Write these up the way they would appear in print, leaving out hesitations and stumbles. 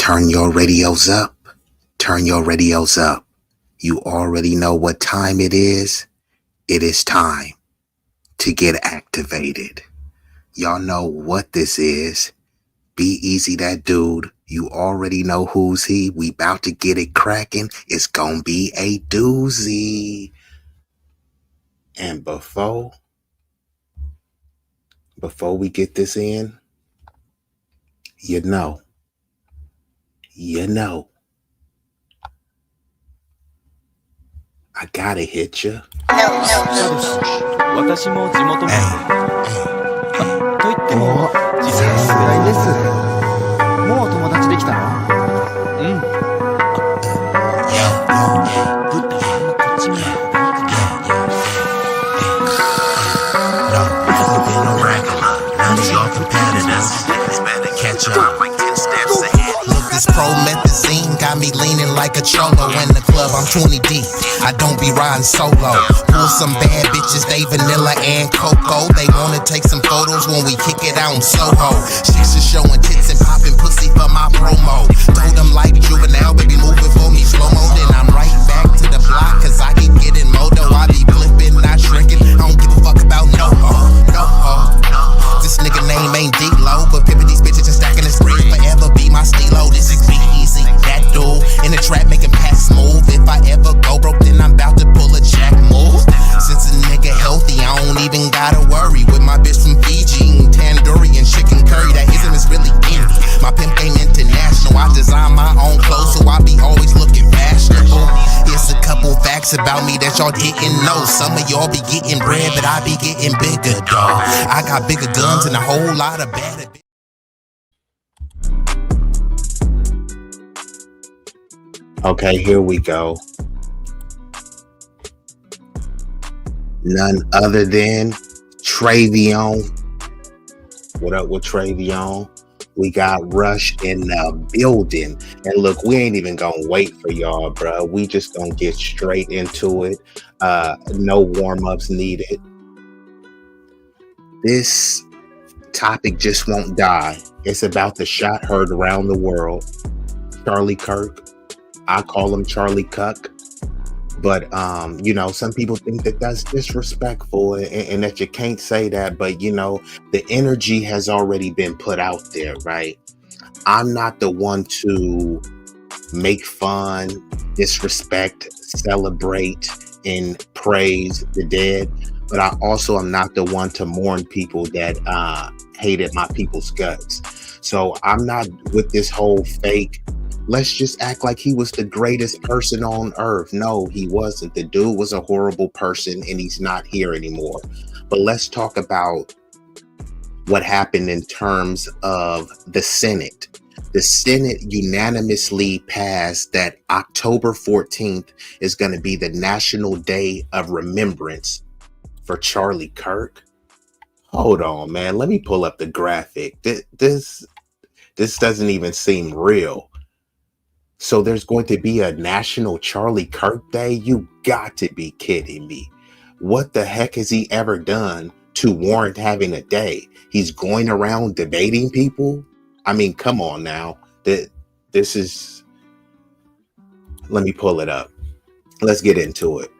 Turn your radios up. Turn your radios up. You already know what time it is. It is time to get activated. Y'all know what this is. B-Eazy, that dude. You already know who's he. We about to get it cracking. It's gonna be a doozy. And before we get this in, you know, I gotta hit you. 私も地元民と言っても実際に世代です。もう友達できたの？うん。ぶったまんまこっち見ろ。This promethazine got me leaning like a cholo in the club. I'm 20 deep. I don't be riding solo. Pull some bad bitches, they vanilla and cocoa. They wanna take some photos when we kick it out in Soho. Chicks are showing tits and popping pussy for my promo. Told them like juvenile, baby, move it for me slow-mo. Then I'm right back to the block, cause I keep getting modo. I be flipping, not shrinking. I don't give a fuck about no ho. This nigga name ain't D-Lo, but pimpin' these bitches and stacking this bread forever be my stilo. This is B-Eazy, that dude in the trap making pass smooth. If I ever go broke, then I'm about to pull a jack move. Since a nigga healthy, I don't even gotta worry. With my bitch from Fiji, eating tandoori and chicken curry. That ism is really indie. My pimp game international. I design my own clothes, so I be always looking fashionable. Here's a couple facts about me that y'all didn't know. Some of y'all be getting bread, but I be getting bigger, dawg. I got bigger guns and a whole lot of better. Okay, here we go. None other than Travion. What up with Travion? We got Rush in the building. And look, we ain't even gonna wait for y'all, bro. We just gonna get straight into it. No warm-ups needed. This topic just won't die. It's about the shot heard around the world. Charlie Kirk. I call him Charlie Kirk. But, some people think that that's disrespectful and that you can't say that. But, the energy has already been put out there, right? I'm not the one to make fun, disrespect, celebrate, and praise the dead. But I also am not the one to mourn people that hated my people's guts. So I'm not with this whole fake, let's just act like he was the greatest person on earth. No, he wasn't. The dude was a horrible person and he's not here anymore. But let's talk about what happened in terms of the Senate. The Senate unanimously passed that October 14th is going to be the National Day of Remembrance for Charlie Kirk. Hold on, man. Let me pull up the graphic. This doesn't even seem real. So there's going to be a National Charlie Kirk Day? You got to be kidding me. What the heck has he ever done to warrant having a day? He's going around debating people? I mean, come on now. This is... Let me pull it up. Let's get into it.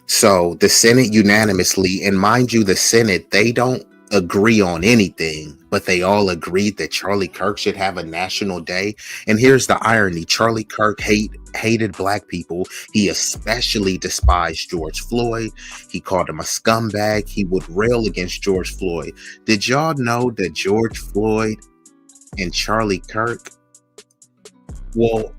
So the Senate unanimously, and mind you, the Senate, they don't agree on anything, but they all agreed that Charlie Kirk should have a national day. And here's the irony. Charlie Kirk hated black people. He especially despised George Floyd. He called him a scumbag. He would rail against George Floyd. Did y'all know that George Floyd and Charlie Kirk, well,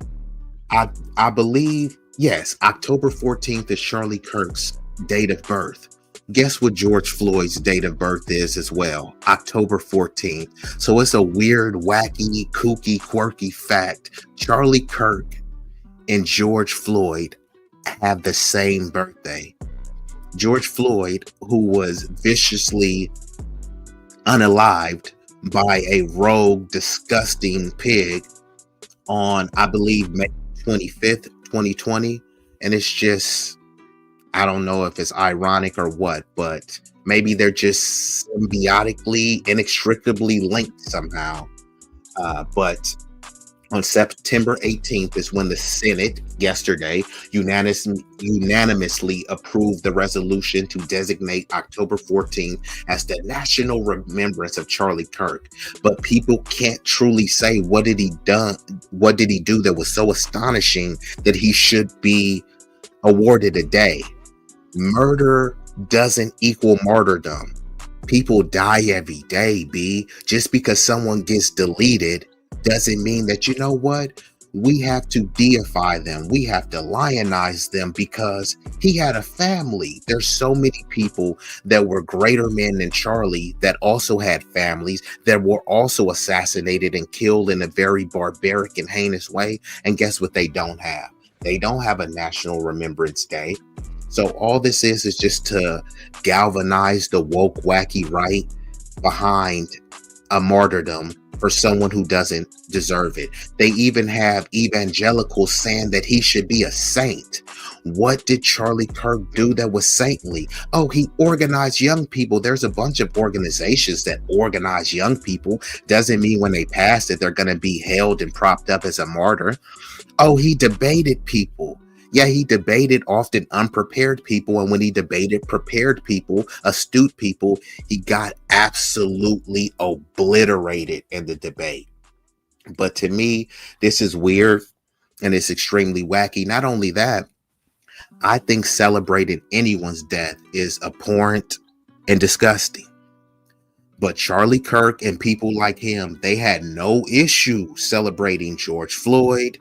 I believe, yes, October 14th is Charlie Kirk's date of birth. Guess what George Floyd's date of birth is as well? October 14th. So it's a weird, wacky, kooky, quirky fact. Charlie Kirk and George Floyd have the same birthday. George Floyd, who was viciously unalived by a rogue, disgusting pig on, I believe, May 25th, 2020. And it's just... I don't know if it's ironic or what, but maybe they're just symbiotically, inextricably linked somehow. But On September 18th is when the Senate yesterday unanimously approved the resolution to designate October 14th as the national remembrance of Charlie Kirk. But people can't truly say what did he do that was so astonishing that he should be awarded a day. Murder doesn't equal martyrdom. People die every day, B. Just because someone gets deleted doesn't mean that, you know what? We have to deify them. We have to lionize them because he had a family. There's so many people that were greater men than Charlie that also had families that were also assassinated and killed in a very barbaric and heinous way. And guess what they don't have? They don't have a National Remembrance Day. So all this is just to galvanize the woke, wacky right behind a martyrdom for someone who doesn't deserve it. They even have evangelicals saying that he should be a saint. What did Charlie Kirk do that was saintly? Oh, he organized young people. There's a bunch of organizations that organize young people. Doesn't mean when they pass that they're going to be held and propped up as a martyr. Oh, he debated people. Yeah, he debated often unprepared people, and when he debated prepared people, astute people, he got absolutely obliterated in the debate. But to me, this is weird and it's extremely wacky. Not only that, I think celebrating anyone's death is abhorrent and disgusting. But Charlie Kirk and people like him, they had no issue celebrating George Floyd,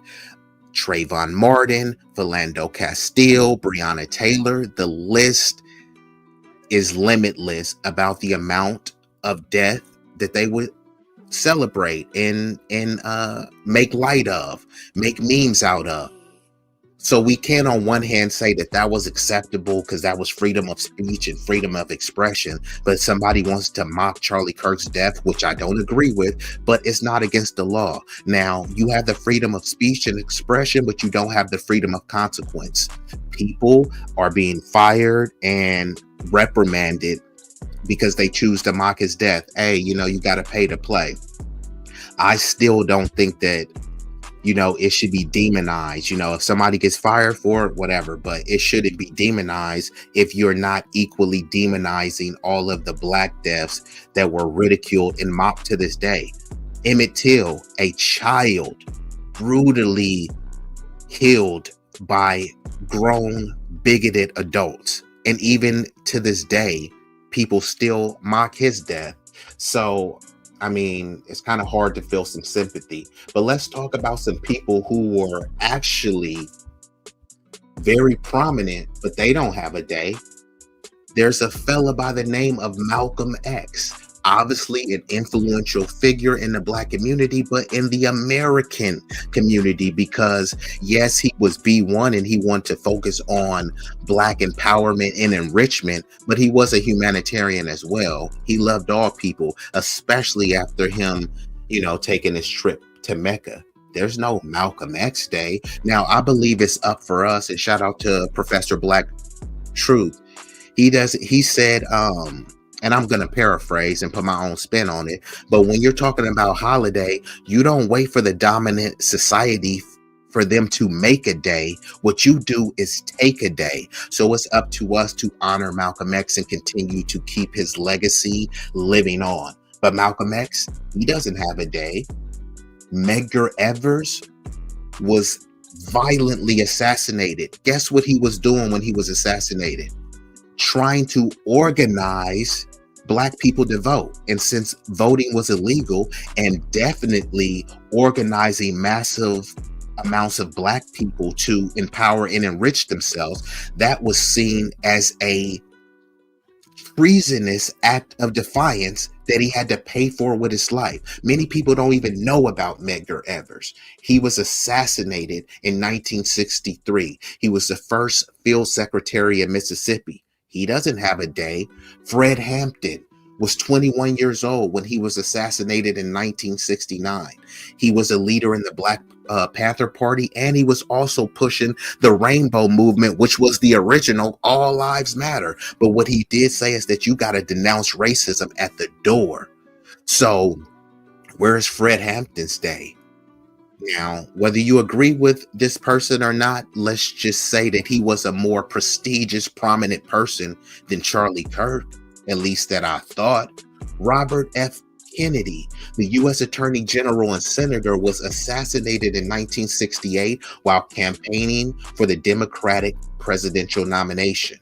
Trayvon Martin, Philando Castile, Breonna Taylor. The list is limitless about the amount of death that they would celebrate and make light of, make memes out of. So we can on one hand say that that was acceptable because that was freedom of speech and freedom of expression, but somebody wants to mock Charlie Kirk's death, which I don't agree with, but it's not against the law. Now, you have the freedom of speech and expression, but you don't have the freedom of consequence. People are being fired and reprimanded because they choose to mock his death. Hey, you got to pay to play. I still don't think that it should be demonized. If somebody gets fired for it, whatever, but it shouldn't be demonized if you're not equally demonizing all of the black deaths that were ridiculed and mocked to this day. Emmett Till, a child, brutally killed by grown, bigoted adults. And even to this day, people still mock his death. So it's kind of hard to feel some sympathy, but let's talk about some people who were actually very prominent, but they don't have a day. There's a fella by the name of Malcolm X, obviously an influential figure in the black community, but in the American community, because yes, he was B1 and he wanted to focus on black empowerment and enrichment, but he was a humanitarian as well. He loved all people, especially after him, taking his trip to Mecca. There's no Malcolm X Day. Now, I believe it's up for us, and shout out to Professor Black Truth. He said, and I'm going to paraphrase and put my own spin on it, but when you're talking about holiday, you don't wait for the dominant society for them to make a day. What you do is take a day. So it's up to us to honor Malcolm X and continue to keep his legacy living on. But Malcolm X, he doesn't have a day. Medgar Evers was violently assassinated. Guess what he was doing when he was assassinated? Trying to organize black people to vote. And since voting was illegal, and definitely organizing massive amounts of black people to empower and enrich themselves, that was seen as a treasonous act of defiance that he had to pay for with his life. Many people don't even know about Medgar Evers. He was assassinated in 1963. He was the first field secretary of Mississippi. He doesn't have a day. Fred Hampton was 21 years old when he was assassinated in 1969. He was a leader in the Black Panther Party, and he was also pushing the Rainbow Movement, which was the original All Lives Matter. But what he did say is that you got to denounce racism at the door. So where's Fred Hampton's day? Now, whether you agree with this person or not, let's just say that he was a more prestigious, prominent person than Charlie Kirk, at least that I thought. Robert F. Kennedy, the U.S. Attorney General and Senator, was assassinated in 1968 while campaigning for the Democratic presidential nomination.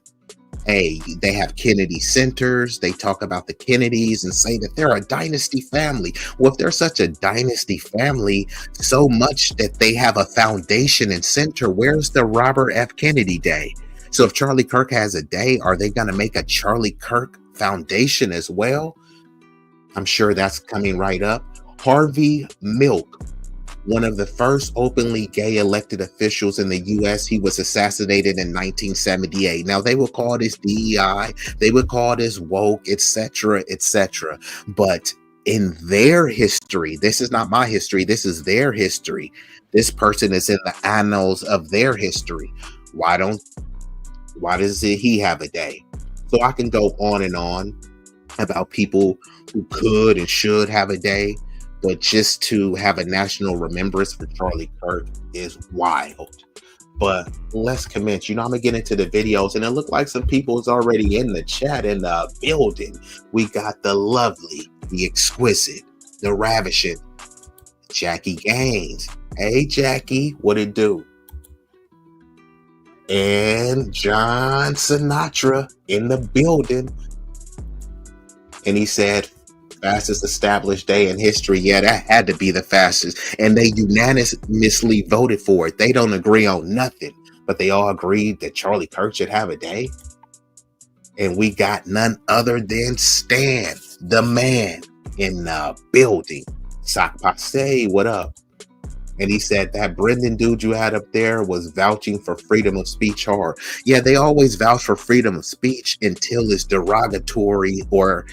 Hey, they have Kennedy centers. They talk about the Kennedys and say that they're a dynasty family. Well, if they're such a dynasty family, so much that they have a foundation and center, where's the Robert F. Kennedy Day? So if Charlie Kirk has a day, are they going to make a Charlie Kirk Foundation as well? I'm sure that's coming right up. Harvey Milk, one of the first openly gay elected officials in the U.S., he was assassinated in 1978. Now, they would call this DEI, they would call this woke, etc., etc. But in their history, this is not my history, this is their history. This person is in the annals of their history. Why does he have a day? So I can go on and on about people who could and should have a day. But just to have a national remembrance for Charlie Kirk is wild. But let's commence. I'm gonna get into the videos, and it looked like some people is already in the chat in the building. We got the lovely, the exquisite, the ravishing Jackie Gaines. Hey Jackie, what it do? And John Sinatra in the building. And he said, fastest established day in history. Yeah, that had to be the fastest. And they unanimously voted for it. They don't agree on nothing, but they all agreed that Charlie Kirk should have a day. And we got none other than Stan, the man, in the building. Sock Passe, what up? And he said that Brendan dude you had up there was vouching for freedom of speech hard. Yeah, they always vouch for freedom of speech until it's derogatory or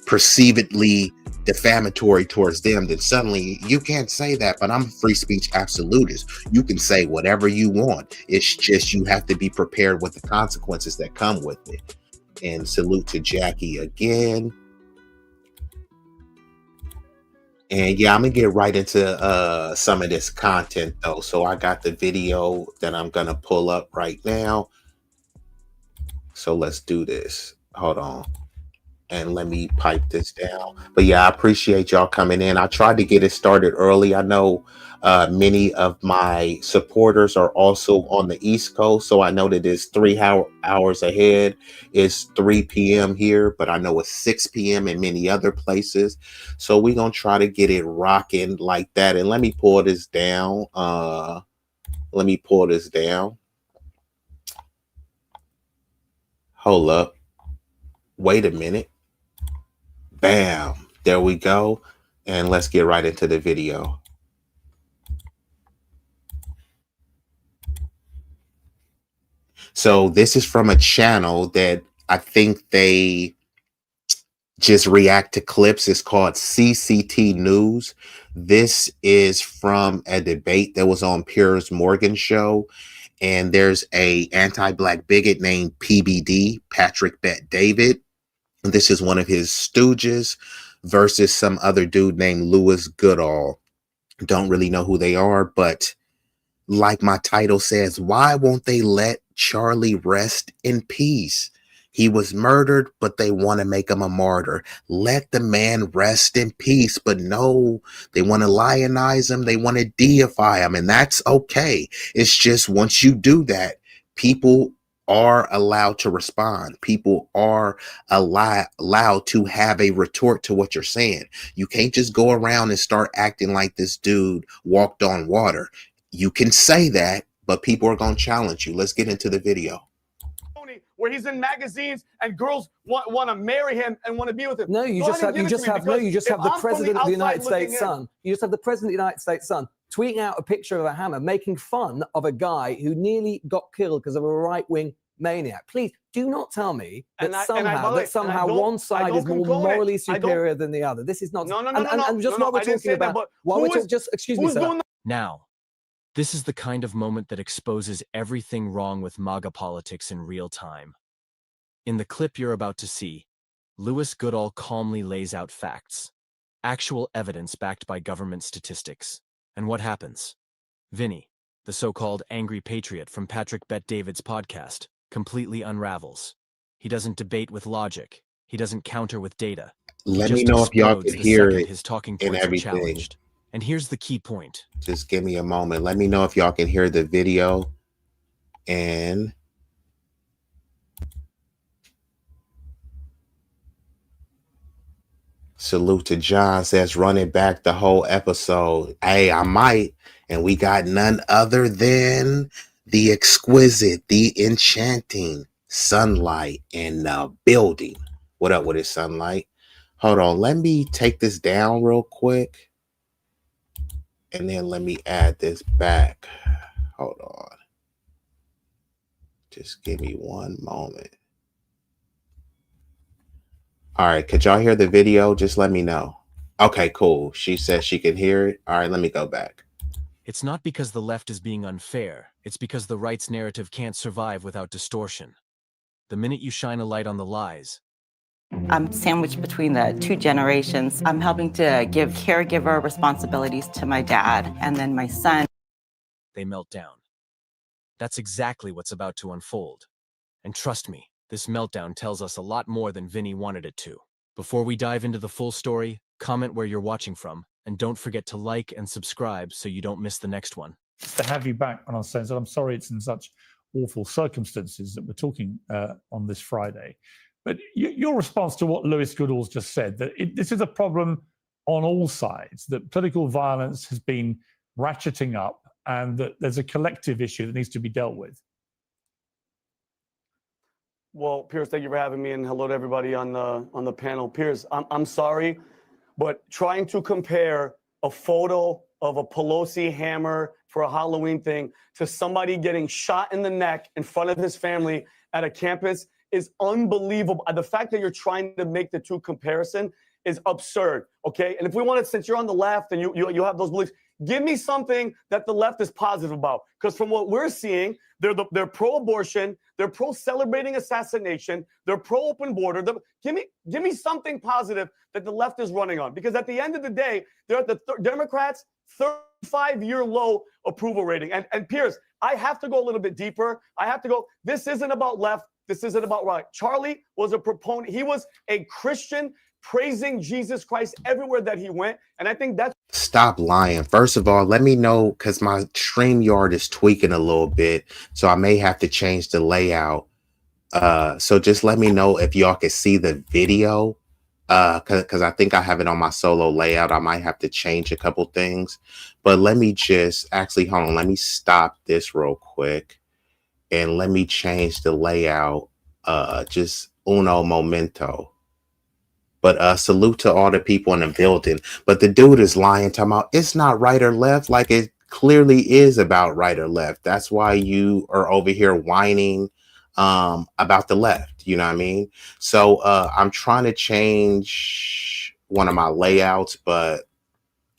perceivedly defamatory towards them. Then suddenly you can't say that, but I'm a free speech absolutist. You can say whatever you want. It's just you have to be prepared with the consequences that come with it. And salute to Jackie again. And yeah, I'm gonna get right into some of this content though. So I got the video that I'm gonna pull up right now. So let's do this. Hold on. And let me pipe this down. But yeah, I appreciate y'all coming in. I tried to get it started early. I know many of my supporters are also on the East Coast, so I know that it's 3 hours ahead. It's 3 p.m. here, but I know it's 6 p.m. in many other places. So we're gonna try to get it rocking like that. And let me pull this down. Hold up. Wait a minute. Bam, there we go. And let's get right into the video. So this is from a channel that I think they just react to clips. It's called CCT News. This is from a debate that was on Piers Morgan's show. And there's a anti-black bigot named PBD, Patrick Bet David. This is one of his stooges versus some other dude named Lewis Goodall. Don't really know who they are, but like my title says, why won't they let Charlie rest in peace? He was murdered, but they want to make him a martyr. Let the man rest in peace. But no, they want to lionize him. They want to deify him. And that's okay. It's just once you do that, people are allowed to respond. People are allowed to have a retort to what you're saying. You can't just go around and start acting like this dude walked on water. You can say that, but people are going to challenge you. Let's get into the video. Where he's in magazines and girls want to marry him and want to be with him. No, you just have the president of the United States son. You just have the president of the United States son tweeting out a picture of a hammer, making fun of a guy who nearly got killed because of a right-wing maniac. Please do not tell me that somehow one side is more morally superior than the other. This is not. No. And just what we're talking about. Excuse me, sir. Now, this is the kind of moment that exposes everything wrong with MAGA politics in real time. In the clip you're about to see, Lewis Goodall calmly lays out facts, actual evidence backed by government statistics, And what happens? Vinny, the so-called angry patriot from Patrick Bet-David's podcast, completely unravels. He doesn't debate with logic. He doesn't counter with data. He Let me just know if y'all explodes can the hear second it his talking and points are everything. challenged. And here's the key point. Just give me a moment. Let me know if y'all can hear the video. And salute to John, says run it back the whole episode. Hey, I might. And we got none other than the exquisite, the enchanting Sunlight in the building. What up with it, Sunlight? Hold on. Let me take this down real quick. And then let me add this back. Hold on. Just give me one moment. All right. Could y'all hear the video? Just let me know. Okay, cool. She says she can hear it. All right, let me go back. It's not because the left is being unfair. It's because the right's narrative can't survive without distortion. The minute you shine a light on the lies, I'm sandwiched between the two generations. I'm helping to give caregiver responsibilities to my dad and then my son. they melt down. That's exactly what's about to unfold. And trust me, this meltdown tells us a lot more than Vinny wanted it to. Before we dive into the full story, comment where you're watching from, and don't forget to like and subscribe so you don't miss the next one. To have you back on our sense, and I'm sorry it's in such awful circumstances that we're talking on this Friday. But your response to what Lewis Goodall's just said, that this is a problem on all sides, that political violence has been ratcheting up and that there's a collective issue that needs to be dealt with. Well, Piers, thank you for having me, and hello to everybody on the panel. Piers, I'm sorry, but trying to compare a photo of a Pelosi hammer for a Halloween thing to somebody getting shot in the neck in front of his family at a campus is unbelievable. The fact that you're trying to make the two comparison is absurd, okay? And if we want to, since you're on the left and you have those beliefs, give me something that the left is positive about. Because from what we're seeing, they're pro-abortion, they're pro-celebrating assassination, they're pro-open border. Give me something positive that the left is running on. Because at the end of the day, they're at the Democrats' 35-year low approval rating. And Piers, I have to go a little bit deeper. I have to go, this isn't about left, this isn't about right. Charlie was a proponent. He was a Christian praising Jesus Christ everywhere that he went. And I think that's... Stop lying. First of all, let me know, because my StreamYard is tweaking a little bit, so I may have to change the layout. So just let me know if y'all can see the video, because I think I have it on my solo layout. I might have to change a couple things, but let me just actually, hold on. Let me stop this real quick and let me change the layout. Just uno momento. But salute to all the people in the building. But the dude is lying, talking about it's not right or left, like it clearly is about right or left. That's why you are over here whining about the left. You know what I mean? So I'm trying to change one of my layouts, but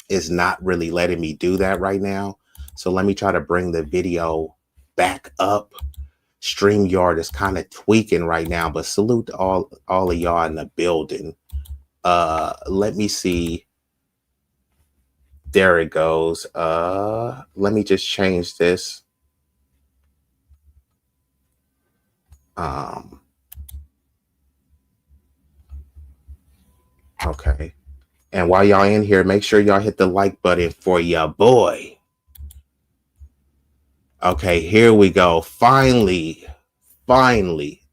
it's not really letting me do that right now. So let me try to bring the video back up. StreamYard is kind of tweaking right now, but salute to all of y'all in the building. Let me see. There it goes. Let me just change this. Okay. And while y'all in here, make sure y'all hit the like button for your boy. Okay, here we go. Finally,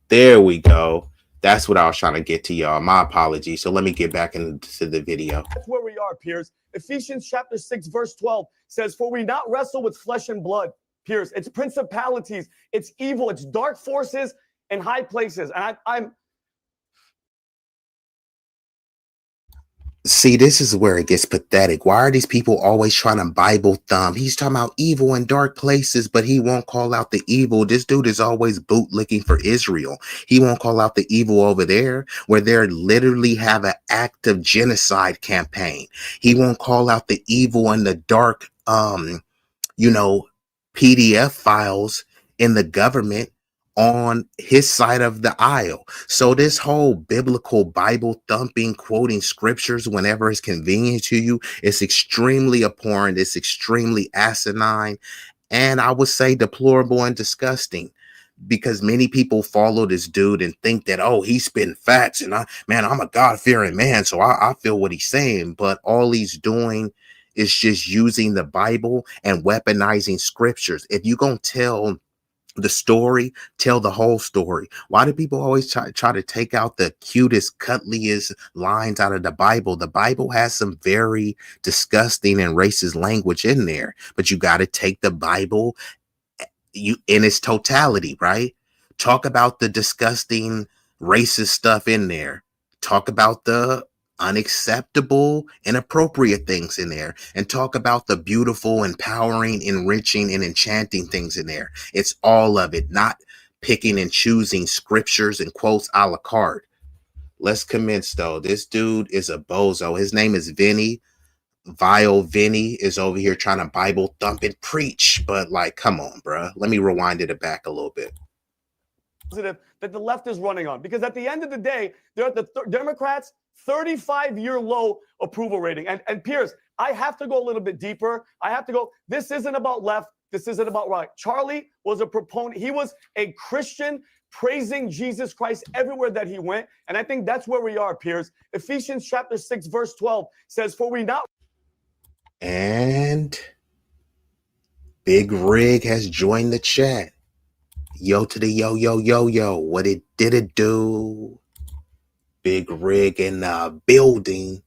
there we go. That's what I was trying to get to, y'all. My apologies. So let me get back into the video. That's where we are, Piers. Ephesians chapter 6, verse 12 says, for we not wrestle with flesh and blood, Piers. It's principalities, it's evil, it's dark forces in high places. And I'm... See, this is where it gets pathetic. Why are these people always trying to Bible thumb? He's talking about evil in dark places, but he won't call out the evil. This dude is always bootlicking for Israel. He won't call out the evil over there, where they literally have an active genocide campaign. He won't call out the evil in the dark, PDF files in the government on his side of the aisle. So this whole biblical Bible thumping, quoting scriptures whenever it's convenient to you, it's extremely abhorrent. It's extremely asinine. And I would say deplorable and disgusting, because many people follow this dude and think that, oh, he's spitting facts, and I'm a God-fearing man, so I feel what he's saying. But all he's doing is just using the Bible and weaponizing scriptures. If you're gonna tell the story, tell the whole story. Why do people always try to take out the cutest, cuddliest lines out of the Bible? The Bible has some very disgusting and racist language in there, but you got to take the Bible in its totality, right? Talk about the disgusting racist stuff in there. Talk about the unacceptable, inappropriate things in there, and talk about the beautiful, empowering, enriching, and enchanting things in there. It's all of it, not picking and choosing scriptures and quotes a la carte. Let's commence though. This dude is a bozo. His name is Vinny. Vile Vinny is over here trying to Bible thump and preach, but like, come on, bruh. Let me rewind it back a little bit. That the left is running on, because at the end of the day, they're at the Democrats' 35-year low approval rating. And Piers, I have to go a little bit deeper. This isn't about left. This isn't about right. Charlie was a proponent. He was a Christian praising Jesus Christ everywhere that he went. And I think that's where we are, Piers. Ephesians chapter 6, verse 12 says, for we not. And Big Rig has joined the chat. Yo to the yo, yo, yo, yo. What it did it do? Big Rig in the building.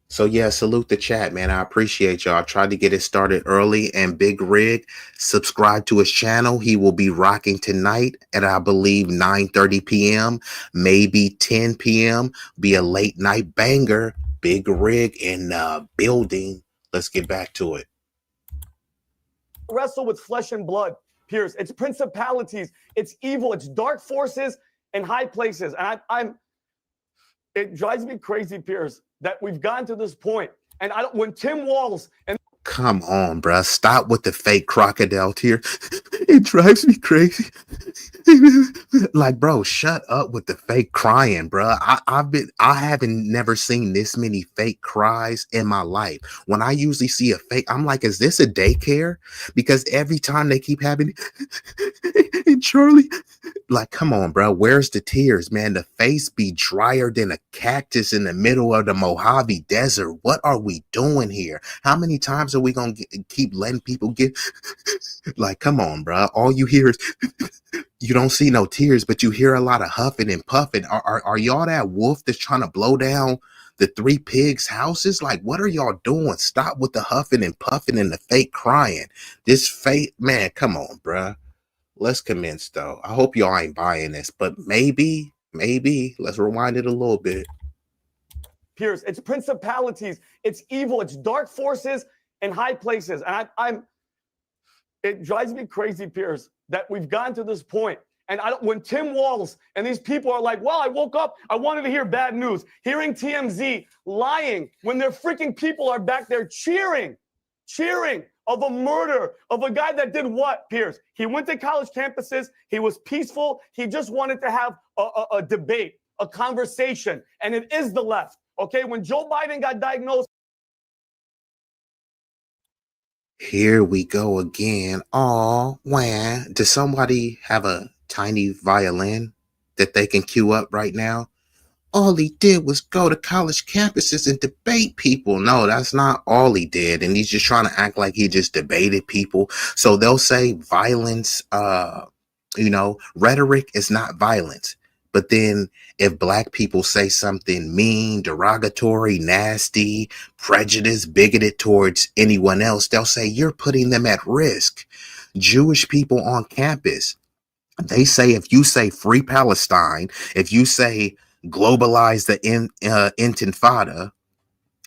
So yeah, salute the chat, man. I appreciate y'all. I tried to get it started early, and Big Rig, subscribe to his channel. He will be rocking tonight at, I believe, 9:30 p.m., maybe 10 p.m. Be a late night banger. Big Rig in the building. Let's get back to it. Wrestle with flesh and blood, Piers. It's principalities, it's evil, it's dark forces in high places. And it drives me crazy, Piers, that we've gotten to this point. And when Tim Walz and come on, bruh. Stop with the fake crocodile tear. It drives me crazy. Like, bro, shut up with the fake crying, bruh. I haven't never seen this many fake cries in my life. When I usually see a fake, I'm like, is this a daycare? Because every time they keep having and Charlie, like, come on, bro. Where's the tears, man? The face be drier than a cactus in the middle of the Mojave Desert. What are we doing here? How many times are we gonna keep letting people get like, come on, bro? All you hear is you don't see no tears, but you hear a lot of huffing and puffing. Are y'all that wolf that's trying to blow down the three pigs' houses? Like, what are y'all doing? Stop with the huffing and puffing and the fake crying. This fake, man, come on, bro. Let's commence though. I hope y'all ain't buying this, but maybe let's rewind it a little bit. Piers, it's principalities, it's evil, it's dark forces in high places. And it drives me crazy, Piers, that we've gotten to this point. And when Tim Walz and these people are like, well, I woke up, I wanted to hear bad news, hearing TMZ lying when their freaking people are back there cheering of a murder of a guy that did what, Piers? He went to college campuses. He was peaceful. He just wanted to have a debate, a conversation. And it is the left. Okay, when Joe Biden got diagnosed. Here we go again. Oh, wow. Does somebody have a tiny violin that they can cue up right now? All he did was go to college campuses and debate people. No, that's not all he did. And he's just trying to act like he just debated people. So they'll say violence, rhetoric is not violence. But then if black people say something mean, derogatory, nasty, prejudiced, bigoted towards anyone else, they'll say you're putting them at risk. Jewish people on campus, they say if you say free Palestine, if you say globalize the intifada,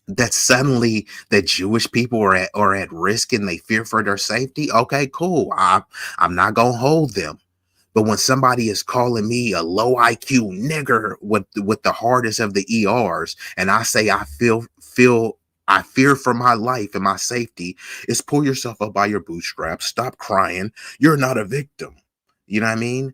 that suddenly the Jewish people are at risk and they fear for their safety. Okay, cool. I'm not gonna hold them. But when somebody is calling me a low IQ nigger with the hardest of the ERs, and I say I fear for my life and my safety, is pull yourself up by your bootstraps. Stop crying. You're not a victim. You know what I mean?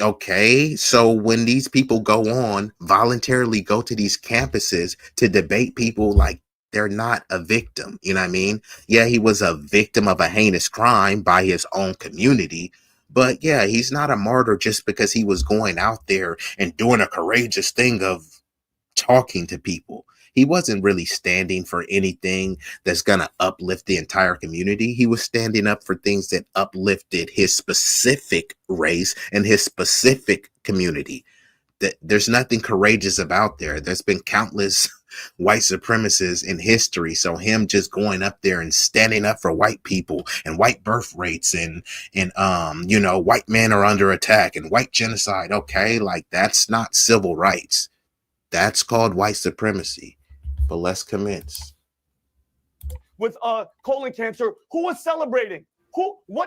Okay, so when these people go on voluntarily go to these campuses to debate people, like, they're not a victim, you know what I mean? Yeah, he was a victim of a heinous crime by his own community, but yeah, he's not a martyr just because he was going out there and doing a courageous thing of talking to people. He wasn't really standing for anything that's going to uplift the entire community. He was standing up for things that uplifted his specific race and his specific community. That there's nothing courageous about there. There's been countless white supremacists in history. So him just going up there and standing up for white people and white birth rates and you know, white men are under attack and white genocide. Okay, like, that's not civil rights. That's called white supremacy. But let's commence. With colon cancer, who was celebrating?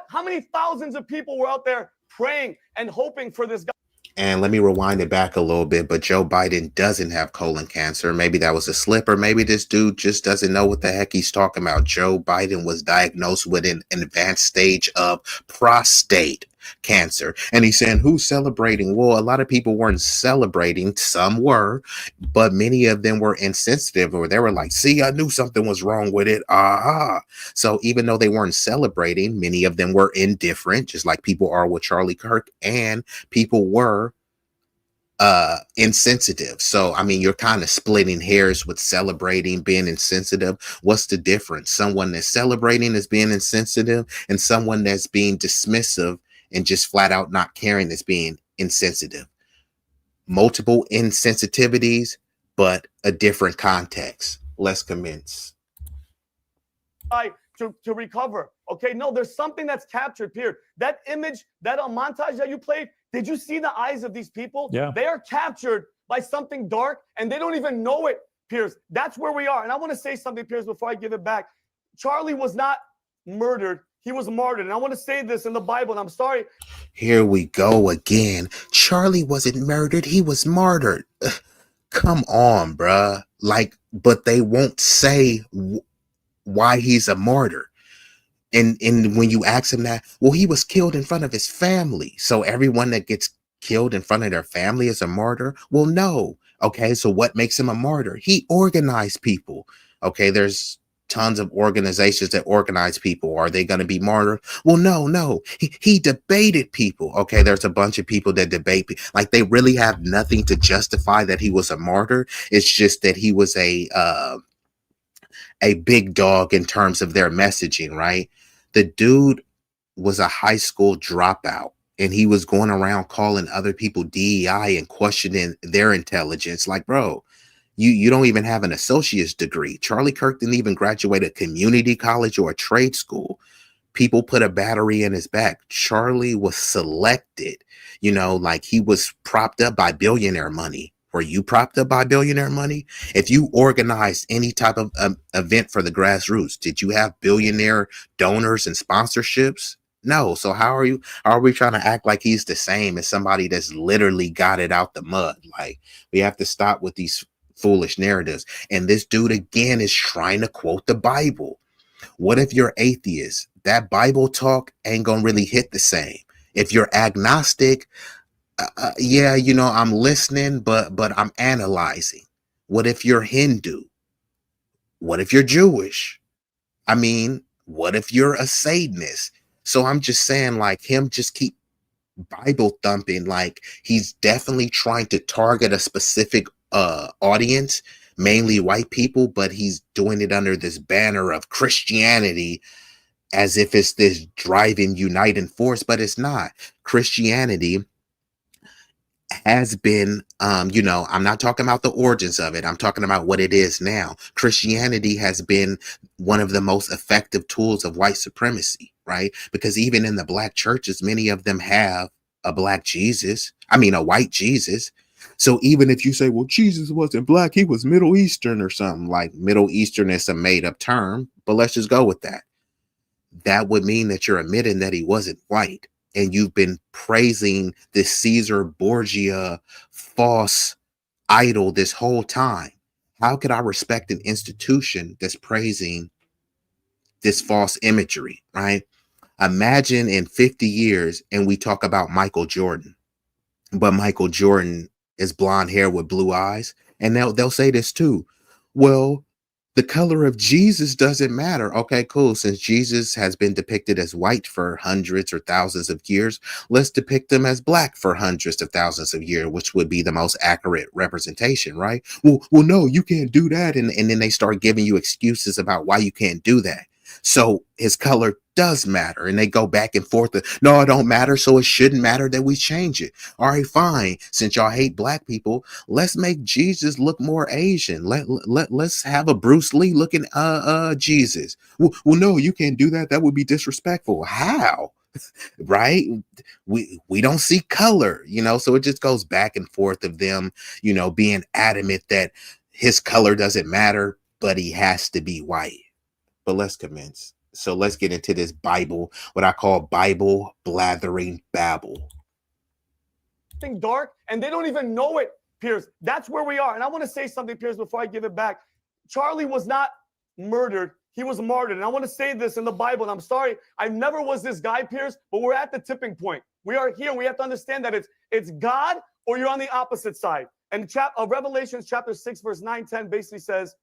How many thousands of people were out there praying and hoping for this guy? And let me rewind it back a little bit, but Joe Biden doesn't have colon cancer. Maybe that was a slip, or maybe this dude just doesn't know what the heck he's talking about. Joe Biden was diagnosed with an advanced stage of prostate cancer. And he's saying, who's celebrating? Well, a lot of people weren't celebrating. Some were, but many of them were insensitive, or they were like, see, I knew something was wrong with it. Aha. So even though they weren't celebrating, many of them were indifferent, just like people are with Charlie Kirk, and people were insensitive. So I mean, you're kind of splitting hairs with celebrating, being insensitive. What's the difference? Someone that's celebrating is being insensitive, and someone that's being dismissive and just flat out not caring is being insensitive. Multiple insensitivities, but a different context. Let's commence. To recover. Okay, no, there's something that's captured, Pierre. That image, that montage that you played, did you see the eyes of these people? Yeah. They are captured by something dark, and they don't even know it, Piers. That's where we are. And I want to say something, Piers, before I give it back. Charlie was not murdered. He was martyred. And I want to say this in the Bible, and I'm sorry. Here we go again. Charlie wasn't murdered. He was martyred. Come on, bruh. Like, but they won't say why he's a martyr. And when you ask him that, well, he was killed in front of his family. So everyone that gets killed in front of their family is a martyr? Well, no. Okay, so what makes him a martyr? He organized people. Okay, there's tons of organizations that organize people. Are they going to be martyred? Well, no. He debated people. Okay, there's a bunch of people that debate. Like, they really have nothing to justify that he was a martyr. It's just that he was a big dog in terms of their messaging, right? The dude was a high school dropout, and he was going around calling other people DEI and questioning their intelligence. Like, bro, you don't even have an associate's degree. Charlie Kirk didn't even graduate a community college or a trade school. People put a battery in his back. Charlie was selected, you know, like he was propped up by billionaire money. Were you propped up by billionaire money? If you organized any type of event for the grassroots, did you have billionaire donors and sponsorships? No. So how are we trying to act like he's the same as somebody that's literally got it out the mud? Like, we have to stop with these foolish narratives. And this dude again is trying to quote the Bible. What if you're atheist? That Bible talk ain't gonna really hit the same. If you're agnostic, yeah, you know, I'm listening, but I'm analyzing. What if you're Hindu? What if you're Jewish? I mean, what if you're a Satanist? So I'm just saying, like, him just keep Bible thumping, like he's definitely trying to target a specific audience, mainly white people, but he's doing it under this banner of Christianity as if it's this driving, uniting force, but it's not. Christianity has been, you know, I'm not talking about the origins of it. I'm talking about what it is now. Christianity has been one of the most effective tools of white supremacy, right? Because even in the black churches, many of them have a black Jesus. I mean, a white Jesus. So even if you say, well, Jesus wasn't black, he was Middle Eastern or something, like Middle Eastern is a made up term, but let's just go with that. That would mean that you're admitting that he wasn't white. And you've been praising this Caesar Borgia false idol this whole time. How could I respect an institution that's praising this false imagery, right? Imagine in 50 years and we talk about Michael Jordan, but Michael Jordan is blonde hair with blue eyes. And they'll say this too. Well, the color of Jesus doesn't matter. Okay, cool. Since Jesus has been depicted as white for hundreds or thousands of years, let's depict him as black for hundreds of thousands of years, which would be the most accurate representation, right? Well, no, you can't do that. And then they start giving you excuses about why you can't do that. So his color does matter. And they go back and forth. No, it don't matter. So it shouldn't matter that we change it. All right, fine. Since y'all hate black people, let's make Jesus look more Asian. Let's have a Bruce Lee looking Jesus. Well, no, you can't do that. That would be disrespectful. How? Right? We don't see color, so it just goes back and forth of them, being adamant that his color doesn't matter, but he has to be white. But let's commence. So let's get into this Bible, what I call Bible blathering babble. Dark, and they don't even know it, Piers. That's where we are. And I want to say something, Piers, before I give it back. Charlie was not murdered. He was martyred. And I want to say this in the Bible. And I'm sorry, I never was this guy, Piers, but we're at the tipping point. We are here. We have to understand that it's God or you're on the opposite side. And Revelation chapter 6, verse 9-10 basically says,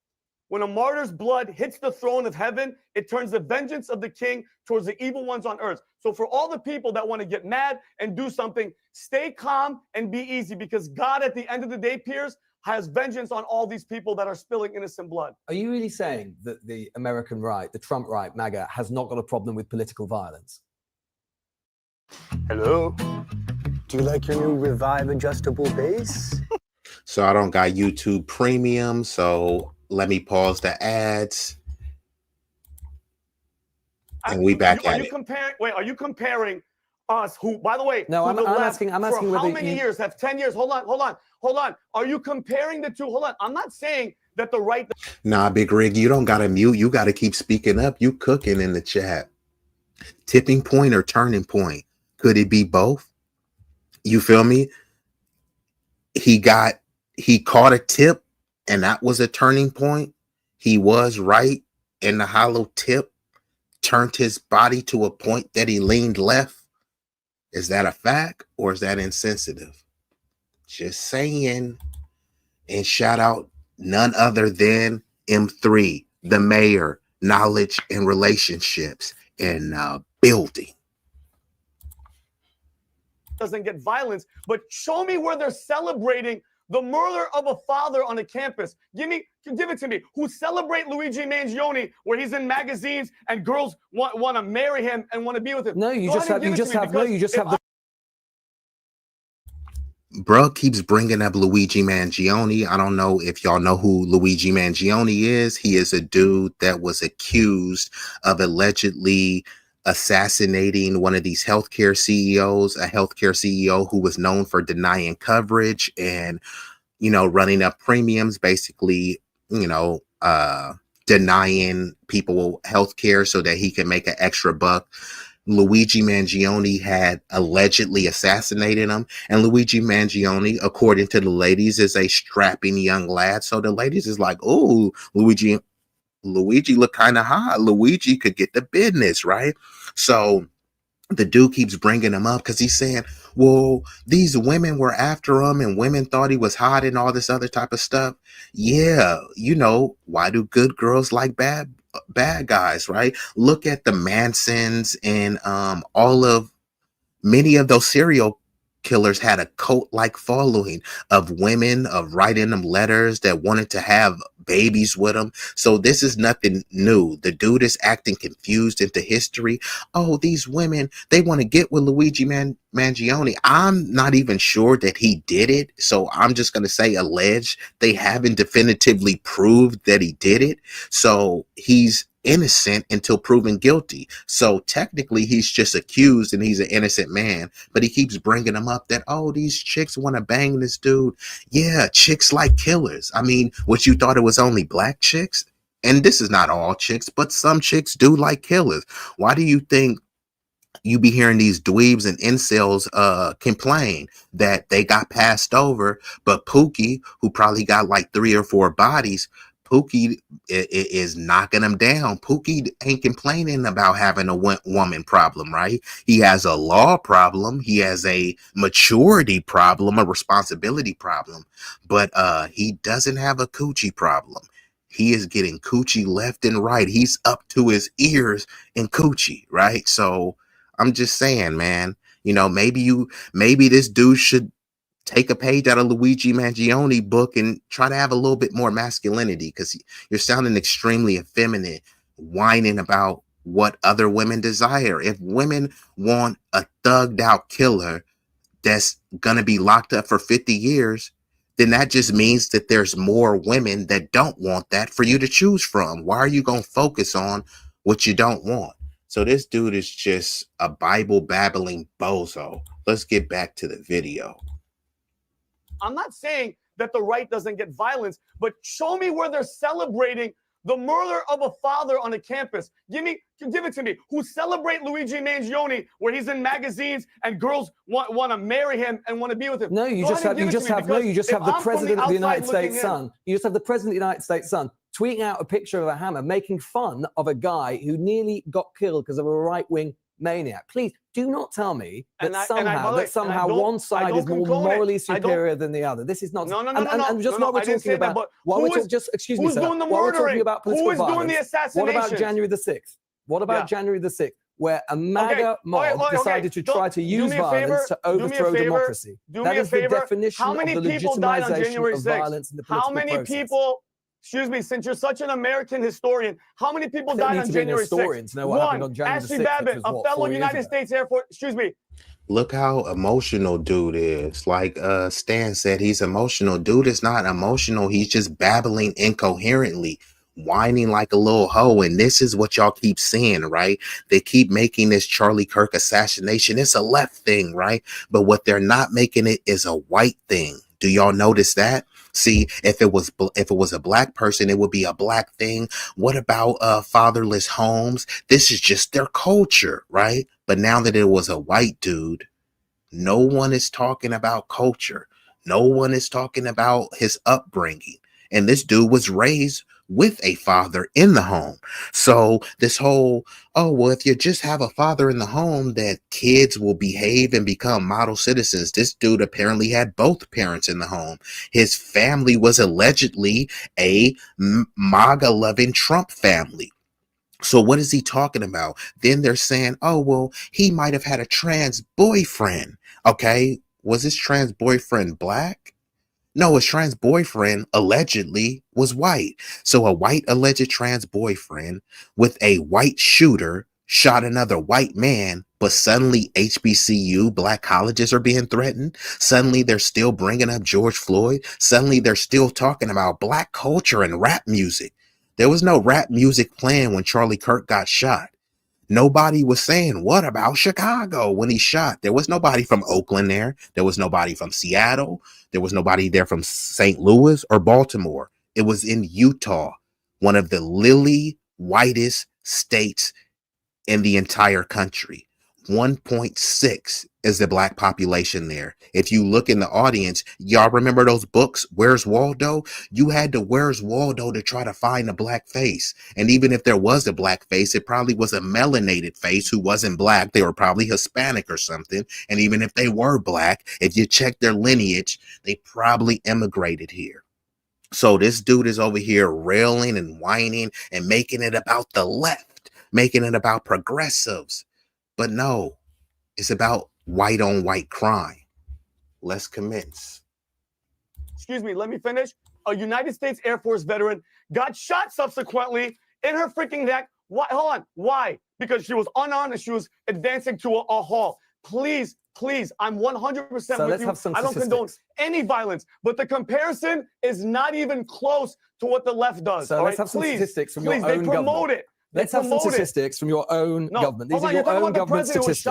when a martyr's blood hits the throne of heaven, it turns the vengeance of the king towards the evil ones on earth. So for all the people that want to get mad and do something, stay calm and be easy, because God at the end of the day, Piers, has vengeance on all these people that are spilling innocent blood. Are you really saying that the American right, the Trump right, MAGA, has not got a problem with political violence? Hello? Do you like your new Revive adjustable base? So I don't got YouTube Premium, so let me pause the ads. And we back at it. Are you comparing us, who, by the way, no, I'm asking for whether how many years have 10 years? Hold on. Are you comparing the two? Hold on. I'm not saying that the right. Nah, Big Rig, you don't gotta mute. You gotta keep speaking up. You cooking in the chat. Tipping point or turning point? Could it be both? You feel me? He caught a tip, and that was a turning point. He was right, and the hollow tip turned his body to a point that he leaned left. Is that a fact or is that insensitive? Just saying. And shout out none other than M3, the mayor, knowledge and relationships, and building. Doesn't get violence, but show me where they're celebrating the murder of a father on a campus. Give it to me. Who celebrate Luigi Mangione, where he's in magazines and girls want to marry him and want to be with him? No, you just have the. Bro keeps bringing up Luigi Mangione. I don't know if y'all know who Luigi Mangione is. He is a dude that was accused of allegedly assassinating one of these healthcare CEOs, a healthcare CEO who was known for denying coverage and, running up premiums, basically, denying people healthcare so that he can make an extra buck. Luigi Mangione had allegedly assassinated him, and Luigi Mangione, according to the ladies, is a strapping young lad. So the ladies is like, oh, Luigi look kind of hot. Luigi could get the business, right? So the dude keeps bringing him up because he's saying, well, these women were after him and women thought he was hot and all this other type of stuff. Yeah, why do good girls like bad guys, right? Look at the Mansons and many of those serial killers had a cult-like following of women, of writing them letters that wanted to have babies with them. So this is nothing new. The dude is acting confused into history. Oh, these women, they want to get with Luigi Mangione. I'm not even sure that he did it. So I'm just going to say alleged. They haven't definitively proved that he did it. So he's innocent until proven guilty. So technically he's just accused and he's an innocent man, but he keeps bringing him up that, oh, these chicks want to bang this dude. Yeah, chicks like killers. I mean, what, you thought it was only black chicks? And this is not all chicks, but some chicks do like killers. Why do you think you be hearing these dweebs and incels complain that they got passed over, but Pookie, who probably got like 3 or 4 bodies, Pookie is knocking him down. Pookie ain't complaining about having a woman problem, right? He has a law problem. He has a maturity problem, a responsibility problem, but he doesn't have a coochie problem. He is getting coochie left and right. He's up to his ears in coochie, right? So I'm just saying, man, you know, maybe this dude should take a page out of Luigi Mangione book and try to have a little bit more masculinity, because you're sounding extremely effeminate, whining about what other women desire. If women want a thugged out killer that's gonna be locked up for 50 years, then that just means that there's more women that don't want that for you to choose from. Why are you gonna focus on what you don't want? So this dude is just a Bible babbling bozo. Let's get back to the video. I'm not saying that the right doesn't get violence, but show me where they're celebrating the murder of a father on a campus. Give it to me. Who celebrate Luigi Mangione, where he's in magazines and girls want to marry him and want to be with him? No, you just have the president of the United States son. You just have the president of the United States son tweeting out a picture of a hammer, making fun of a guy who nearly got killed because of a right-wing maniac. Please do not tell me that somehow one side is more morally superior than the other. This is not. And just while we're talking about, excuse me, sir, while we're talking about political violence, doing the assassination? What about January the 6th? What about January the 6th, where a MAGA mob decided to try to use violence to overthrow democracy? That is the definition of the legitimization of violence in the political process. How many people? Excuse me, since you're such an American historian, how many people died on January 6th? One, Ashley Babbitt, a fellow United States Air Force, excuse me. Look how emotional dude is. Like Stan said, he's emotional. Dude is not emotional. He's just babbling incoherently, whining like a little hoe. And this is what y'all keep seeing, right? They keep making this Charlie Kirk assassination. It's a left thing, right? But what they're not making it is a white thing. Do y'all notice that? See, if it was a black person, it would be a black thing. What about fatherless homes? This is just their culture, right? But now that it was a white dude, no one is talking about culture. No one is talking about his upbringing. And this dude was raised with a father in the home. So this whole, oh, well, if you just have a father in the home, that kids will behave and become model citizens. This dude apparently had both parents in the home. His family was allegedly a MAGA-loving Trump family. So what is he talking about? Then they're saying, oh, well, he might have had a trans boyfriend. Okay, was his trans boyfriend black? No, his trans boyfriend allegedly was white. So a white alleged trans boyfriend with a white shooter shot another white man, but suddenly HBCU black colleges are being threatened. Suddenly they're still bringing up George Floyd. Suddenly they're still talking about black culture and rap music. There was no rap music playing when Charlie Kirk got shot. Nobody was saying, what about Chicago when he shot? There was nobody from Oakland there. There was nobody from Seattle. There was nobody there from St. Louis or Baltimore. It was in Utah, one of the lily whitest states in the entire country. 1.6 is the black population there. If you look in the audience, y'all remember those books, Where's Waldo? You had to Where's Waldo to try to find a black face. And even if there was a black face, it probably was a melanated face who wasn't black. They were probably Hispanic or something. And even if they were black, if you check their lineage, they probably immigrated here. So this dude is over here railing and whining and making it about the left, making it about progressives. But no, it's about white on white crime. Let's commence. Excuse me, let me finish. A United States Air Force veteran got shot subsequently in her freaking neck. Why? Hold on. Why? Because she was unarmed and she was advancing to a hall. Please, I'm 100% with you. I don't condone any violence, but the comparison is not even close to what the left does. So let's have some statistics from your own government. They promote it. Let's have some statistics from your own government. These are your own government statistics.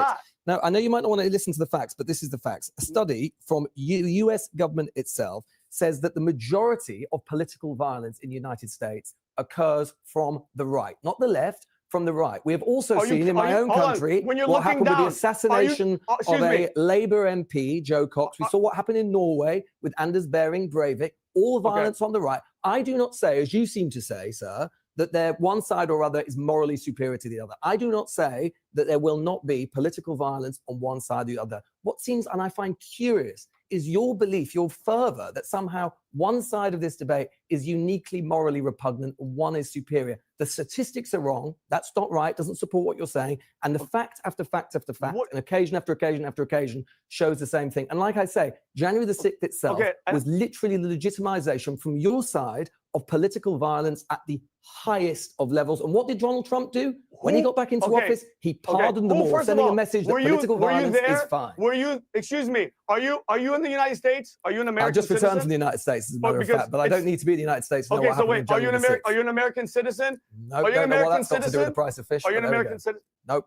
Now, I know you might not want to listen to the facts, but this is the facts. A study from US government itself says that the majority of political violence in the United States occurs from the right, not the left, from the right. We have also seen in my own country what happened with the assassination of a Labour MP, Joe Cox. We saw what happened in Norway with Anders Behring Breivik. All violence on the right. I do not say, as you seem to say, sir, that there one side or other is morally superior to the other. I do not say that there will not be political violence on one side or the other. What seems, and I find curious, is your belief, your fervor, that somehow one side of this debate is uniquely morally repugnant and one is superior. The statistics are wrong. That's not right. Doesn't support what you're saying. And the fact after fact after fact, and occasion after occasion after occasion shows the same thing. And like I say, January the 6th itself was literally the legitimization from your side of political violence at the highest of levels. And what did Donald Trump do? When he got back into office, he pardoned them all, sending a message that political violence is fine. Were you, excuse me, are you in the United States? Are you an American citizen? I just returned from the United States, as a matter of fact, but I don't need to be in the United States to know what happened on January the 6th. Are you an American citizen? No, are you an American citizen? To do with the price of fish. Are you an American citizen? Nope.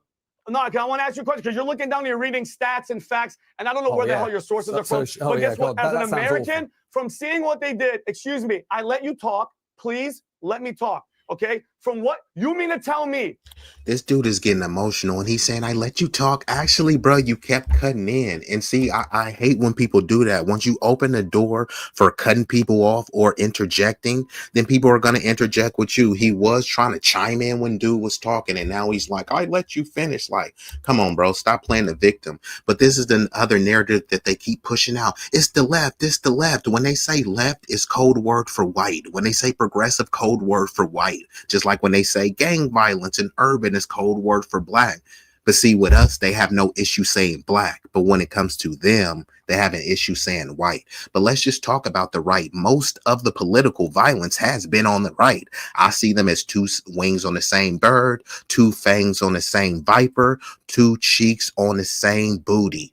No, I want to ask you a question because you're looking down, you're reading stats and facts, and I don't know where the hell your sources are from. But guess what? As an American, from seeing what they did, excuse me, I let you talk. Please let me talk. Okay, from what you mean to tell me? This dude is getting emotional and he's saying, I let you talk. Actually, bro, you kept cutting in. And see, I hate when people do that. Once you open the door for cutting people off or interjecting, then people are going to interject with you. He was trying to chime in when dude was talking, and now he's like, I let you finish. Like, come on, bro, stop playing the victim. But this is the other narrative that they keep pushing out. It's the left. It's the left. When they say left, it's code word for white. When they say progressive, code word for white. Just like when they say gang violence and urban is code word for black. But see, with us, they have no issue saying black. But when it comes to them, they have an issue saying white. But let's just talk about the right. Most of the political violence has been on the right. I see them as two wings on the same bird, two fangs on the same viper, two cheeks on the same booty.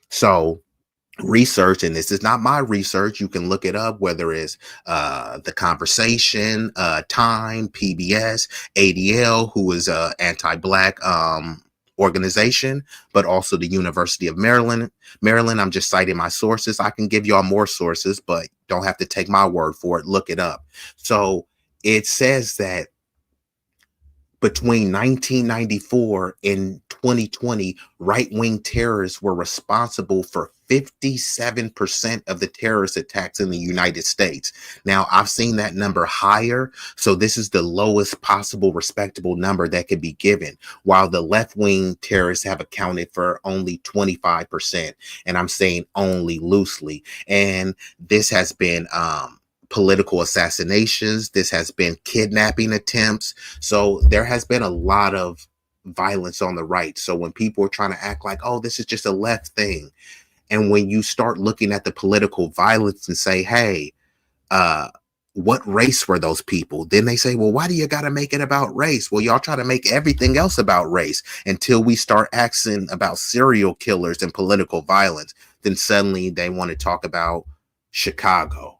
So research, and this is not my research, you can look it up, whether it's The Conversation, Time, PBS, ADL, who is a anti-black organization, but also the University of Maryland. I'm just citing my sources. I can give y'all more sources, but don't have to take my word for it. Look it up. So it says that between 1994 and 2020, right-wing terrorists were responsible for 57% of the terrorist attacks in the United States. Now, I've seen that number higher, so this is the lowest possible respectable number that could be given, while the left-wing terrorists have accounted for only 25%, and I'm saying only loosely. And this has been political assassinations. This has been kidnapping attempts. So there has been a lot of violence on the right. So when people are trying to act like, oh, this is just a left thing, and when you start looking at the political violence and say, hey, what race were those people? Then they say, well, why do you got to make it about race? Well, y'all try to make everything else about race until we start asking about serial killers and political violence. Then suddenly they want to talk about Chicago.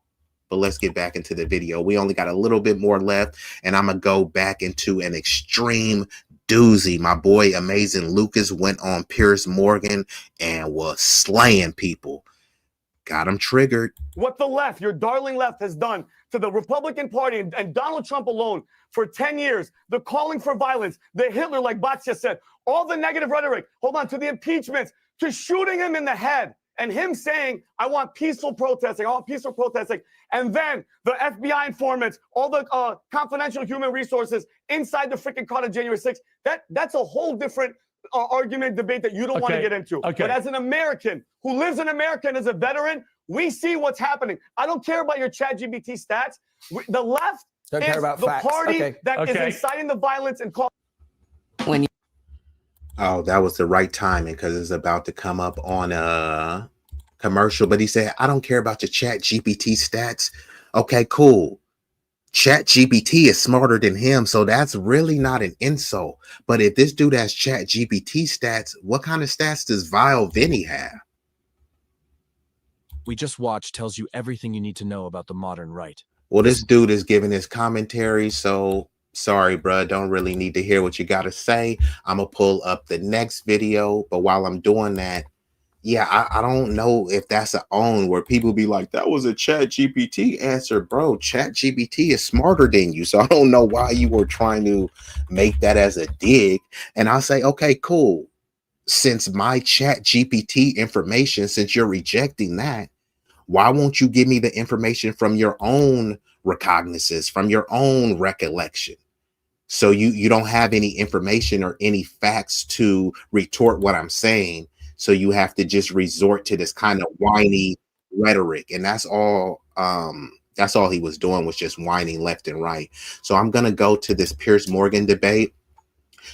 But let's get back into the video. We only got a little bit more left, and I'm going to go back into an extreme doozy. My boy, Amazing Lucas, went on Piers Morgan and was slaying people. Got him triggered. What the left, your darling left, has done to the Republican Party and Donald Trump alone for 10 years, the calling for violence, the Hitler, like Batya said, all the negative rhetoric, hold on, to the impeachments, to shooting him in the head. And him saying, I want peaceful protesting, and then the FBI informants, all the confidential human resources inside the freaking car on January 6th, that's a whole different argument, debate that you don't want to get into. But as an American who lives in America and is a veteran, we see what's happening. I don't care about your ChatGPT stats. The left don't is care about the facts. party that is inciting the violence and call. Oh, that was the right timing because it's about to come up on a commercial. But he said, I don't care about your ChatGPT stats. Okay, cool. ChatGPT is smarter than him, so that's really not an insult. But if this dude has ChatGPT stats, what kind of stats does Vile Vinny have? We just watched tells you everything you need to know about the modern right. Well, this dude is giving his commentary, so sorry, bro. Don't really need to hear what you got to say. I'm going to pull up the next video. But while I'm doing that, yeah, I don't know if that's an own where people be like, that was a ChatGPT answer. Bro, ChatGPT is smarter than you. So I don't know why you were trying to make that as a dig. And I'll say, okay, cool. Since my ChatGPT information, since you're rejecting that, why won't you give me the information from your own recognizance, from your own recollection. So you don't have any information or any facts to retort what I'm saying. So you have to just resort to this kind of whiny rhetoric. And that's all he was doing, was just whining left and right. So I'm going to go to this Piers Morgan debate.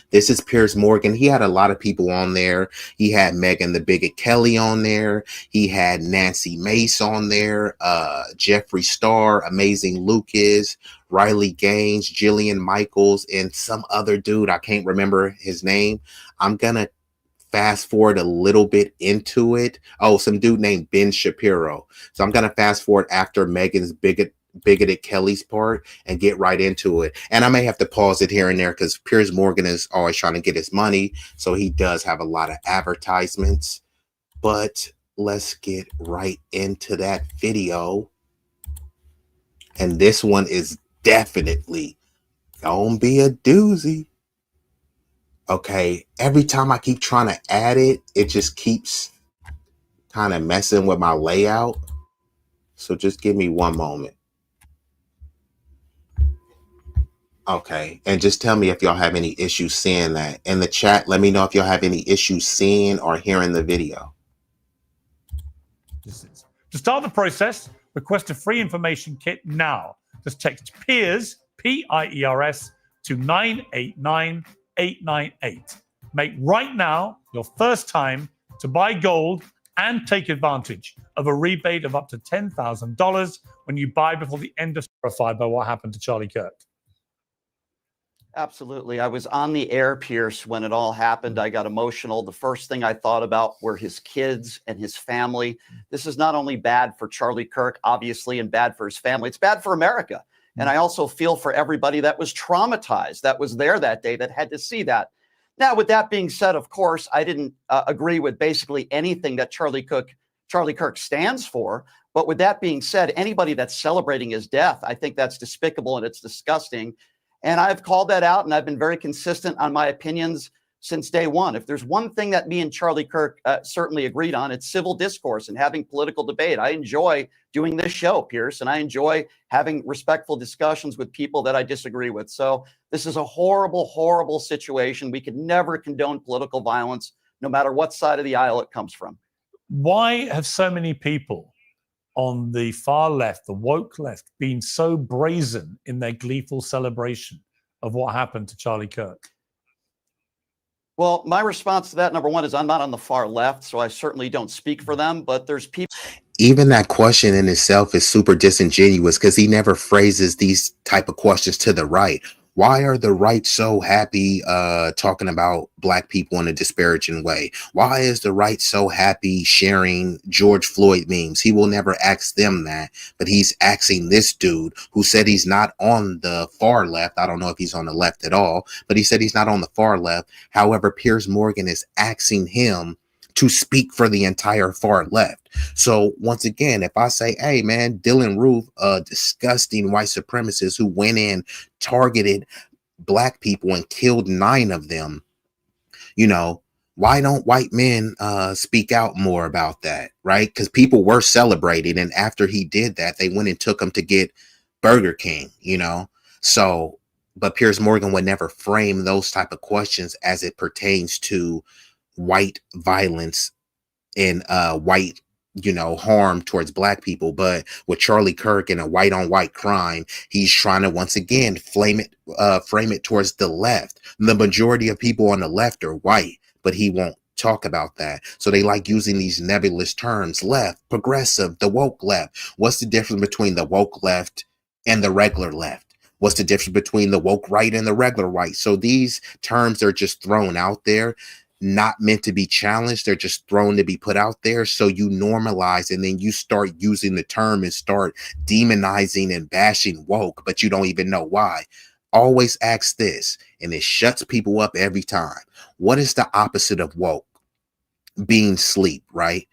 This is Piers Morgan. He had a lot of people on there. He had Megan the Bigot Kelly on there. He had Nancy Mace on there, Jeffree Star, Amazing Lucas, Riley Gaines, Jillian Michaels, and some other dude. I can't remember his name. I'm going to fast forward a little bit into it. Oh, some dude named Ben Shapiro. So I'm going to fast forward after Megan's bigoted Kelly's part and get right into it. And I may have to pause it here and there because Piers Morgan is always trying to get his money. So he does have a lot of advertisements. But let's get right into that video. And this one is definitely gonna be a doozy. Okay, every time I keep trying to add it, it just keeps kind of messing with my layout. So just give me one moment. Okay, and just tell me if y'all have any issues seeing that. In the chat, let me know if y'all have any issues seeing or hearing the video. To start the process, request a free information kit now. Just text PIERS, P-I-E-R-S, to 989898. Make right now your first time to buy gold and take advantage of a rebate of up to $10,000 when you buy before the end of terrified by what happened to Charlie Kirk. Absolutely. I was on the air, Pierce, when it all happened. I got emotional. The first thing I thought about were his kids and his family. This is not only bad for Charlie Kirk, obviously, and bad for his family. It's bad for America. And I also feel for everybody that was traumatized, that was there that day, that had to see that. Now, with that being said, of course, I didn't agree with basically anything that Charlie Kirk stands for. But with that being said, anybody that's celebrating his death, I think that's despicable and it's disgusting. And I've called that out, and I've been very consistent on my opinions since day one. If there's one thing that me and Charlie Kirk certainly agreed on, it's civil discourse and having political debate. I enjoy doing this show, Pierce, and I enjoy having respectful discussions with people that I disagree with. So this is a horrible, horrible situation. We could never condone political violence, no matter what side of the aisle it comes from. Why have so many people on the far left, the woke left, been so brazen in their gleeful celebration of what happened to Charlie Kirk? Well, my response to that, number one, is I'm not on the far left, so I certainly don't speak for them, but there's people. Even that question in itself is super disingenuous because he never phrases these type of questions to the right. Why are the right so happy talking about black people in a disparaging way? Why is the right so happy sharing George Floyd memes? He will never ask them that, but he's asking this dude who said he's not on the far left. I don't know if he's on the left at all, but he said he's not on the far left. However, Piers Morgan is asking him to speak for the entire far left. So once again, if I say, hey man, Dylan Roof, a disgusting white supremacist who went in, targeted black people and killed 9 of them, you know, why don't white men speak out more about that, right? Because people were celebrating, and after he did that, they went and took him to get Burger King, you know? So, but Piers Morgan would never frame those type of questions as it pertains to white violence and white, you know, harm towards black people. But with Charlie Kirk and a white on white crime, he's trying to once again frame it towards the left. The majority of people on the left are white, but he won't talk about that. So they like using these nebulous terms: left, progressive, the woke left. What's the difference between the woke left and the regular left? What's the difference between the woke right and the regular right? So these terms are just thrown out there, not meant to be challenged. They're just thrown to be put out there. So you normalize, and then you start using the term and start demonizing and bashing woke, but you don't even know why. Always ask this, and it shuts people up every time. What is the opposite of woke? Being sleep, right?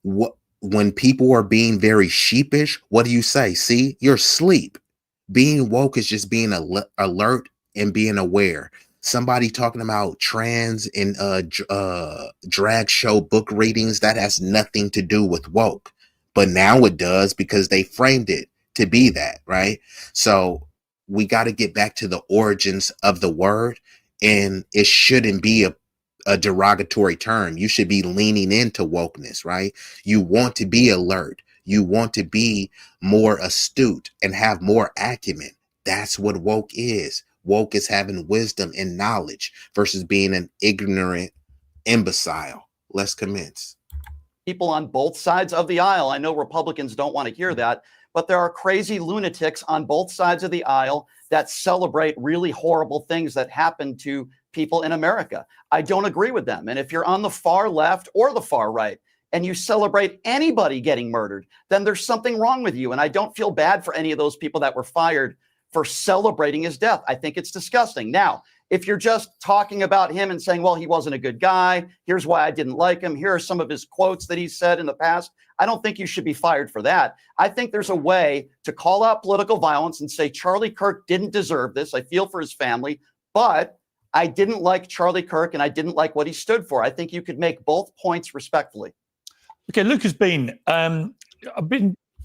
When people are being very sheepish, what do you say? See, you're asleep. Being woke is just being alert and being aware. Somebody talking about trans and drag show book readings, that has nothing to do with woke. But now it does, because they framed it to be that, right? So we got to get back to the origins of the word, and it shouldn't be a derogatory term. You should be leaning into wokeness, right? You want to be alert. You want to be more astute and have more acumen. That's what woke is. Woke is having wisdom and knowledge versus being an ignorant imbecile. Let's commence. People on both sides of the aisle. I know Republicans don't want to hear that, but there are crazy lunatics on both sides of the aisle that celebrate really horrible things that happen to people in America. I don't agree with them. And if you're on the far left or the far right and you celebrate anybody getting murdered, then there's something wrong with you. And I don't feel bad for any of those people that were fired for celebrating his death. I think it's disgusting. Now, if you're just talking about him and saying, well, he wasn't a good guy, here's why I didn't like him, here are some of his quotes that he said in the past, I don't think you should be fired for that. I think there's a way to call out political violence and say Charlie Kirk didn't deserve this. I feel for his family, but I didn't like Charlie Kirk and I didn't like what he stood for. I think you could make both points respectfully. Okay, Luke has been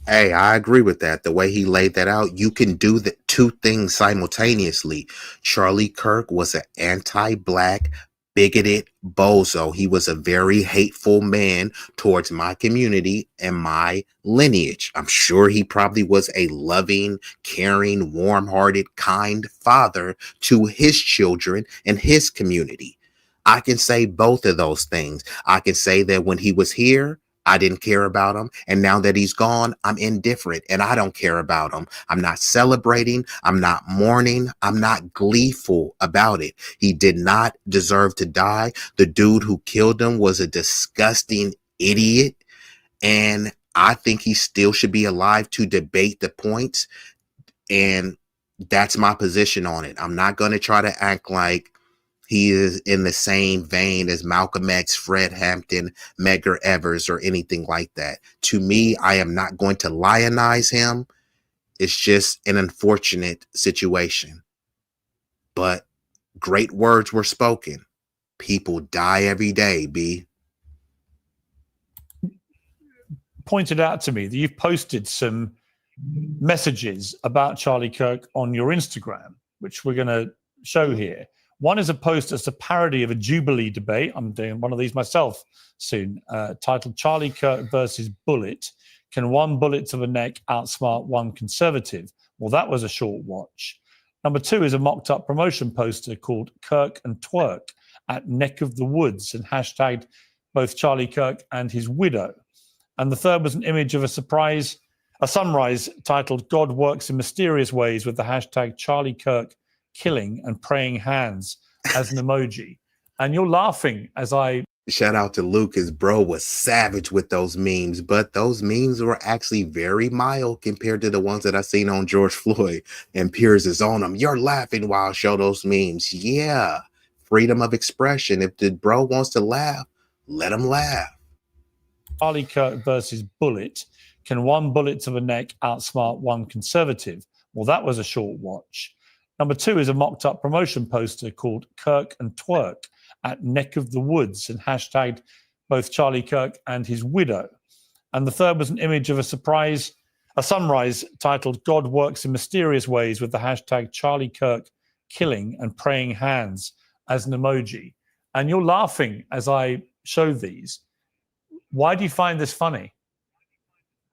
Hey, I agree with that. The way he laid that out, you can do the two things simultaneously. Charlie Kirk was an anti-black, bigoted bozo. He was a very hateful man towards my community and my lineage. I'm sure he probably was a loving, caring, warm-hearted, kind father to his children and his community. I can say both of those things. I can say that when he was here, I didn't care about him. And now that he's gone, I'm indifferent and I don't care about him. I'm not celebrating. I'm not mourning. I'm not gleeful about it. He did not deserve to die. The dude who killed him was a disgusting idiot. And I think he still should be alive to debate the points. And that's my position on it. I'm not going to try to act like he is in the same vein as Malcolm X, Fred Hampton, Medgar Evers, or anything like that. To me, I am not going to lionize him. It's just an unfortunate situation. But great words were spoken. People die every day, B. Pointed out to me that you've posted some messages about Charlie Kirk on your Instagram, which we're going to show here. One is a post that's a parody of a Jubilee debate. I'm doing one of these myself soon, titled Charlie Kirk versus Bullet. Can one bullet to the neck outsmart one conservative? Well, that was a short watch. Number two is a mocked up promotion poster called Kirk and Twerk at Neck of the Woods and hashtagged both Charlie Kirk and his widow. And the third was an image of a sunrise titled God Works in Mysterious Ways with the hashtag Charlie Kirk killing and praying hands as an emoji. And you're laughing as I shout out to Lucas. Bro was savage with those memes, but those memes were actually very mild compared to the ones that I seen on George Floyd. And Piers is on them. You're laughing while I show those memes. Yeah, freedom of expression. If the bro wants to laugh, let him laugh. Charlie Kirk versus Bullet. Can one bullet to the neck outsmart one conservative? Well, that was a short watch. Number two is a mocked up promotion poster called Kirk and Twerk at Neck of the Woods and hashtagged both Charlie Kirk and his widow. And the third was an image of a sunrise titled God Works in Mysterious Ways with the hashtag Charlie Kirk killing and praying hands as an emoji. And you're laughing as I show these. Why do you find this funny?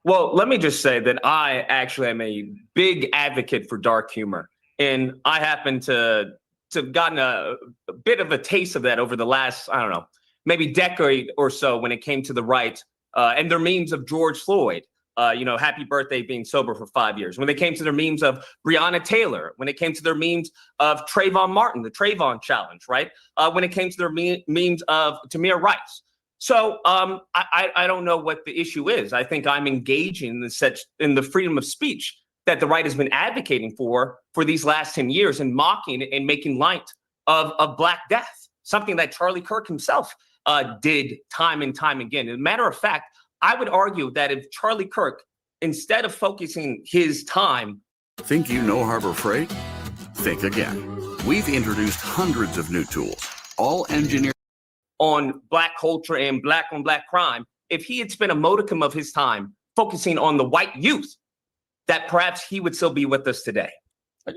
Well, let me just say that I actually am a big advocate for dark humor. And I happen to have gotten a bit of a taste of that over the last, I don't know, maybe decade or so when it came to the right and their memes of George Floyd, happy birthday being sober for 5 years. When they came to their memes of Breonna Taylor, when it came to their memes of Trayvon Martin, the Trayvon challenge, right? When it came to their memes of Tamir Rice. So I don't know what the issue is. I think I'm engaging in the freedom of speech that the right has been advocating for these last 10 years and mocking and making light of Black death, something that Charlie Kirk himself did time and time again. As a matter of fact, I would argue that if Charlie Kirk, instead of focusing his time... Think you know Harbor Freight? Think again. We've introduced hundreds of new tools, all engineered on Black culture and Black on Black crime. If he had spent a modicum of his time focusing on the white youth that perhaps he would still be with us today.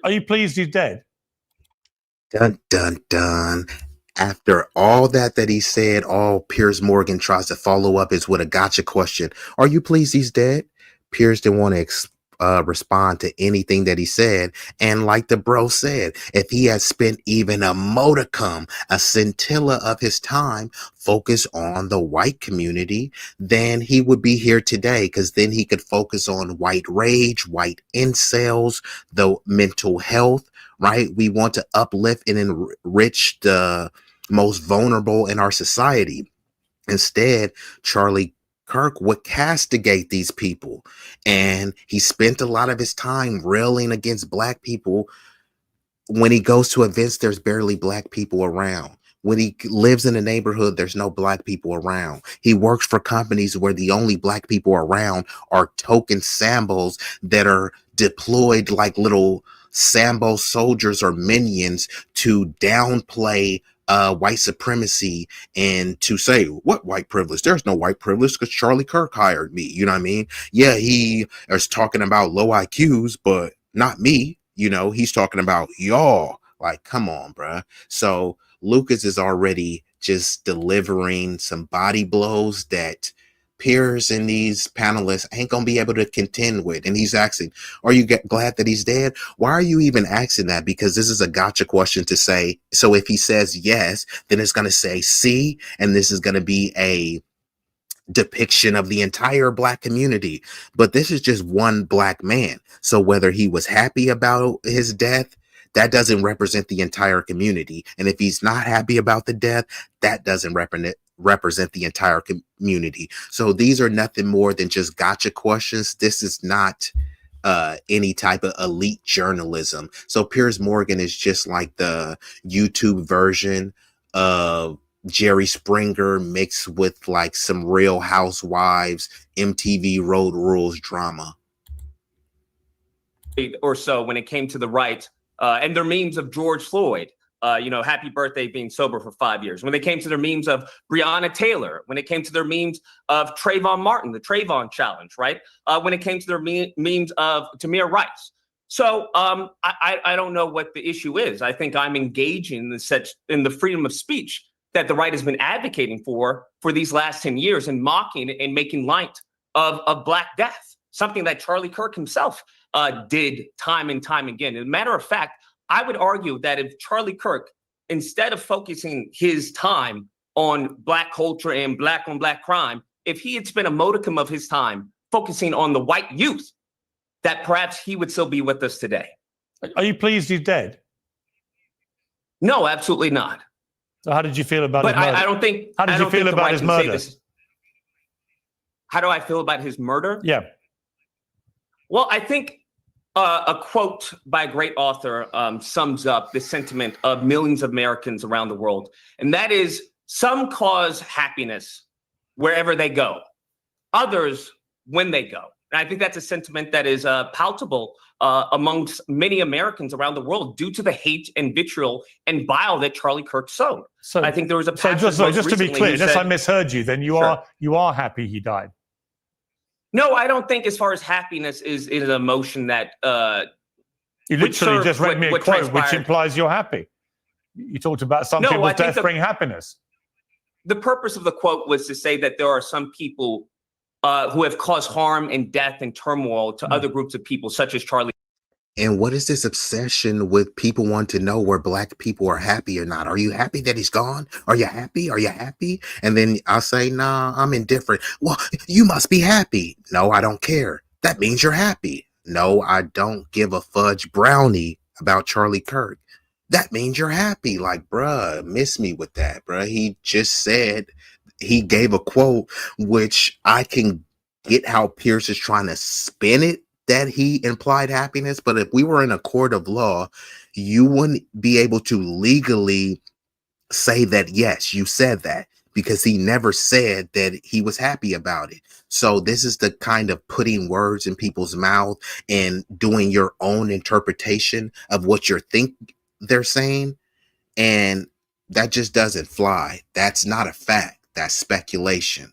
Are you pleased he's dead? Dun, dun, dun. After all that he said, all Piers Morgan tries to follow up is with a gotcha question. Are you pleased he's dead? Piers didn't want to respond to anything that he said. And like the bro said, if he had spent even a modicum, a scintilla of his time focused on the white community, then he would be here today, because then he could focus on white rage, white incels, the mental health, right? We want to uplift and enrich the most vulnerable in our society. Instead, Charlie Kirk would castigate these people, and he spent a lot of his time railing against black people. When he goes to events, there's barely black people around. When he lives in a neighborhood, there's no black people around. He works for companies where the only black people around are token Sambos that are deployed like little Sambo soldiers or minions to downplay white supremacy and to say, what white privilege? There's no white privilege because Charlie Kirk hired me. You know what I mean? Yeah, he is talking about low IQs, but not me. You know, he's talking about y'all. Like, come on, bruh. So Lucas is already just delivering some body blows that Piers and these panelists ain't gonna be able to contend with. And he's asking, are you glad that he's dead? Why are you even asking that? Because this is a gotcha question to say. So if he says yes, then it's gonna say see, and this is gonna be a depiction of the entire black community. But this is just one black man. So whether he was happy about his death, that doesn't represent the entire community. And if he's not happy about the death, that doesn't represent the entire community. So these are nothing more than just gotcha questions. This is not any type of elite journalism. So Piers Morgan is just like the YouTube version of Jerry Springer mixed with like some Real Housewives, MTV Road Rules drama. Or so when it came to the right, and their memes of George Floyd, happy birthday being sober for 5 years. When they came to their memes of Breonna Taylor, when it came to their memes of Trayvon Martin, the Trayvon challenge, right? When it came to their memes of Tamir Rice. So I don't know what the issue is. I think I'm engaging in the freedom of speech that the right has been advocating for these last 10 years and mocking and making light of Black death, something that Charlie Kirk himself did time and time again. As a matter of fact, I would argue that if Charlie Kirk, instead of focusing his time on Black culture and Black on Black crime, if he had spent a modicum of his time focusing on the white youth, that perhaps he would still be with us today. Are you pleased he's dead? No, absolutely not. So how did you feel about his murder? I don't think. How did you feel about his murder? How do I feel about his murder? Yeah. Well, I think a quote by a great author sums up the sentiment of millions of Americans around the world. And that is, some cause happiness wherever they go, others when they go. And I think that's a sentiment that is palpable amongst many Americans around the world due to the hate and vitriol and bile that Charlie Kirk sowed. So I think there was a pastor just to be clear, unless I misheard you, then you are happy he died. No, I don't think as far as happiness is an emotion that you literally just read me a quote which implies you're happy. You talked about some people's death bring happiness. The purpose of the quote was to say that there are some people who have caused harm and death and turmoil to other groups of people, such as Charlie. And what is this obsession with people want to know where Black people are happy or not? Are you happy that he's gone? Are you happy? Are you happy? And then I'll say, nah, I'm indifferent. Well, you must be happy. No, I don't care. That means you're happy. No, I don't give a fudge brownie about Charlie Kirk. That means you're happy. Like, bruh, miss me with that, bruh. He just said, he gave a quote, which I can get how Pierce is trying to spin it, that he implied happiness. But if we were in a court of law, you wouldn't be able to legally say that, yes, you said that, because he never said that he was happy about it. So this is the kind of putting words in people's mouth and doing your own interpretation of what you think they're saying. And that just doesn't fly. That's not a fact. That's speculation.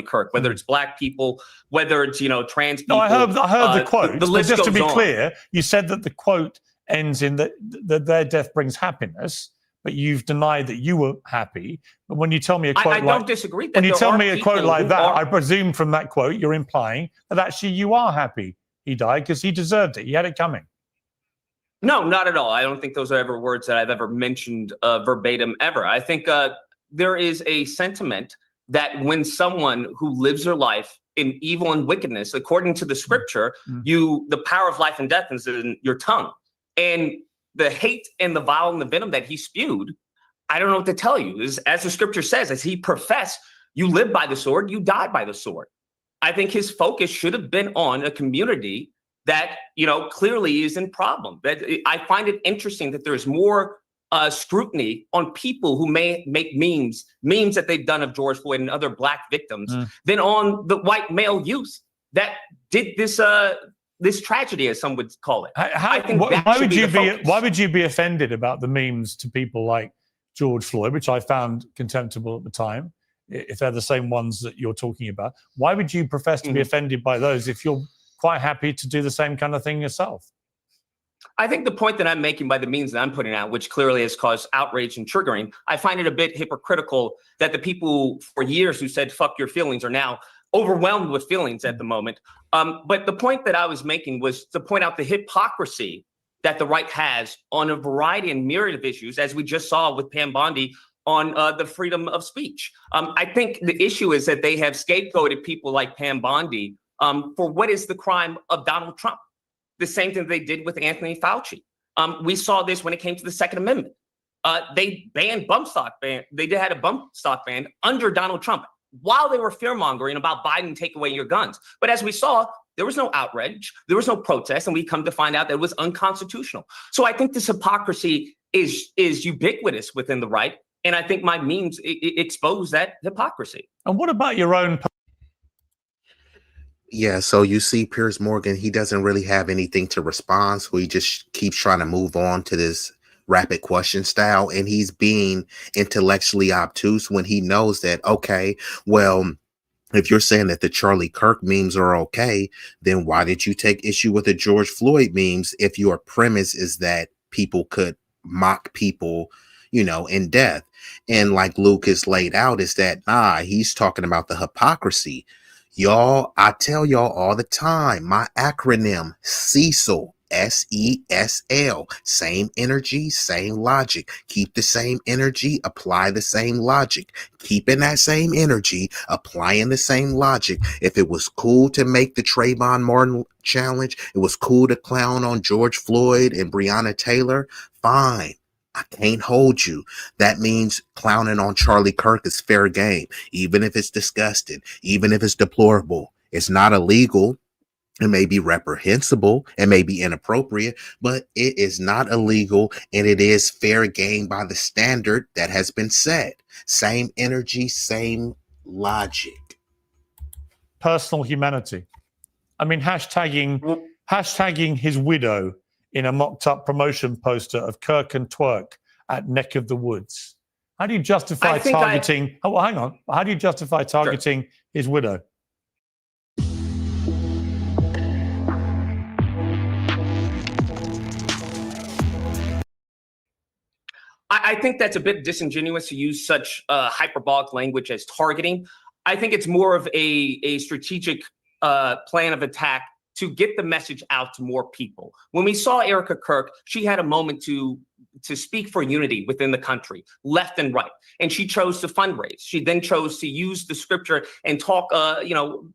Kirk, whether it's black people, whether it's trans people. No, I heard the quote. The list just goes to be on. clear, you said that the quote ends in that their death brings happiness, but you've denied that you were happy. But when you tell me a quote I don't disagree. That when you there tell are me a quote people like who that, are- I presume from that quote you're implying that actually you are happy he died because he deserved it. He had it coming. No, not at all. I don't think those are ever words that I've ever mentioned verbatim ever. I think there is a sentiment that when someone who lives their life in evil and wickedness, according to the scripture, the power of life and death is in your tongue. And the hate and the vile and the venom that he spewed, I don't know what to tell you. As the scripture says, as he professed, you live by the sword, you die by the sword. I think his focus should have been on a community that, clearly is in problem. That I find it interesting that there's more scrutiny on people who may make memes that they've done of George Floyd and other black victims than on the white male youth that did this tragedy, as some would call it. Why would you be offended about the memes to people like George Floyd, which I found contemptible at the time, if they're the same ones that you're talking about? Why would you profess to be offended by those if you're quite happy to do the same kind of thing yourself? I think the point that I'm making by the means that I'm putting out, which clearly has caused outrage and triggering, I find it a bit hypocritical that the people for years who said fuck your feelings are now overwhelmed with feelings at the moment. But the point that I was making was to point out the hypocrisy that the right has on a variety and myriad of issues, as we just saw with Pam Bondi on the freedom of speech. I think the issue is that they have scapegoated people like Pam Bondi for what is the crime of Donald Trump. The same thing they did with Anthony Fauci. We saw this when it came to the Second Amendment. They banned bump stock ban. They had a bump stock ban under Donald Trump while they were fear-mongering about Biden take away your guns. But as we saw, there was no outrage, there was no protest, and we come to find out that it was unconstitutional. So I think this hypocrisy is ubiquitous within the right, and I think my memes expose that hypocrisy. And what about your own? Yeah, so you see Piers Morgan, he doesn't really have anything to respond, so he just keeps trying to move on to this rapid question style, and he's being intellectually obtuse when he knows that, okay, well, if you're saying that the Charlie Kirk memes are okay, then why did you take issue with the George Floyd memes if your premise is that people could mock people, in death? And like Lucas laid out, is that, he's talking about the hypocrisy. Y'all, I tell y'all all the time, my acronym, CESL, SESL, same energy, same logic. Keep the same energy, apply the same logic. Keeping that same energy, applying the same logic. If it was cool to make the Trayvon Martin challenge, it was cool to clown on George Floyd and Breonna Taylor, fine. I can't hold you. That means clowning on Charlie Kirk is fair game, even if it's disgusting, even if it's deplorable. It's not illegal. It may be reprehensible, it may be inappropriate, but it is not illegal, and it is fair game by the standard that has been set. Same energy, same logic. Personal humanity. I mean, hashtagging his widow in a mocked up promotion poster of Kirk and Twerk at Neck of the Woods. How do you justify targeting? Hang on. How do you justify targeting his widow? I think that's a bit disingenuous to use such hyperbolic language as targeting. I think it's more of a strategic plan of attack to get the message out to more people. When we saw Erica Kirk, she had a moment to speak for unity within the country, left and right, and she chose to fundraise. She then chose to use the scripture and talk,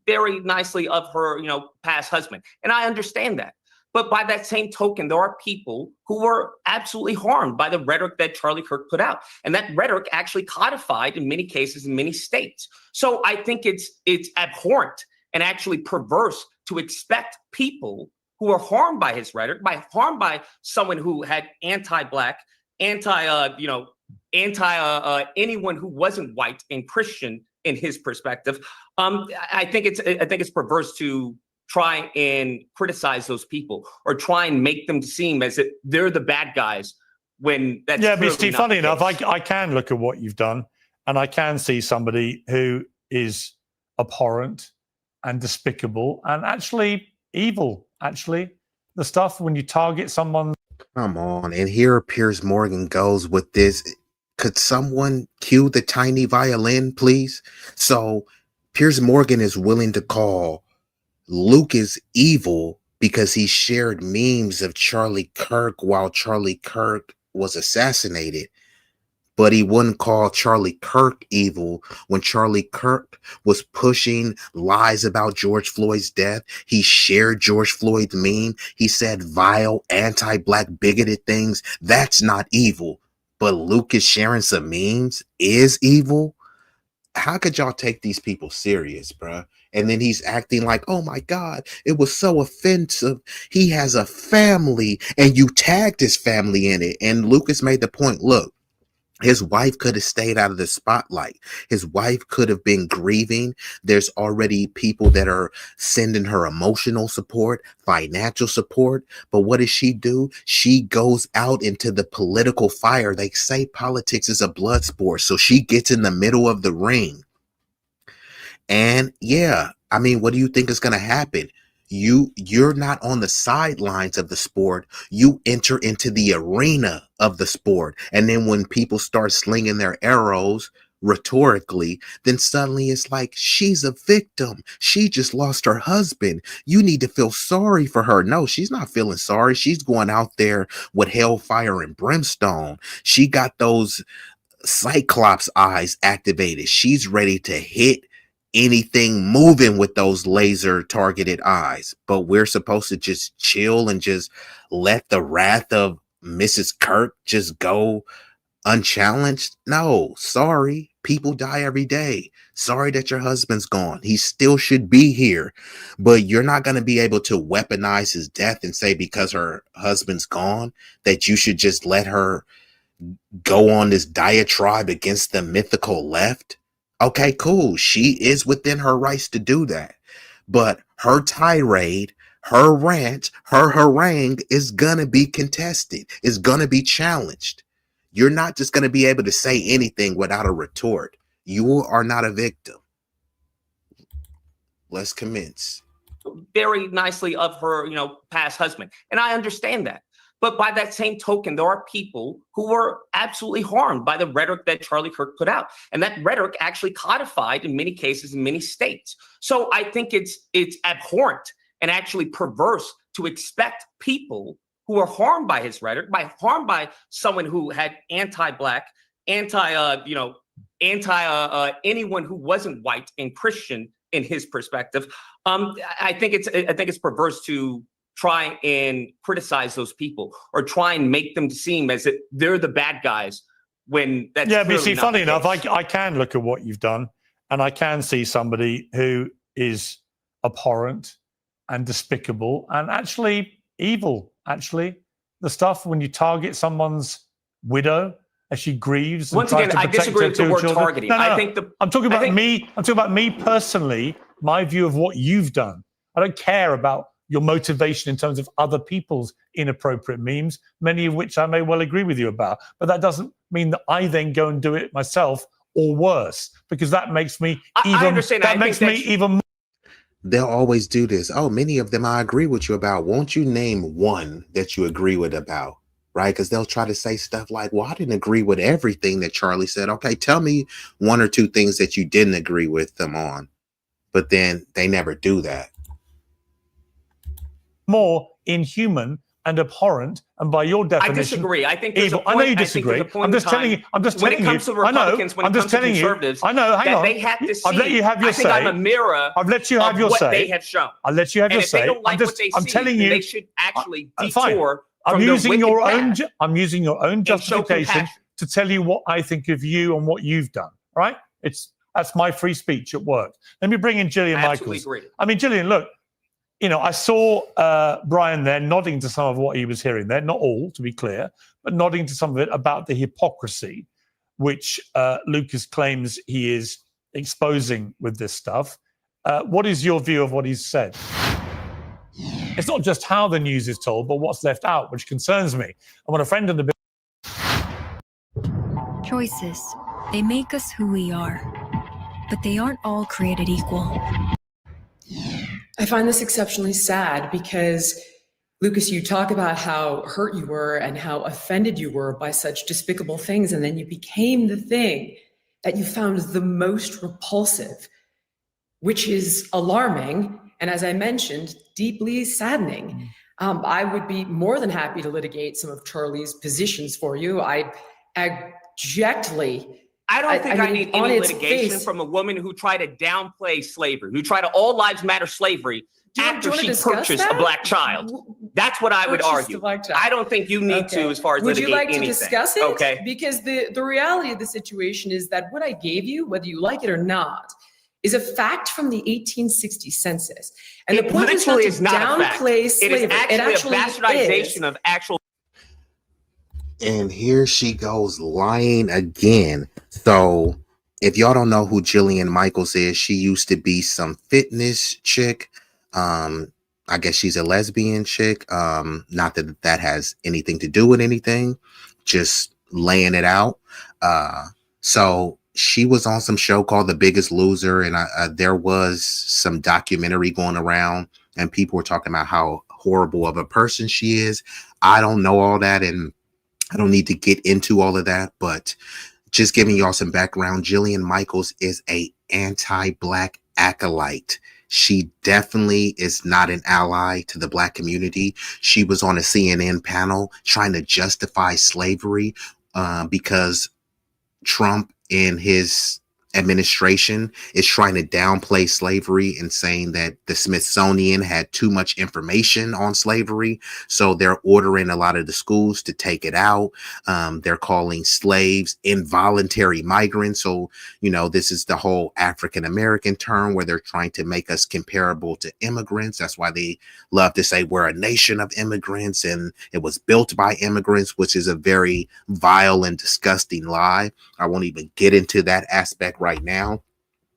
very nicely of her, past husband. And I understand that. But by that same token, there are people who were absolutely harmed by the rhetoric that Charlie Kirk put out. And that rhetoric actually codified in many cases in many states. So I think it's abhorrent and actually perverse to expect people who are harmed by his rhetoric, harmed by someone who had anti-black, anyone who wasn't white and Christian in his perspective. I think it's perverse to try and criticize those people or try and make them seem as if they're the bad guys when that's but Steve, funny enough, I can look at what you've done and I can see somebody who is abhorrent and despicable and actually evil. Actually, the stuff when you target someone. Come on. And here Piers Morgan goes with this. Could someone cue the tiny violin, please? So Piers Morgan is willing to call Lucas evil because he shared memes of Charlie Kirk while Charlie Kirk was assassinated. But he wouldn't call Charlie Kirk evil when Charlie Kirk was pushing lies about George Floyd's death. He shared George Floyd's meme. He said vile, anti-black, bigoted things. That's not evil. But Lucas sharing some memes is evil? How could y'all take these people serious, bruh? And then he's acting like, oh my God, it was so offensive. He has a family and you tagged his family in it. And Lucas made the point, look, his wife could have stayed out of the spotlight. His wife could have been grieving. There's already people that are sending her emotional support, financial support. But what does she do? She goes out into the political fire. They say politics is a blood sport. So she gets in the middle of the ring. And yeah, I mean, what do you think is going to happen? You're not on the sidelines of the sport. You enter into the arena of the sport. And then when people start slinging their arrows rhetorically, then suddenly it's like, she's a victim. She just lost her husband. You need to feel sorry for her. No, she's not feeling sorry. She's going out there with hellfire and brimstone. She got those Cyclops eyes activated. She's ready to hit anything moving with those laser targeted eyes. But we're supposed to just chill and just let the wrath of Mrs. Kirk just go unchallenged? No, sorry. People die every day. Sorry that your husband's gone. He still should be here. But you're not going to be able to weaponize his death and say because her husband's gone that you should just let her go on this diatribe against the mythical left. Okay, cool. She is within her rights to do that. But her tirade, her rant, her harangue is going to be contested. It's going to be challenged. You're not just going to be able to say anything without a retort. You are not a victim. Let's commence. Very nicely of her, past husband. And I understand that. But by that same token, there are people who were absolutely harmed by the rhetoric that Charlie Kirk put out. And that rhetoric actually codified in many cases in many states. So I think it's abhorrent and actually perverse to expect people who are harmed by his rhetoric, harmed by someone who had anti-black, anyone who wasn't white and Christian in his perspective. I think it's perverse to try and criticize those people or try and make them seem as if they're the bad guys when that's but you see, not funny the enough, case. I can look at what you've done and I can see somebody who is abhorrent and despicable and actually evil. Actually, the stuff when you target someone's widow as she grieves. Once again, I disagree with the word targeting. No. I'm talking about me. I'm talking about me personally. My view of what you've done. I don't care about your motivation in terms of other people's inappropriate memes, many of which I may well agree with you about. But that doesn't mean that I then go and do it myself or worse, because that makes me even. I understand. That makes me even more. They'll always do this. Oh, many of them I agree with you about. Won't you name one that you agree with about? Right? Because they'll try to say stuff like, well, I didn't agree with everything that Charlie said. Okay, tell me one or two things that you didn't agree with them on. But then they never do that. More inhuman and abhorrent, and by your definition, I disagree. I think there's evil. a point, I know you disagree. I'm just telling you. When it comes to Republicans, when it comes to conservatives, I know. Hang on. They have to see. I've let you have your say. I think I'm a mirror. I've let you have your what say. They have shown. I'll let you have your say. If they don't like what they see, telling you, they should actually detour. Fine. I'm using your own justification to tell you what I think of you and what you've done. Right? That's my free speech at work. Let me bring in Gillian Michaels. Agree. I mean, Gillian, look. I saw Brian there nodding to some of what he was hearing there, not all, to be clear, but nodding to some of it about the hypocrisy which Lucas claims he is exposing with this stuff. What is your view of what he's said? It's not just how the news is told, but what's left out, which concerns me. I want a friend in the Choices. They make us who we are. but they aren't all created equal. I find this exceptionally sad because, Lucas, you talk about how hurt you were and how offended you were by such despicable things, and then you became the thing that you found the most repulsive, which is alarming, and as I mentioned, deeply saddening. I would be more than happy to litigate some of Charlie's positions for you. I abjectly... I don't think I need on any its litigation face- from a woman who tried to downplay slavery, who tried to all lives matter slavery after she purchased a black child. That's what I would Purchased argue. a black child. I don't think you need to as far as Would you litigate like to anything. discuss it? Okay. Because the reality of the situation is that what I gave you, whether you like it or not, is a fact from the 1860 census. And It the point literally is is not not to a fact. downplay It slavery. is actually a bastardization is. of actual. And here she goes lying again. So if y'all don't know who Jillian Michaels is, she used to be some fitness chick. I guess she's a lesbian chick. Not that that has anything to do with anything, just laying it out. So she was on some show called The Biggest Loser, and there was some documentary going around, and people were talking about how horrible of a person she is. I don't know all that, and I don't need to get into all of that, but just giving y'all some background, Jillian Michaels is a anti-black acolyte. She definitely is not an ally to the black community. She was on a CNN panel trying to justify slavery because Trump and his administration is trying to downplay slavery and saying that the Smithsonian had too much information on slavery. So they're ordering a lot of the schools to take it out. They're calling slaves involuntary migrants. So, you know, this is the whole African-American term where they're trying to make us comparable to immigrants. That's why they love to say we're a nation of immigrants and it was built by immigrants, which is a very vile and disgusting lie. I won't even get into that aspect right now.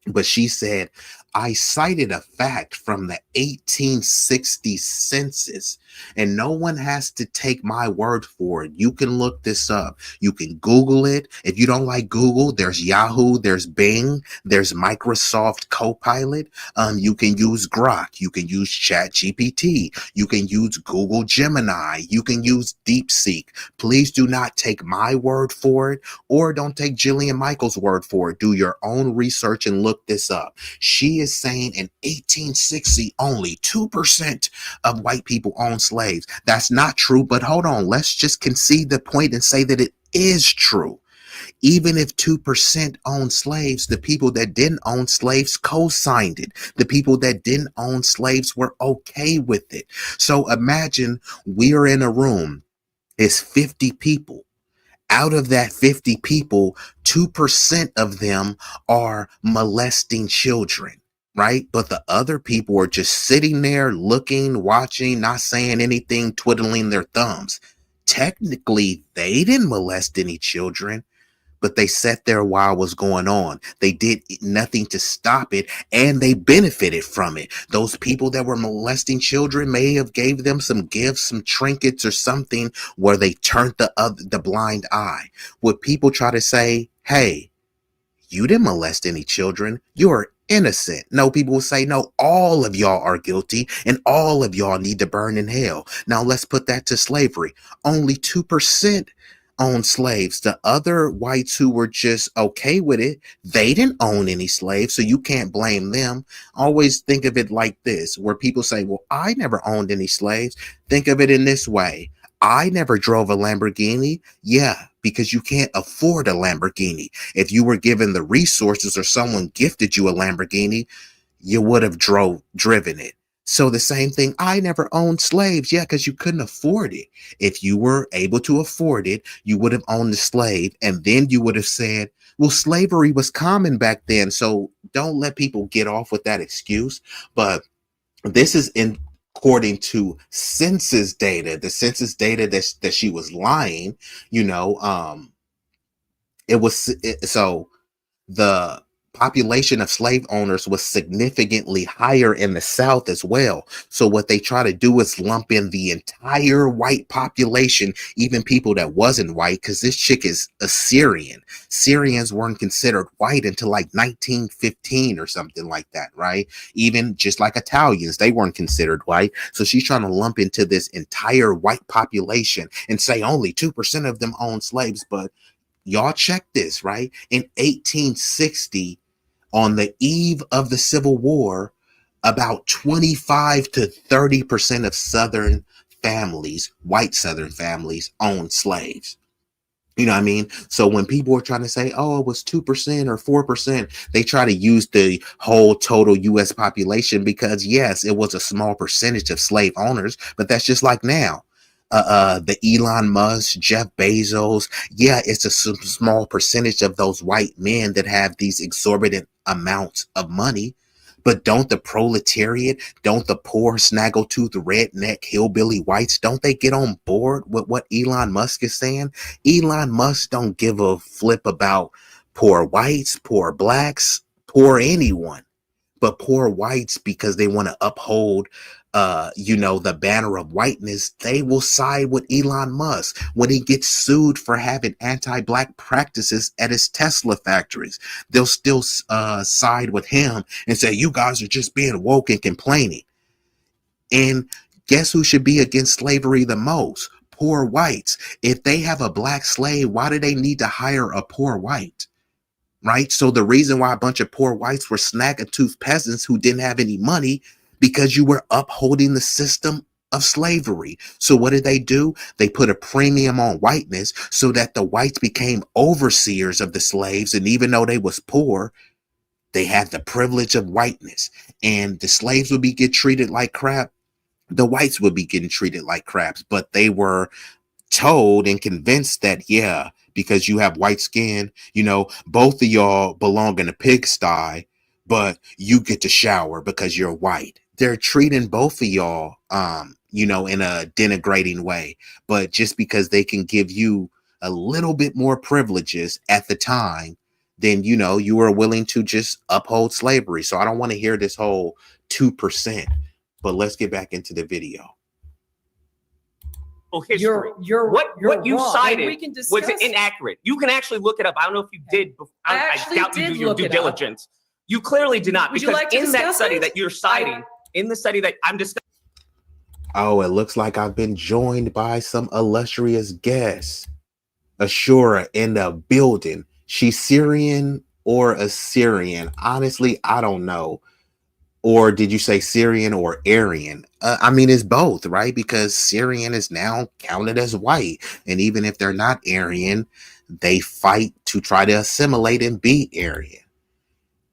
But she said, I cited a fact from the 1860 census, and no one has to take my word for it. You can look this up. You can Google it. If you don't like Google, there's Yahoo, there's Bing, there's Microsoft Copilot. You can use Grok. You can use ChatGPT. You can use Google Gemini. You can use DeepSeek. Please do not take my word for it, or don't take Jillian Michaels' word for it. Do your own research and look this up. She is saying in 1860, only 2% of white people own slaves. That's not true, but hold on. Let's just concede the point and say that it is true. Even if 2% own slaves, the people that didn't own slaves co-signed it. The people that didn't own slaves were okay with it. So imagine we're in a room. It's 50 people. Out of that 50 people, 2% of them are molesting children, right? But the other people are just sitting there looking, watching, not saying anything, twiddling their thumbs. Technically, they didn't molest any children, but they sat there while it was going on. They did nothing to stop it, and they benefited from it. Those people that were molesting children may have gave them some gifts, some trinkets or something where they turned the blind eye. Would people try to say, hey, you didn't molest any children, you're innocent? No, people will say, no, all of y'all are guilty and all of y'all need to burn in hell. Now let's put that to slavery. Only 2% own slaves. The other whites who were just okay with it, they didn't own any slaves, so you can't blame them. Always think of it like this, where people say, well, I never owned any slaves. Think of it in this way. I never drove a Lamborghini. Yeah, because you can't afford a Lamborghini. If you were given the resources or someone gifted you a Lamborghini, you would have driven it. So the same thing, I never owned slaves. Yeah, because you couldn't afford it. If you were able to afford it, you would have owned the slave. And then you would have said, well, slavery was common back then. So don't let people get off with that excuse. But this is according to census data, the census data that she was lying, so the population of slave owners was significantly higher in the South as well. So what they try to do is lump in the entire white population, even people that wasn't white, because this chick is Assyrian. Syrians weren't considered white until like 1915 or something like that, right? Even just like Italians, they weren't considered white. So she's trying to lump into this entire white population and say only 2% of them own slaves. But y'all check this, right? In 1860, on the eve of the Civil War, about 25 to 30% of Southern families, white Southern families, owned slaves. You know what I mean? So when people are trying to say, oh, it was 2% or 4%, they try to use the whole total US population because, yes, it was a small percentage of slave owners, but that's just like now. The Elon Musk, Jeff Bezos, yeah, it's a small percentage of those white men that have these exorbitant amounts of money. But don't the proletariat, don't the poor, snaggletooth, redneck, hillbilly whites, don't they get on board with what Elon Musk is saying? Elon Musk don't give a flip about poor whites, poor blacks, poor anyone, but poor whites, because they want to uphold the banner of whiteness. They will side with Elon Musk when he gets sued for having anti-black practices at his Tesla factories. They'll still side with him and say, you guys are just being woke and complaining. And guess who should be against slavery the most? Poor whites. If they have a black slave, why do they need to hire a poor white? Right? So the reason why a bunch of poor whites were snag-a-tooth peasants who didn't have any money, because you were upholding the system of slavery. So what did they do? They put a premium on whiteness so that the whites became overseers of the slaves. And even though they was poor, they had the privilege of whiteness, and the slaves would get treated like crap. The whites would be getting treated like craps, but they were told and convinced that, yeah, because you have white skin, both of y'all belong in a pigsty, but you get to shower because you're white. They're treating both of y'all, in a denigrating way. But just because they can give you a little bit more privileges at the time, then, you were willing to just uphold slavery. So I don't want to hear this whole 2%, but let's get back into the video. History. You're what you wrong. cited was inaccurate. You can actually look it up. I don't know if you did. I doubt you do your due diligence. You clearly did not, because in that study that you're citing, in the study that I'm discussing. Oh, it looks like I've been joined by some illustrious guests. Ashura in the building. She's Syrian or Assyrian? Honestly, I don't know. Or did you say Syrian or Aryan? I mean, it's both, right? Because Syrian is now counted as white. And even if they're not Aryan, they fight to try to assimilate and be Aryan.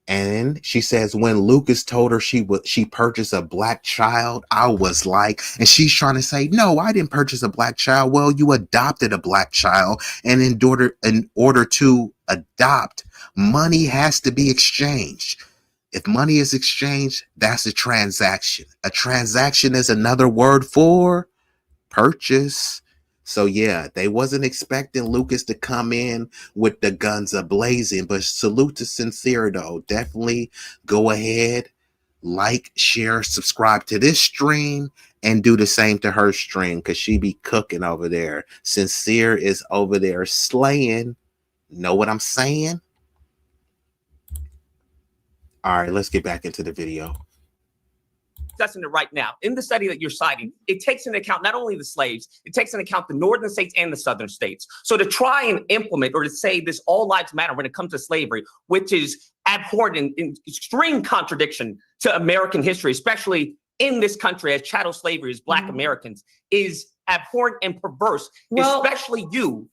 And she says, when Lucas told her she purchased a black child, I was like, and she's trying to say, no, I didn't purchase a black child. Well, you adopted a black child. And in order to adopt, money has to be exchanged. If money is exchanged, that's a transaction. A transaction is another word for purchase. So yeah, they wasn't expecting Lucas to come in with the guns a-blazing, but salute to Sincere though. Definitely go ahead, like, share, subscribe to this stream, and do the same to her stream, because she be cooking over there. Sincere is over there slaying. Know what I'm saying? All right, let's get back into the video. Discussing it right now. In the study that you're citing, it takes into account not only the slaves, it takes into account the northern states and the southern states. So to try and implement or to say this all lives matter when it comes to slavery, which is abhorrent and in extreme contradiction to American history, especially in this country as chattel slavery as Black Americans, is abhorrent and perverse, especially you.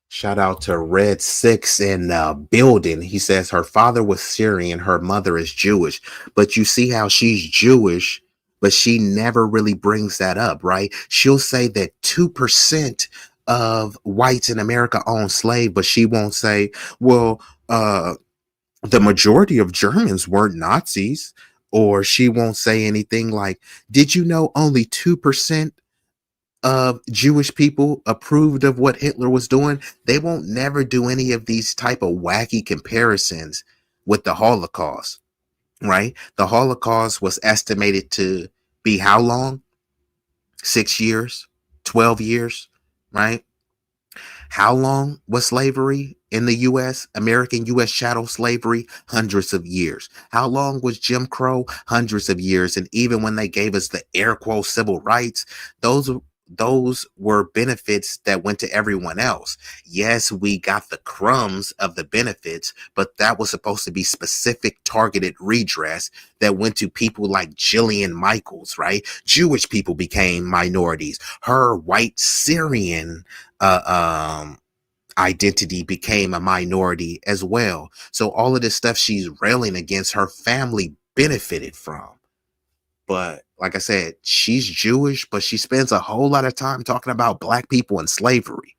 Shout out to Red 6 in building. He says her father was Syrian, her mother is Jewish. But you see how she's Jewish, but she never really brings that up, right? She'll say that 2% of whites in America own slaves, but she won't say, well, the majority of Germans weren't Nazis. Or she won't say anything like, did you know only 2% of Jewish people approved of what Hitler was doing? They won't never do any of these type of wacky comparisons with the Holocaust, right? The Holocaust was estimated to be how long? 6 years, 12 years, right? How long was slavery in the U.S., American U.S. chattel slavery? Hundreds of years. How long was Jim Crow? Hundreds of years. And even when they gave us the air quote civil rights, those were benefits that went to everyone else. Yes, we got the crumbs of the benefits, but that was supposed to be specific targeted redress that went to people like Jillian Michaels, right? Jewish people became minorities. Her white Syrian identity became a minority as well. So all of this stuff she's railing against, her family benefited from. But like I said, she's Jewish, but she spends a whole lot of time talking about black people and slavery.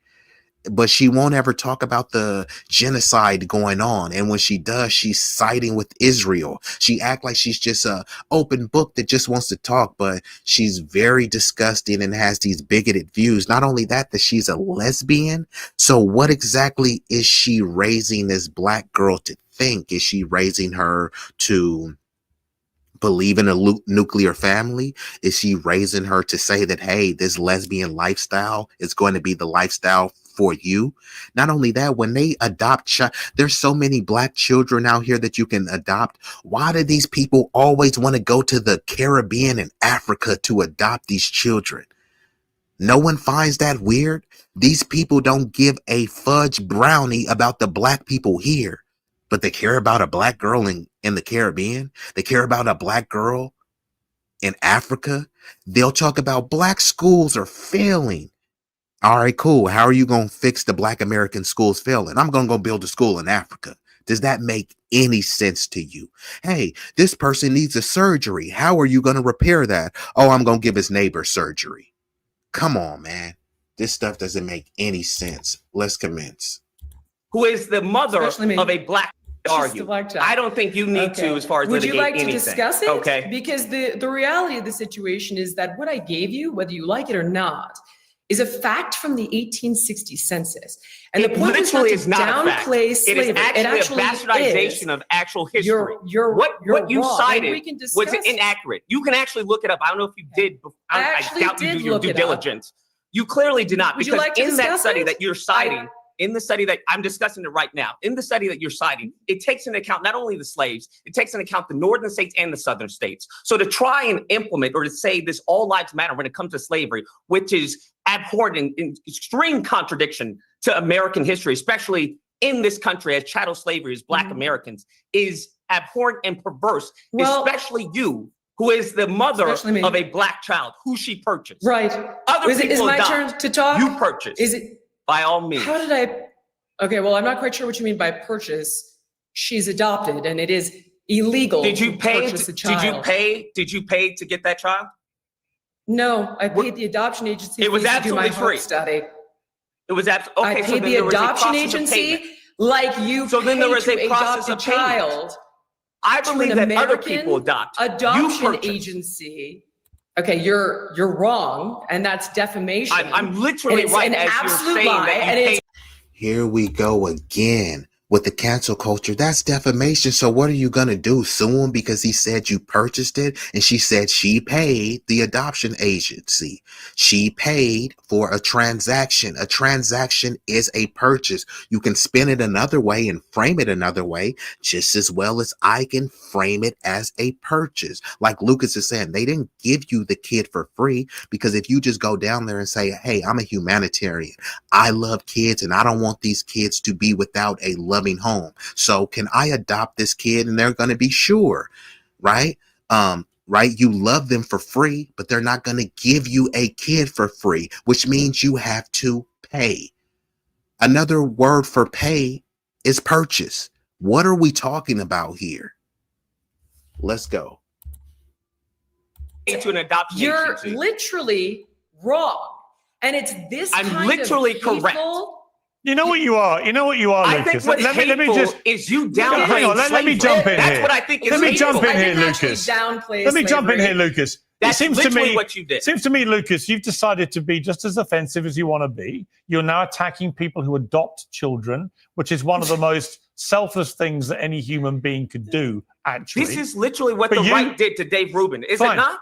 But she won't ever talk about the genocide going on. And when she does, she's siding with Israel. She acts like she's just a open book that just wants to talk, but she's very disgusting and has these bigoted views. Not only that she's a lesbian. So what exactly is she raising this black girl to think? Is she raising her to believe in a nuclear family? Is she raising her to say that, hey, this lesbian lifestyle is going to be the lifestyle for you? Not only that, when they adopt, there's so many black children out here that you can adopt. Why do these people always want to go to the Caribbean and Africa to adopt these children? No one finds that weird. These people don't give a fudge brownie about the black people here, but they care about a black girl in the Caribbean. They care about a black girl in Africa. They'll talk about black schools are failing. All right, cool. How are you going to fix the black American schools failing? I'm going to go build a school in Africa. Does that make any sense to you? Hey, this person needs a surgery. How are you going to repair that? Oh, I'm going to give his neighbor surgery. Come on, man. This stuff doesn't make any sense. Let's commence. Who is the mother of a black argue. I don't think you need to, as far as would you like anything. to discuss it? Okay. Because the reality of the situation is that what I gave you, whether you like it or not, is a fact from the 1860 census. And the point literally is not to downplay slavery. It is actually a bastardization of actual history. What you cited was inaccurate. You can actually look it up. I don't know if you did. I doubt you do your due diligence. You clearly did not, because in that study that you're citing, in the study that I'm discussing it right now, in the study that you're citing, it takes into account not only the slaves, it takes into account the northern states and the southern states. So to try and implement or to say this all lives matter when it comes to slavery, which is abhorrent and in extreme contradiction to American history, especially in this country as chattel slavery as black Americans, is abhorrent and perverse, especially you, who is the mother of a black child, who she purchased. Right. Other people is my adopt. turn to talk? You purchased. Is it? By all means. How did I? Okay, well, I'm not quite sure what you mean by purchase. She's adopted, and it is illegal. Did you pay? Purchase a child. Did you pay to get that child? No, I paid the adoption agency. It was absolutely to do my free. Study. It was absolutely. Okay, I paid the adoption agency like you. So then there was a process of child. I believe that other people adopt. Adoption agency. Okay, you're wrong, and that's defamation. I'm literally right, as you're saying that you paid. Here we go again with the cancel culture. That's defamation. So what are you going to do? Sue him because he said you purchased it? And she said she paid the adoption agency. She paid for a transaction. A transaction is a purchase. You can spin it another way and frame it another way, just as well as I can frame it as a purchase. Like Lucas is saying, they didn't give you the kid for free, because if you just go down there and say, hey, I'm a humanitarian, I love kids, and I don't want these kids to be without a loving home. So can I adopt this kid? And they're going to be sure, right? Right? You love them for free, but they're not going to give you a kid for free, which means you have to pay. Another word for pay is purchase. What are we talking about here? Let's go. To an adoption You're agency. Literally wrong. And it's this I'm kind literally of hateful, correct. You know what you are. You know what you are, I Lucas. think what's hateful is you downplaying Let me jump in That's here. what I think is Let me jump in I here, didn't actually Lucas. downplay Let me jump in slavery. here, Lucas. That's seems to literally me what you did. Seems to me, Lucas, you've decided to be just as offensive as you want to be. You're now attacking people who adopt children, which is one of the most selfless things that any human being could do, actually. This is literally what the right did to Dave Rubin, is it not?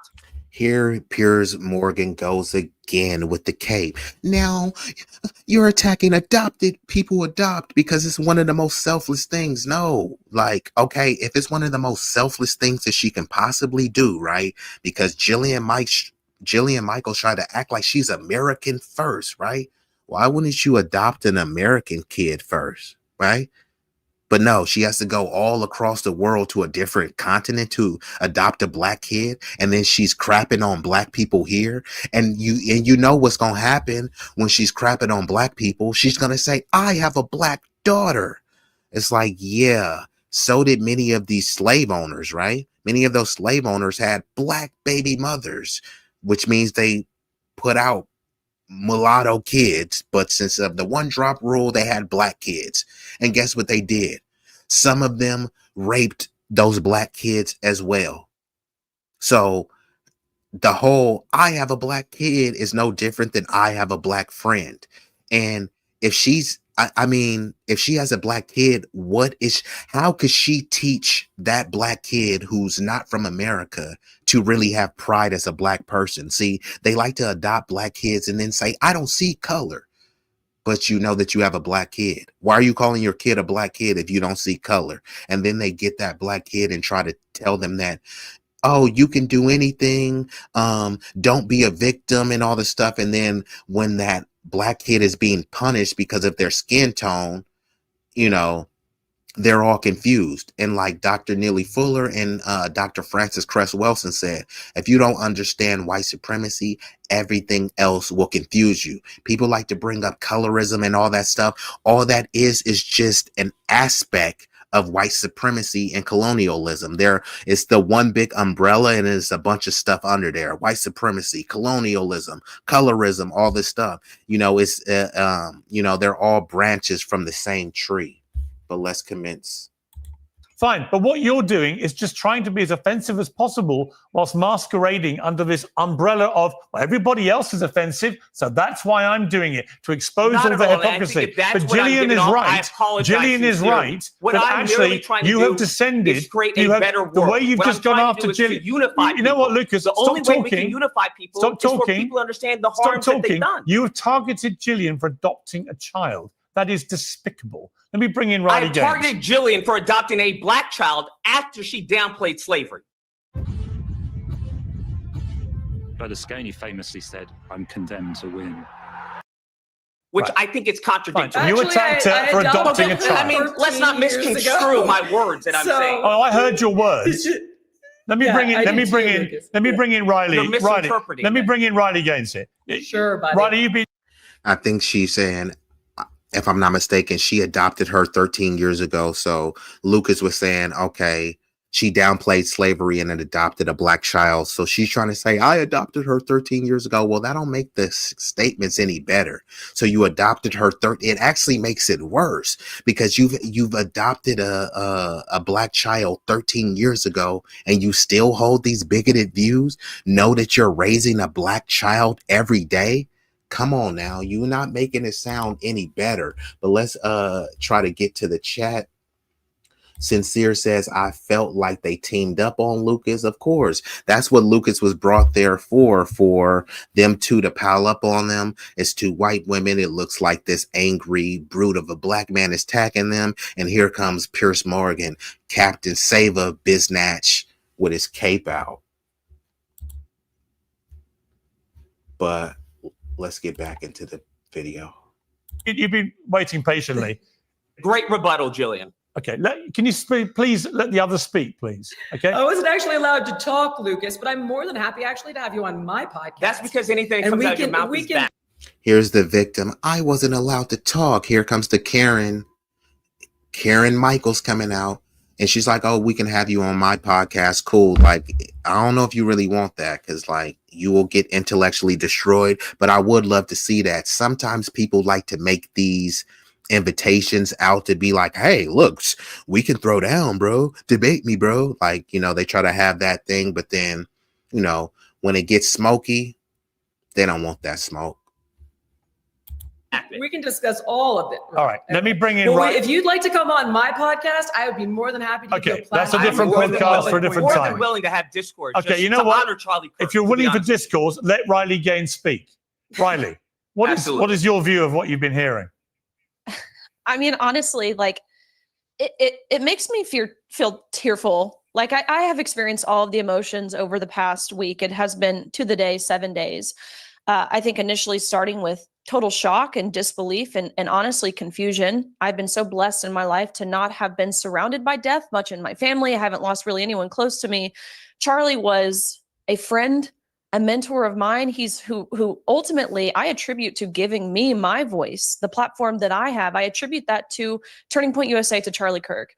Here, Piers Morgan goes again with the cape. Now, you're attacking adopted people adopt because it's one of the most selfless things. No, like, okay, if it's one of the most selfless things that she can possibly do, right? Because Jillian Michaels tried to act like she's American first, right? Why wouldn't you adopt an American kid first, right? But no, she has to go all across the world to a different continent to adopt a black kid. And then she's crapping on black people here. And you know what's going to happen when she's crapping on black people. She's going to say, I have a black daughter. It's like, yeah, so did many of these slave owners, right? Many of those slave owners had black baby mothers, which means they put out mulatto kids, but since of the one drop rule, they had black kids. And guess what they did? Some of them raped those black kids as well. So the whole I have a black kid is no different than I have a black friend. And if she's if she has a black kid, how could she teach that black kid who's not from America to really have pride as a black person? See, they like to adopt black kids and then say, I don't see color, but you know that you have a black kid. Why are you calling your kid a black kid if you don't see color? And then they get that black kid and try to tell them that, oh, you can do anything. Don't be a victim and all this stuff. And then when that black kid is being punished because of their skin tone, you know, they're all confused. And like Dr. Neely Fuller and Dr. Francis Cress Wilson said, if you don't understand white supremacy, everything else will confuse you. People like to bring up colorism and all that stuff. All that is just an aspect of white supremacy and colonialism. There is the one big umbrella and there's a bunch of stuff under there. White supremacy, colonialism, colorism, all this stuff. You know, it's they're all branches from the same tree. But let's commence. Fine, but what you're doing is just trying to be as offensive as possible whilst masquerading under this umbrella of, well, everybody else is offensive, so that's why I'm doing it, to expose all the hypocrisy. But Gillian is right. Gillian is right. But actually, you have descended. The way you've just gone after Gillian. You know what, Lucas? The only way we can unify people is for people to understand the harms that they've done. You have targeted Gillian for adopting a child. That is despicable. Let me bring in Riley Gaines. I targeted Jillian for adopting a black child after she downplayed slavery. Berlusconi famously said, I'm condemned to win. Which I think it's contradictory. You attacked her for adopting a child. I mean, let's not misconstrue my words that I'm saying. Oh, I heard your words. Let me bring in Riley. You're misinterpreting. Let me bring in Riley Gaines here. Sure, buddy. Riley, I think she's saying, if I'm not mistaken, she adopted her 13 years ago. So Lucas was saying, okay, she downplayed slavery and then adopted a black child. So she's trying to say, I adopted her 13 years ago. Well, that don't make the statements any better. So you adopted her. It actually makes it worse because you've adopted a black child 13 years ago and you still hold these bigoted views. Know that you're raising a black child every day. Come on now, you're not making it sound any better. But let's try to get to the chat. Sincere says, I felt like they teamed up on Lucas. Of course, that's what Lucas was brought there for them two to pile up on them. It's two white women. It looks like this angry brute of a black man is attacking them. And here comes Piers Morgan, Captain Sava Biznatch with his cape out. But let's get back into the video. You've been waiting patiently. Great rebuttal, Jillian. Okay, can you please let the others speak, please? Okay. I wasn't actually allowed to talk, Lucas, but I'm more than happy actually to have you on my podcast. That's because anything that comes out of your mouth is bad. Here's the victim. I wasn't allowed to talk. Here comes the Karen Michaels coming out. And she's like, oh, we can have you on my podcast. Cool. Like, I don't know if you really want that because, like, you will get intellectually destroyed. But I would love to see that. Sometimes people like to make these invitations out to be like, hey, look, we can throw down, bro. Debate me, bro. Like, you know, they try to have that thing. But then, you know, When it gets smoky, they don't want that smoke. We can discuss all of it. All right, let me bring in If you'd like to come on my podcast, I would be more than happy to give you a that's a platform. different podcast for a different more time. than willing to have discourse. Okay, just you know to what? honor Charlie Kirk, If you're to be willing for honest. discourse, let Riley Gaines speak. Riley, what is your view of what you've been hearing? I mean, honestly, like it makes me feel tearful. Like I have experienced all of the emotions over the past week. It has been to the day 7 days. I think initially starting with total shock and disbelief and honestly confusion. I've been so blessed in my life to not have been surrounded by death much in my family. I haven't lost really anyone close to me. Charlie was a friend, a mentor of mine. He's who ultimately I attribute to giving me my voice, the platform that I have. I attribute that to Turning Point USA, to Charlie Kirk.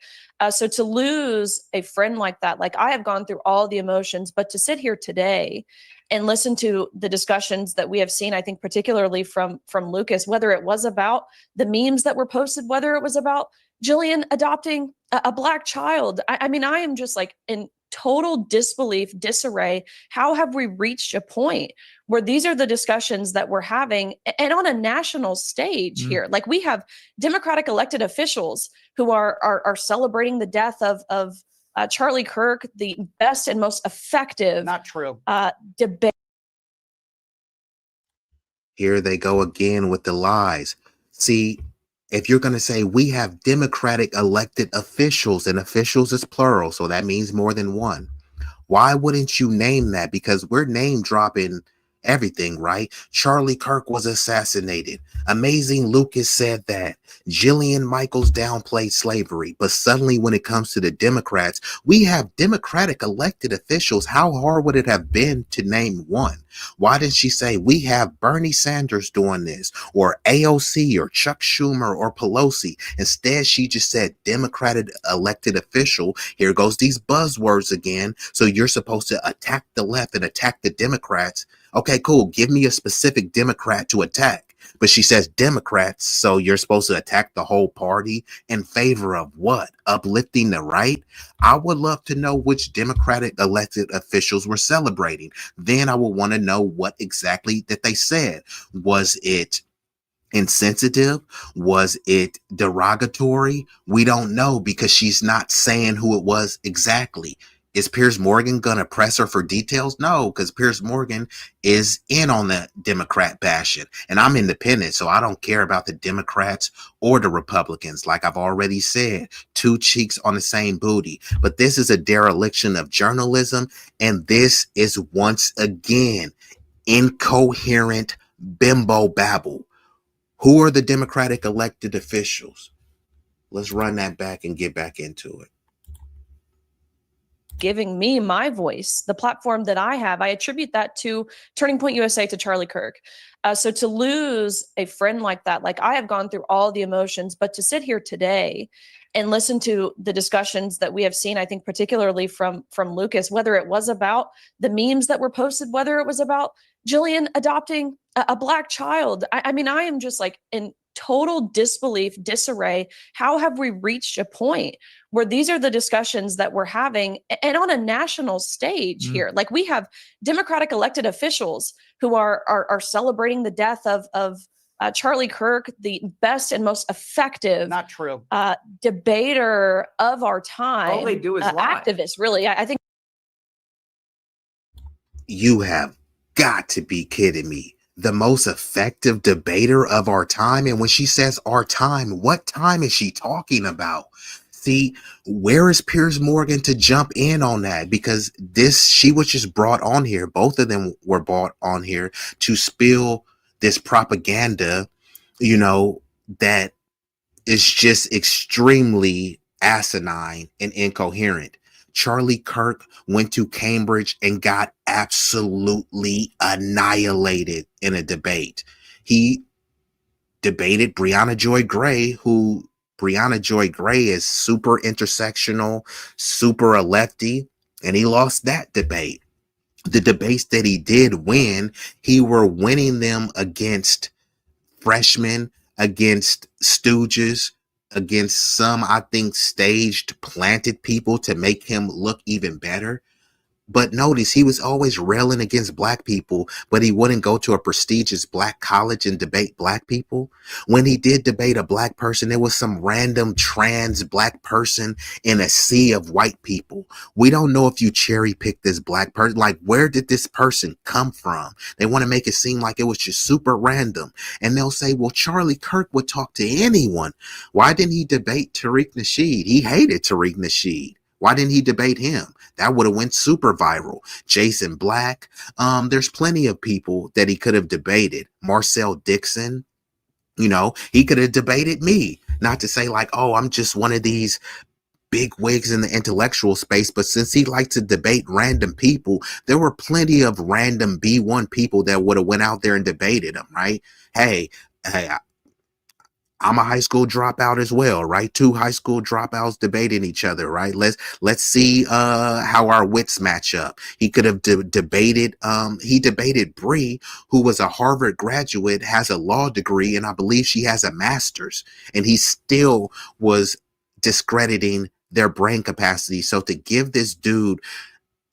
So to lose a friend like that, like I have gone through all the emotions, but to sit here today and listen to the discussions that we have seen, I think particularly from Lucas, whether it was about the memes that were posted, whether it was about Jillian adopting a Black child. I mean, I am just like in total disbelief, disarray. How have we reached a point where these are the discussions that we're having and on a national stage here? Like we have Democratic elected officials who are celebrating the death of Charlie Kirk, the best and most effective debate. Here they go again with the lies. See, if you're going to say we have Democratic elected officials, and officials is plural, so that means more than one. Why wouldn't you name that? Because we're name dropping everything, right? Charlie Kirk was assassinated. Amazing Lucas said that. Jillian Michaels downplayed slavery. But suddenly when it comes to the Democrats, we have Democratic elected officials. How hard would it have been to name one? Why didn't she say we have Bernie Sanders doing this, or AOC, or Chuck Schumer, or Pelosi? Instead, she just said Democratic elected official. Here goes these buzzwords again. So you're supposed to attack the left and attack the Democrats. Okay, cool. Give me a specific Democrat to attack. But she says Democrats, so you're supposed to attack the whole party in favor of what? Uplifting the right? I would love to know which Democratic elected officials were celebrating. Then I would want to know what exactly that they said. Was it insensitive? Was it derogatory? We don't know because she's not saying who it was exactly. Is Piers Morgan going to press her for details? No, because Piers Morgan is in on the Democrat bashing. And I'm independent, so I don't care about the Democrats or the Republicans. Like I've already said, two cheeks on the same booty. But this is a dereliction of journalism. And this is once again incoherent bimbo babble. Who are the Democratic elected officials? Let's run that back and get back into it. Giving me my voice, the platform that I have. I attribute that to Turning Point USA, to Charlie Kirk. So to lose a friend like that, like I have gone through all the emotions, but to sit here today and listen to the discussions that we have seen, I think particularly from Lucas, whether it was about the memes that were posted, whether it was about Jillian adopting a Black child. I mean, I am just like in total disbelief, disarray. How have we reached a point where these are the discussions that we're having and on a national stage here? Like we have Democratic elected officials who are celebrating the death of Charlie Kirk, the best and most effective debater of our time. All they do is lie. Activist, really. I think You have got to be kidding me. The most effective debater of our time. And when she says our time, what time is she talking about? See, where is Piers Morgan to jump in on that? Because she was just brought on here. Both of them were brought on here to spill this propaganda, that is just extremely asinine and incoherent. Charlie Kirk went to Cambridge and got absolutely annihilated in a debate. He debated Brianna Joy Gray, who Brianna Joy Gray is super intersectional, super a lefty, and he lost that debate. The debates that he did win, he were winning them against freshmen, against stooges, against some, I think, staged, planted people to make him look even better. But notice he was always railing against black people, but he wouldn't go to a prestigious black college and debate black people. When he did debate a black person, it was some random trans black person in a sea of white people. We don't know if you cherry picked this black person. Like, where did this person come from? They want to make it seem like it was just super random. And they'll say, well, Charlie Kirk would talk to anyone. Why didn't he debate Tariq Nasheed? He hated Tariq Nasheed. Why didn't he debate him? That would have went super viral. Jason Black. There's plenty of people that he could have debated. Marcel Dixon. You know, he could have debated me. Not to say like, oh, I'm just one of these big wigs in the intellectual space, but since he liked to debate random people, there were plenty of random B1 people that would have went out there and debated him, right? Hey, I'm a high school dropout as well, right? 2 high school dropouts debating each other, right? Let's see how our wits match up. He could have debated he debated Bree, who was a Harvard graduate, has a law degree, and I believe she has a master's, and he still was discrediting their brain capacity. So to give this dude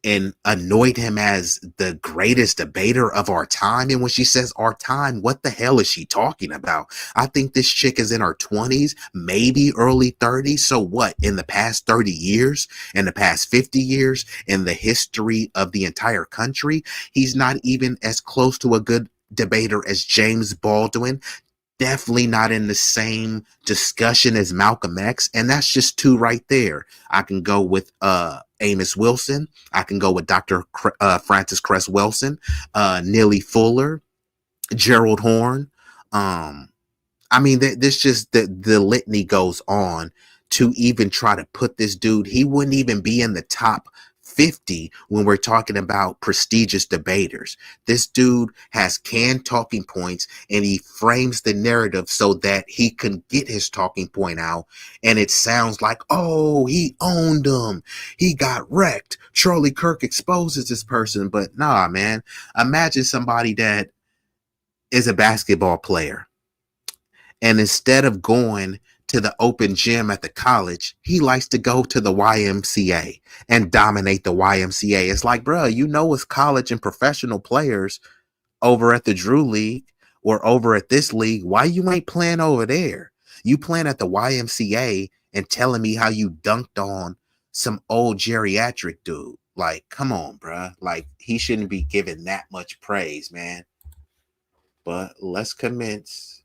and anoint him as the greatest debater of our time. And when she says our time, what the hell is she talking about? I think this chick is in her 20s, maybe early 30s. So what? In the past 30 years, in the past 50 years, in the history of the entire country, he's not even as close to a good debater as James Baldwin. Definitely not in the same discussion as Malcolm X. And that's just 2 right there. I can go with Amos Wilson. I can go with Dr. Francis Cress Wilson, Neely Fuller, Gerald Horne. I mean, this just the litany goes on to even try to put this dude. He wouldn't even be in the top 50 when we're talking about prestigious debaters. This dude has canned talking points, and he frames the narrative so that he can get his talking point out, and it sounds like, oh, he owned him, he got wrecked, Charlie Kirk exposes this person. But nah, man, imagine somebody that is a basketball player, and instead of going to the open gym at the college, he likes to go to the YMCA and dominate the YMCA. It's like, bro, you know, it's college and professional players over at the Drew League or over at this league. Why you ain't playing over there? You playing at the YMCA and telling me how you dunked on some old geriatric dude. Like, come on, bro. Like, he shouldn't be given that much praise, man. But let's commence.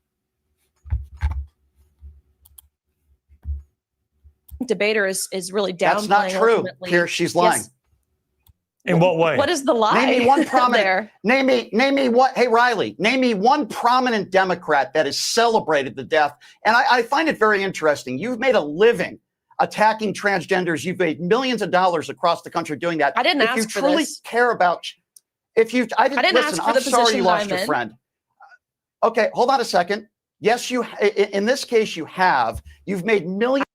Debater is really downplaying. That's not true. Ultimately. Here, she's lying. Yes. In what way? What is the lie? Name me one prominent. there. Name me what? Hey, Riley, name me one prominent Democrat that has celebrated the death. And I find it very interesting. You've made a living attacking transgenders. You've made millions of dollars across the country doing that. I didn't if ask you for truly this. care about, if you, I didn't ask listen. for the I'm sorry position you that lost I'm your in. friend. Okay, hold on a second. Yes, you. In this case, you have. You've made millions.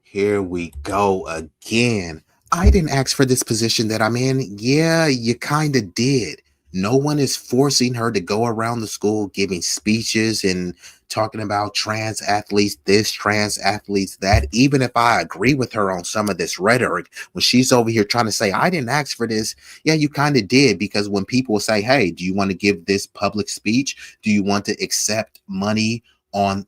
Here we go again. I didn't ask for this position that I'm in. Yeah, you kind of did. No one is forcing her to go around the school giving speeches and talking about trans athletes this, trans athletes that. Even if I agree with her on some of this rhetoric, when she's over here trying to say, I didn't ask for this. Yeah, you kind of did, because when people say, hey, do you want to give this public speech? Do you want to accept money on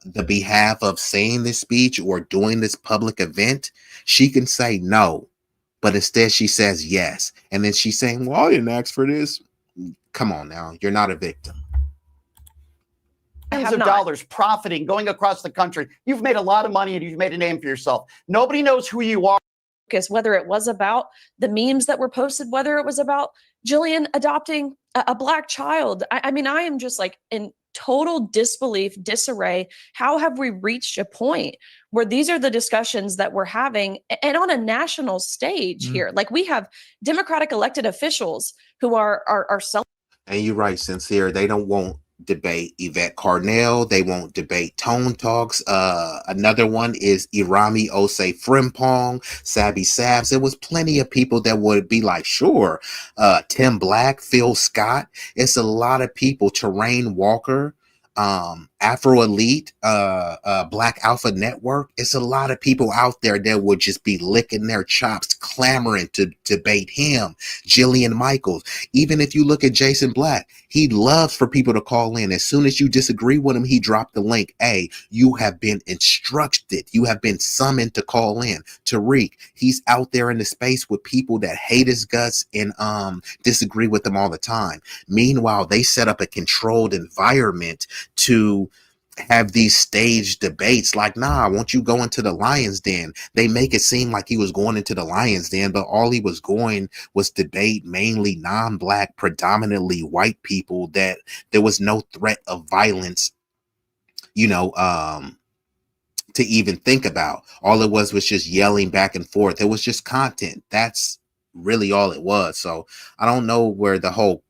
the behalf of saying this speech or doing this public event? She can say no, but instead she says yes. And then she's saying, well, I didn't ask for this. Come on now, you're not a victim. Millions of dollars profiting, going across the country. You've made a lot of money and you've made a name for yourself. Nobody knows who you are. Because whether it was about the memes that were posted, whether it was about Jillian adopting a black child. I mean, I am just like in total disbelief, disarray. How have we reached a point where these are the discussions that we're having, and on a national stage here? Like, we have Democratic elected officials who are selling. And you're right, Sincere. They don't want debate Yvette Carnell. They won't debate Tone Talks. Another one is Irami Osei Frimpong, Sabby Sabs. There was plenty of people that would be like, sure. Tim Black, Phil Scott. It's a lot of people. Terrain Walker, Afro Elite, Black Alpha Network, it's a lot of people out there that would just be licking their chops, clamoring to debate him, Jillian Michaels. Even if you look at Jason Black, he loves for people to call in. As soon as you disagree with him, he dropped the link. Hey, you have been instructed. You have been summoned to call in. Tariq, he's out there in the space with people that hate his guts and disagree with him all the time. Meanwhile, they set up a controlled environment to have these staged debates. Like, nah, won't you go into the lion's den? They make it seem like he was going into the lion's den, but all he was going was debate mainly non-black, predominantly white people, that there was no threat of violence, you know, to even think about. All it was just yelling back and forth. It was just content. That's really all it was. So I don't know where the whole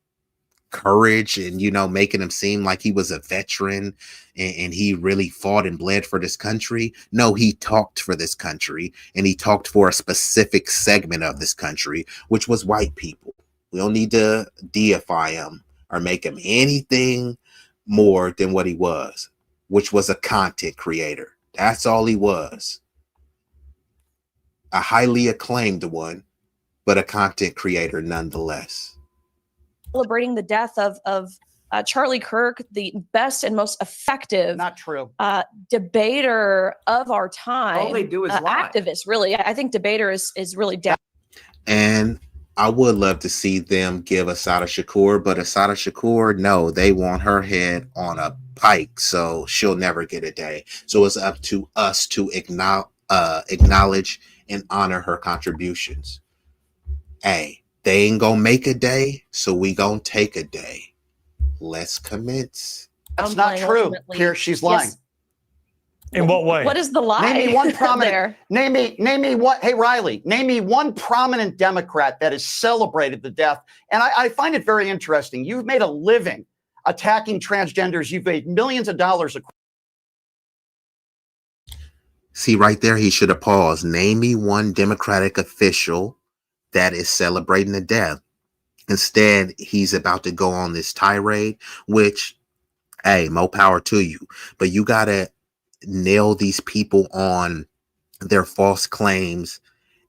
courage and, you know, making him seem like he was a veteran and he really fought and bled for this country. No, he talked for this country, and he talked for a specific segment of this country, which was white people. We don't need to deify him or make him anything more than what he was, which was a content creator. That's all he was. A highly acclaimed one, but a content creator nonetheless. Celebrating the death of Charlie Kirk, the best and most effective, not true, debater of our time. All they do is lie. Activist, really. I think debater is really down. And I would love to see them give Asada Shakur, but Asada Shakur, no, they want her head on a pike, so she'll never get a day. So it's up to us to acknowledge and honor her contributions. Hey, they ain't gonna make a day, so we gonna take a day. Let's commence. That's not true. Pierce, she's lying. Yes. In what way? What is the lie? Name me one prominent. there? Name me what? Hey, Riley, name me one prominent Democrat that has celebrated the death. And I find it very interesting. You've made a living attacking transgenders. You've made millions of dollars. See, right there, he should have paused. Name me one Democratic official that is celebrating the death. Instead, he's about to go on this tirade, which, hey, more power to you. But you got to nail these people on their false claims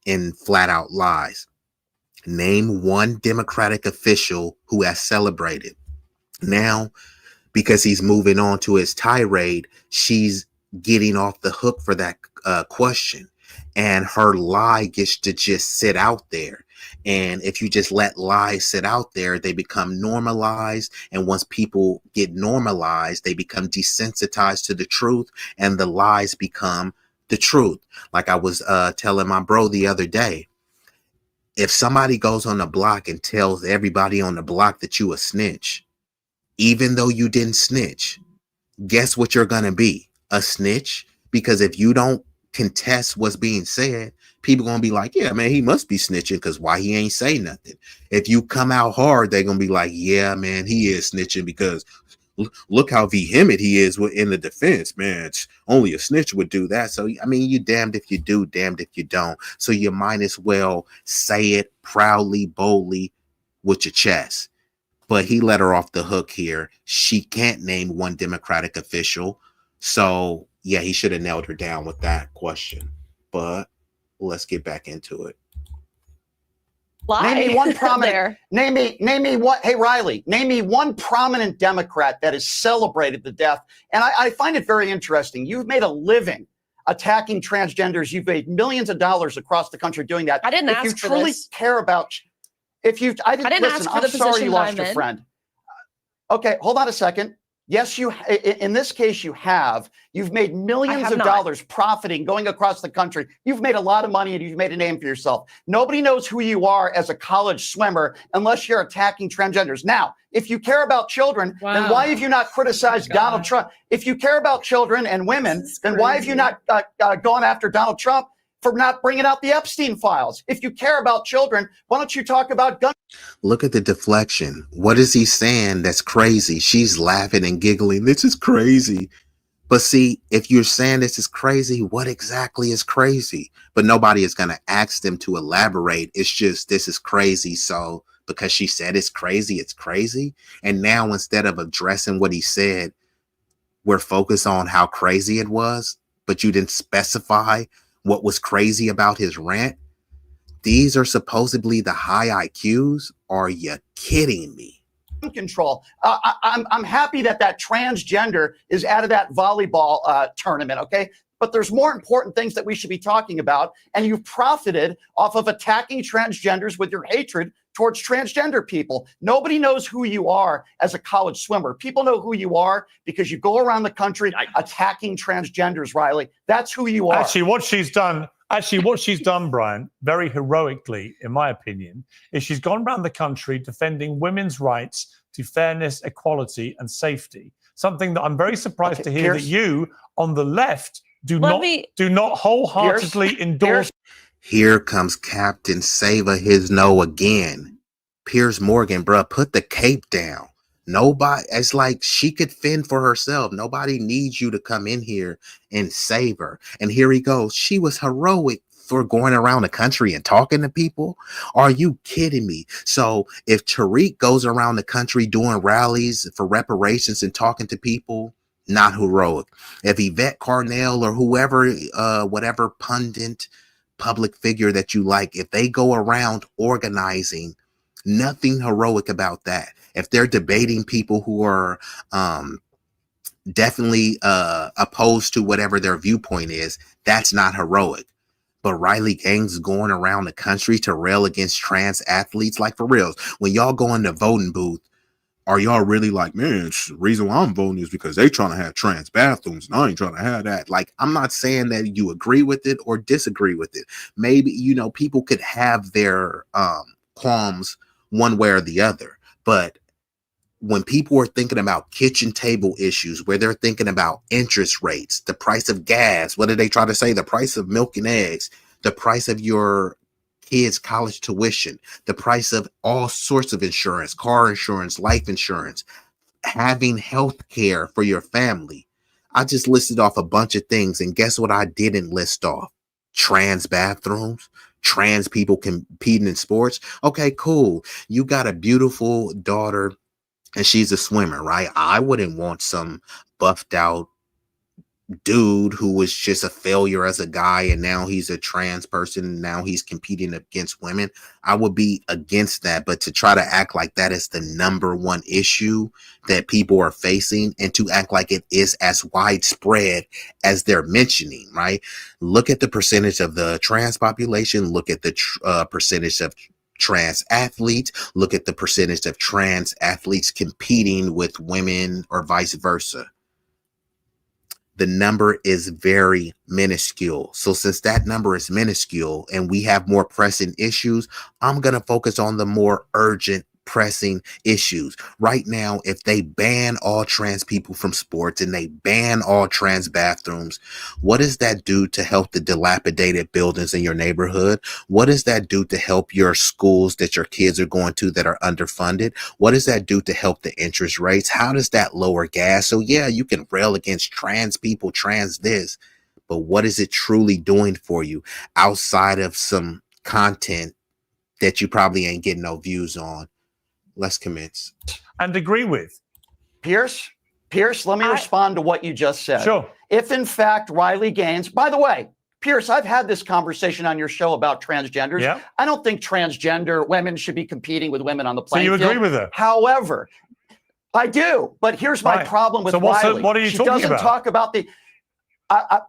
and flat out lies. Name one Democratic official who has celebrated. Now, because he's moving on to his tirade, she's getting off the hook for that question. And her lie gets to just sit out there. And if you just let lies sit out there, they become normalized. And once people get normalized, they become desensitized to the truth, and the lies become the truth. Like I was telling my bro the other day, if somebody goes on the block and tells everybody on the block that you a snitch, even though you didn't snitch, guess what you're going to be? A snitch? Because if you don't contest what's being said, people gonna be like, yeah, man, he must be snitching, because why he ain't say nothing. If you come out hard, they're gonna be like, yeah, man, he is snitching, because look how vehement he is in the defense, man. Only a snitch would do that. So I mean, you damned if you do, damned if you don't. So you might as well say it proudly, boldly, with your chest. But he let her off the hook here. She can't name one Democratic official. So yeah, he should have nailed her down with that question. But let's get back into it. Name me one prominent. Name me what? Hey, Riley, name me one prominent Democrat that has celebrated the death. And I find it very interesting. You've made a living attacking transgenders. You've made millions of dollars across the country doing that. I didn't ask for this. If you truly care about, I didn't listen. I'm sorry you lost your friend. Okay, hold on a second. Yes, in this case, you've made millions of dollars profiting, going across the country. You've made a lot of money and you've made a name for yourself. Nobody knows who you are as a college swimmer unless you're attacking transgenders. Now, if you care about children, then why have you not criticized Donald Trump? If you care about children and women, then why have you not gone after Donald Trump for not bringing out the Epstein files? If you care about children, why don't you talk about gun? Look at the deflection. What is he saying that's crazy? She's laughing and giggling. This is crazy. But see, if you're saying this is crazy, what exactly is crazy? But nobody is going to ask them to elaborate. It's just, this is crazy. So because she said it's crazy, it's crazy. And now instead of addressing what he said, we're focused on how crazy it was, but you didn't specify what was crazy about his rant. These are supposedly the high IQs. Are you kidding me? Control. I'm happy that transgender is out of that volleyball tournament. Okay. But there's more important things that we should be talking about. And you've profited off of attacking transgenders with your hatred towards transgender people. Nobody knows who you are as a college swimmer. People know who you are because you go around the country attacking transgenders, Riley. That's who you are. Actually, what she's done, Brian, very heroically, in my opinion, is she's gone around the country defending women's rights to fairness, equality, and safety. Something that I'm very surprised to hear that you on the left do not wholeheartedly endorse. Here comes Captain Sava his no again. Piers Morgan, bruh, put the cape down. Nobody, it's like she could fend for herself. Nobody needs you to come in here and save her. And here he goes. She was heroic for going around the country and talking to people. Are you kidding me? So if Tariq goes around the country doing rallies for reparations and talking to people, not heroic. If Yvette Carnell or whoever, whatever pundit, public figure that you like, if they go around organizing, nothing heroic about that. If they're debating people who are definitely opposed to whatever their viewpoint is, that's not heroic. But Riley Gaines is going around the country to rail against trans athletes, like for reals. When y'all go in the voting booth, are y'all really like, man, the reason why I'm voting is because they trying to have trans bathrooms and I ain't trying to have that. Like, I'm not saying that you agree with it or disagree with it. Maybe, you know, people could have their qualms one way or the other. But when people are thinking about kitchen table issues, where they're thinking about interest rates, the price of gas, what do they try to say? The price of milk and eggs, the price of your kids' college tuition, the price of all sorts of insurance, car insurance, life insurance, having health care for your family. I just listed off a bunch of things, and guess what I didn't list off? Trans bathrooms, trans people competing in sports. Okay, cool. You got a beautiful daughter and she's a swimmer, right? I wouldn't want some buffed out dude who was just a failure as a guy and now he's a trans person and now he's competing against women. I would be against that. But to try to act like that is the number one issue that people are facing, and to act like it is as widespread as they're mentioning, right? Look at the percentage of the trans population. Look at the percentage of trans athletes. Look at the percentage of trans athletes competing with women or vice versa. The number is very minuscule. So since that number is minuscule and we have more pressing issues, I'm going to focus on the more urgent pressing issues. Right now, if they ban all trans people from sports and they ban all trans bathrooms, what does that do to help the dilapidated buildings in your neighborhood? What does that do to help your schools that your kids are going to that are underfunded? What does that do to help the interest rates? How does that lower gas? So yeah, you can rail against trans people, trans this, but what is it truly doing for you outside of some content that you probably ain't getting no views on? Let's commence. And agree with. Pierce, let me respond to what you just said. Sure. If in fact Riley Gaines, by the way, Pierce, I've had this conversation on your show about transgenders. Yeah. I don't think transgender women should be competing with women on the So playing you field. agree with her? However, I do. But here's my problem with Riley. What are you she talking doesn't about? talk about the.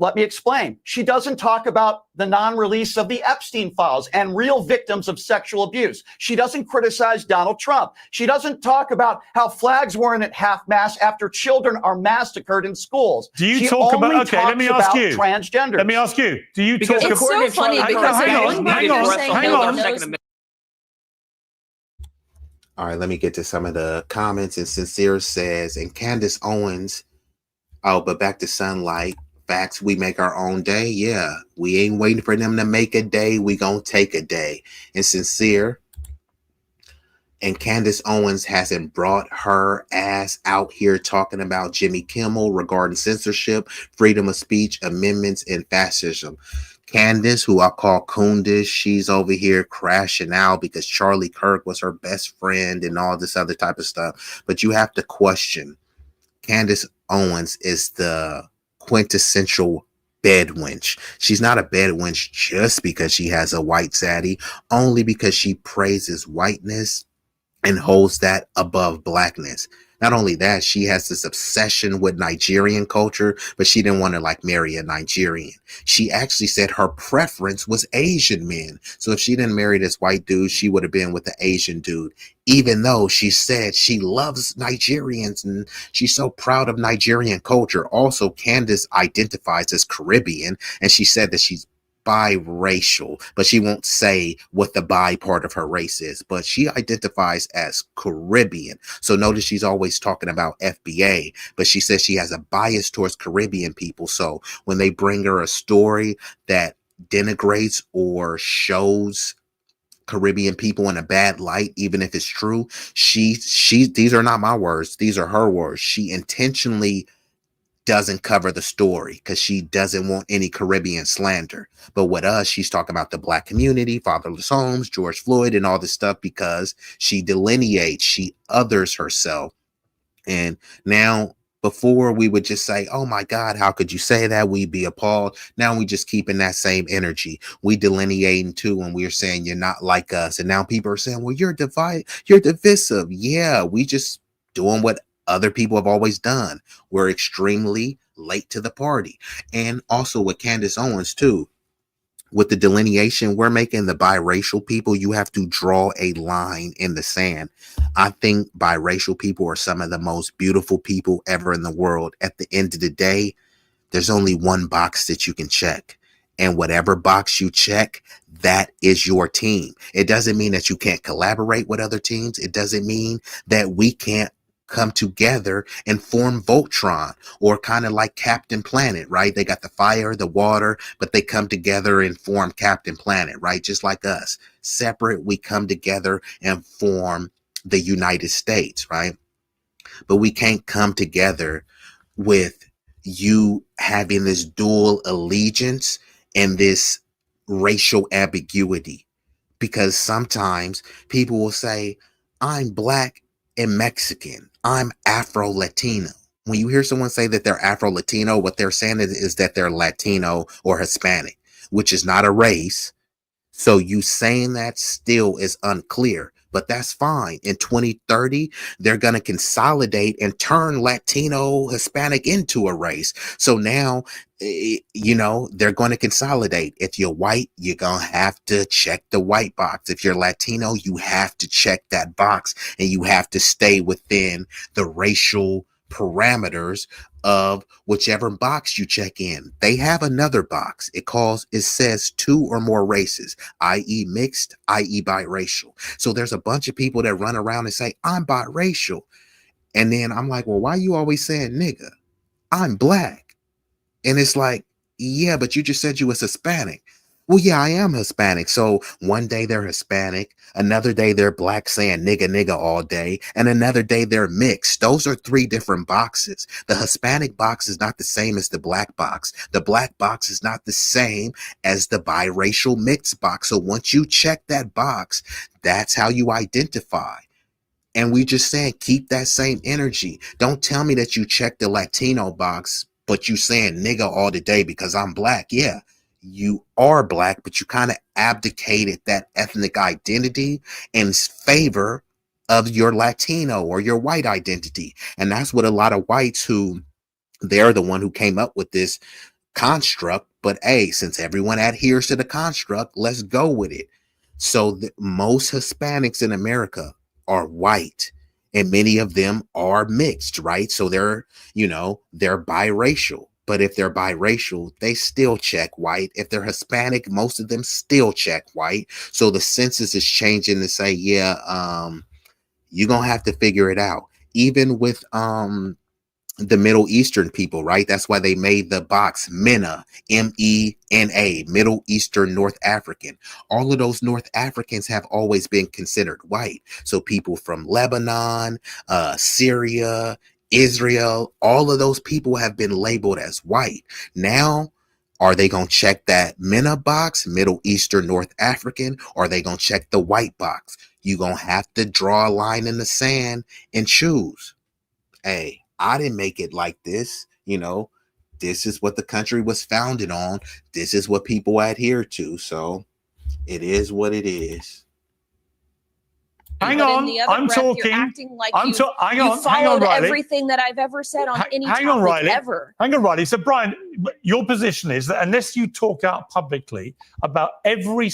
Let me explain. She doesn't talk about the non-release of the Epstein files and real victims of sexual abuse. She doesn't criticize Donald Trump. She doesn't talk about how flags weren't at half-mast after children are massacred in schools. Do you she talk only about? Okay, let me ask about you. transgender. Let me ask you. Do you talk? It's so funny because hang on. All right, let me get to some of the comments. And Sincere says, and Candace Owens, oh, but back to Sunlight. Facts, we make our own day. Yeah, we ain't waiting for them to make a day. We gonna take a day. And Sincere and Candace Owens hasn't brought her ass out here talking about Jimmy Kimmel regarding censorship, freedom of speech, amendments, and fascism. Candace, who I call Kundish, she's over here crashing out because Charlie Kirk was her best friend and all this other type of stuff. But you have to question Candace Owens is the quintessential bed wench. She's not a bed wench just because she has a white zaddy, only because she praises whiteness and holds that above blackness. Not only that, she has this obsession with Nigerian culture, but she didn't want to like marry a Nigerian. She actually said her preference was Asian men. So if she didn't marry this white dude, she would have been with the Asian dude, even though she said she loves Nigerians and she's so proud of Nigerian culture. Also, Candace identifies as Caribbean, and she said that she's biracial, but she won't say what the bi part of her race is, but she identifies as Caribbean. So notice she's always talking about FBA, but she says she has a bias towards Caribbean people. So when they bring her a story that denigrates or shows Caribbean people in a bad light, even if it's true, she these are not my words, these are her words. She intentionally doesn't cover the story because she doesn't want any Caribbean slander. But with us, she's talking about the Black community, fatherless homes, George Floyd, and all this stuff because she delineates, she others herself. And now, before we would just say, oh my God, how could you say that? We'd be appalled. Now we just keep in that same energy. We delineating too, and we're saying you're not like us. And now people are saying, well, you're divisive. Yeah, we just doing what other people have always done. We're extremely late to the party. And also with Candace Owens too, with the delineation we're making, the biracial people, you have to draw a line in the sand. I think biracial people are some of the most beautiful people ever in the world. At the end of the day, there's only one box that you can check. And whatever box you check, that is your team. It doesn't mean that you can't collaborate with other teams. It doesn't mean that we can't come together and form Voltron, or kind of like Captain Planet, right? They got the fire, the water, but they come together and form Captain Planet, right? Just like us. Separate, we come together and form the United States, right? But we can't come together with you having this dual allegiance and this racial ambiguity, because sometimes people will say, I'm Black and Mexican, I'm Afro-Latino. When you hear someone say that they're Afro-Latino, what they're saying is that they're Latino or Hispanic, which is not a race. So you saying that still is unclear, but that's fine. In 2030, they're going to consolidate and turn Latino, Hispanic into a race. So now, they're going to consolidate. If you're white, you're going to have to check the white box. If you're Latino, you have to check that box, and you have to stay within the racial parameters of whichever box you check in. They have another box. It says 2 or more races, i.e. mixed, i.e. biracial. So there's a bunch of people that run around and say, I'm biracial. And then I'm like, well, why are you always saying nigga? I'm Black. And it's like, yeah, but you just said you was Hispanic. Well, yeah, I am Hispanic. So one day they're Hispanic, another day they're Black saying nigga, nigga all day, and another day they're mixed. Those are 3 different boxes. The Hispanic box is not the same as the Black box. The Black box is not the same as the biracial mixed box. So once you check that box, that's how you identify. And we just saying, keep that same energy. Don't tell me that you check the Latino box, but you saying nigga all the day because I'm Black. Yeah, you are Black, but you kind of abdicated that ethnic identity in favor of your Latino or your white identity. And that's what a lot of whites who, they're the one who came up with this construct. But hey, since everyone adheres to the construct, let's go with it. So most Hispanics in America are white, and many of them are mixed, right? So they're biracial. But if they're biracial, they still check white. If they're Hispanic, most of them still check white. So the census is changing to say, you're going to have to figure it out. Even with the Middle Eastern people, right? That's why they made the box MENA, MENA, Middle Eastern North African. All of those North Africans have always been considered white. So people from Lebanon, Syria, Israel, all of those people have been labeled as white. Now, are they going to check that MENA box, Middle Eastern North African, or are they going to check the white box? You're going to have to draw a line in the sand and choose. Hey, I didn't make it like this. You know, this is what the country was founded on. This is what people adhere to. So it is what it is. Hang but on, in the other I'm breath, talking. You're acting like hang you on, followed Riley. everything that I've ever said on any hang topic on, Riley. ever. Hang on, Riley. So, Brian, your position is that unless you talk out publicly about every...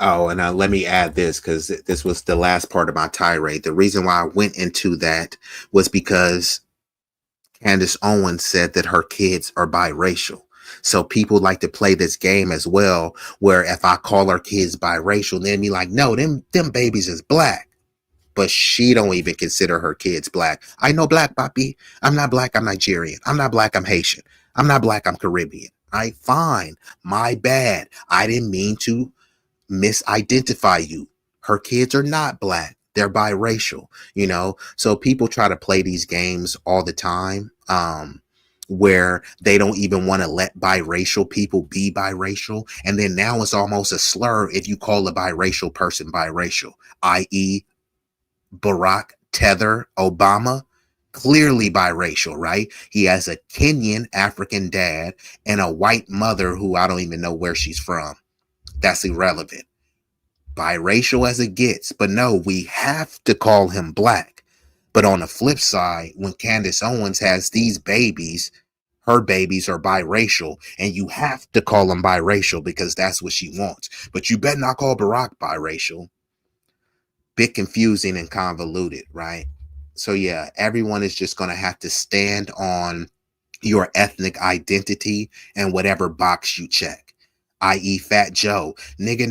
Oh, and let me add this, because this was the last part of my tirade. The reason why I went into that was because Candace Owens said that her kids are biracial. So people like to play this game as well, where if I call her kids biracial, they'd be like, no, them babies is black. But she don't even consider her kids black. I know black, papi. I'm not black, I'm Nigerian. I'm not black, I'm Haitian. I'm not black, I'm Caribbean. All right, fine. My bad. I didn't mean to misidentify you. Her kids are not black. They're biracial, you know? So people try to play these games all the time, where they don't even want to let biracial people be biracial. And then now it's almost a slur if you call a biracial person biracial, i.e., Barack Tether Obama, clearly biracial, right? He has a Kenyan African dad and a white mother who I don't even know where she's from. That's irrelevant. Biracial as it gets. But no, we have to call him black. But on the flip side, when Candace Owens has these babies, her babies are biracial, and you have to call them biracial because that's what she wants. But you better not call Barack biracial. Bit confusing and convoluted, right? So yeah, everyone is just going to have to stand on your ethnic identity and whatever box you check, i.e. Fat Joe, nigga,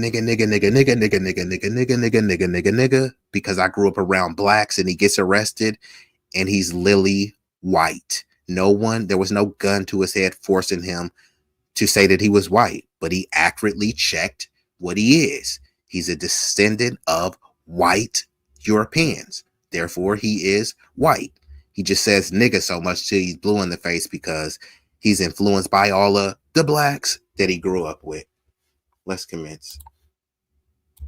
because I grew up around blacks and he gets arrested and he's lily white. There was no gun to his head forcing him to say that he was white, but he accurately checked what he is. He's a descendant of white Europeans. Therefore, he is white. He just says nigga so much till he's blue in the face because he's influenced by all of the blacks that he grew up with. Let's commence.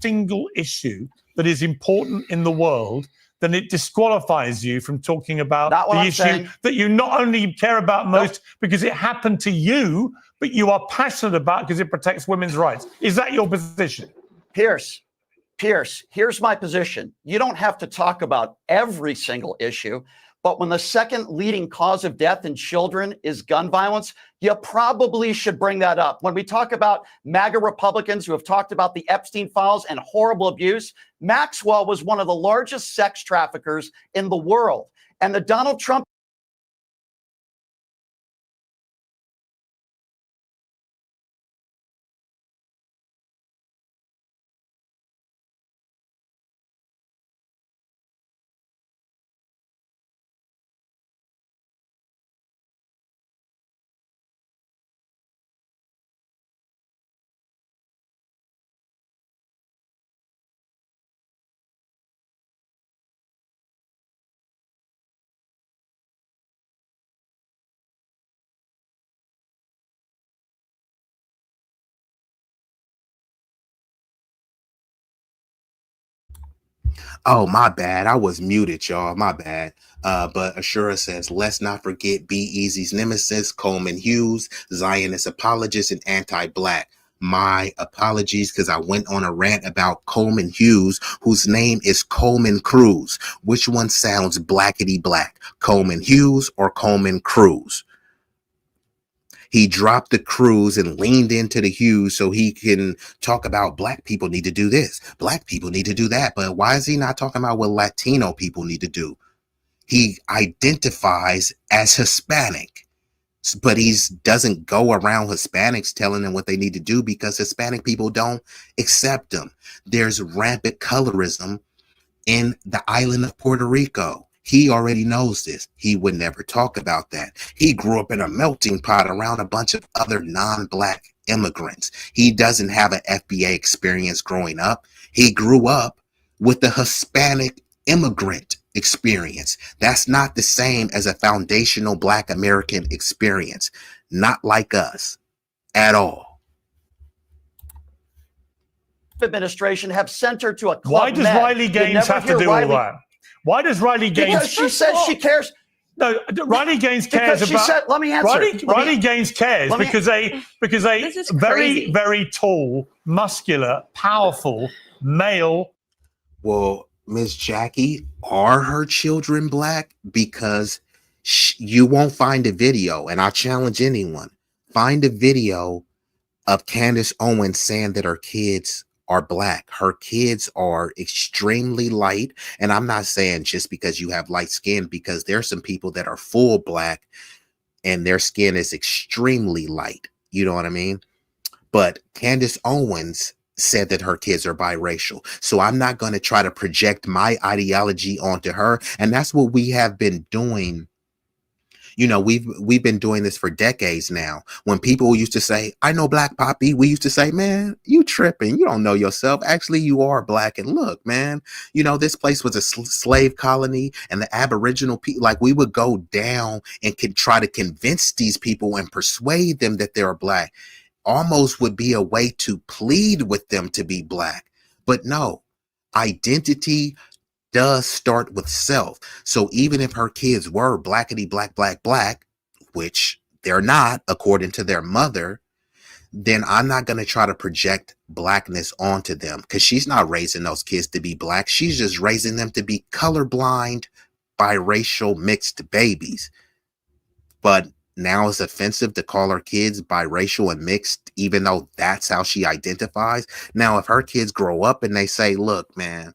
Single issue that is important in the world, then it disqualifies you from talking about the issue that you not only care about most because it happened to you, but you are passionate about because it protects women's rights. Is that your position? Pierce, here's my position. You don't have to talk about every single issue, but when the second leading cause of death in children is gun violence, you probably should bring that up. When we talk about MAGA Republicans who have talked about the Epstein files and horrible abuse, Maxwell was one of the largest sex traffickers in the world. And the Donald Trump Oh, my bad. I was muted, y'all. My bad. But Ashura says, let's not forget B-Eazy's nemesis, Coleman Hughes, Zionist apologist and anti-black. My apologies, because I went on a rant about Coleman Hughes, whose name is Coleman Cruz. Which one sounds blackety black? Coleman Hughes or Coleman Cruz? He dropped the Cruz and leaned into the Hughes so he can talk about black people need to do this. Black people need to do that. But why is he not talking about what Latino people need to do? He identifies as Hispanic, but he doesn't go around Hispanics telling them what they need to do because Hispanic people don't accept them. There's rampant colorism in the island of Puerto Rico. He already knows this. He would never talk about that. He grew up in a melting pot around a bunch of other non-black immigrants. He doesn't have an FBA experience growing up. He grew up with the Hispanic immigrant experience. That's not the same as a foundational black American experience. Not like us at all. Administration have sent her to a club. Why does Riley Gaines have to do all that? Why does Riley Gaines? Because she says she cares. No, Riley Gaines cares Because she about. said, let me answer. Riley Gaines cares because a This is very, crazy. very tall, muscular, powerful male. Well, Miss Jackie, are her children black? Because you won't find a video, and I challenge anyone, find a video of Candace Owens saying that her kids are black. Her kids are extremely light, and I'm not saying just because you have light skin, because there's some people that are full black and their skin is extremely light. You know what I mean? But Candace Owens said that her kids are biracial. So I'm not going to try to project my ideology onto her. And that's what we have been doing. You know, we've been doing this for decades now. When people used to say, I know Black Poppy, we used to say, man, you tripping. You don't know yourself. Actually, you are black. And look, man, you know, this place was a slave colony, and the Aboriginal people, like, we would go down and try to convince these people and persuade them that they're black. Almost would be a way to plead with them to be black. But no, identity does start with self. So even if her kids were blackity black, which they're not according to their mother, then I'm not going to try to project blackness onto them, because she's not raising those kids to be black. She's just raising them to be colorblind, biracial, mixed babies. But now it's offensive to call her kids biracial and mixed, even though that's how she identifies. Now, if her kids grow up and they say, look, man,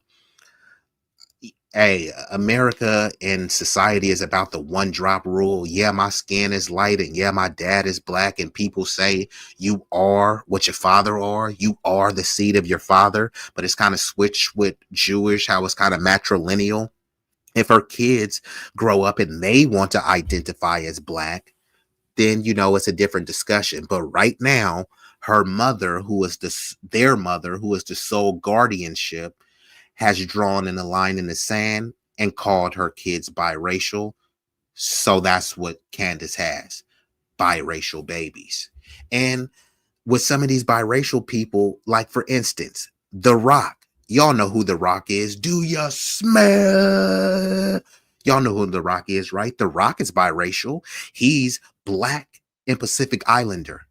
hey, America and society is about the one drop rule. Yeah, my skin is light, and yeah, my dad is black. And people say you are what your father are. You are the seed of your father. But it's kind of switched with Jewish, how it's kind of matrilineal. If her kids grow up and they want to identify as black, then, you know, it's a different discussion. But right now, her mother, who is their mother, who is the sole guardianship, has drawn in a line in the sand and called her kids biracial. So that's what Candace has, biracial babies. And with some of these biracial people, like for instance, The Rock. Y'all know who The Rock is. Do you smell? Y'all know who The Rock is, right? The Rock is biracial. He's black and Pacific Islander.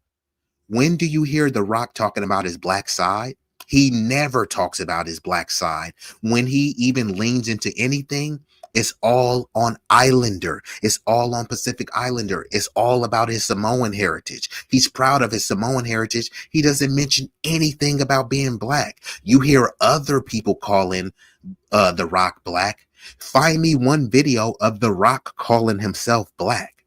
When do you hear The Rock talking about his black side? He never talks about his black side. When he even leans into anything, it's all on Islander. It's all on Pacific Islander. It's all about his Samoan heritage. He's proud of his Samoan heritage. He doesn't mention anything about being black. You hear other people calling The Rock black. Find me one video of The Rock calling himself black.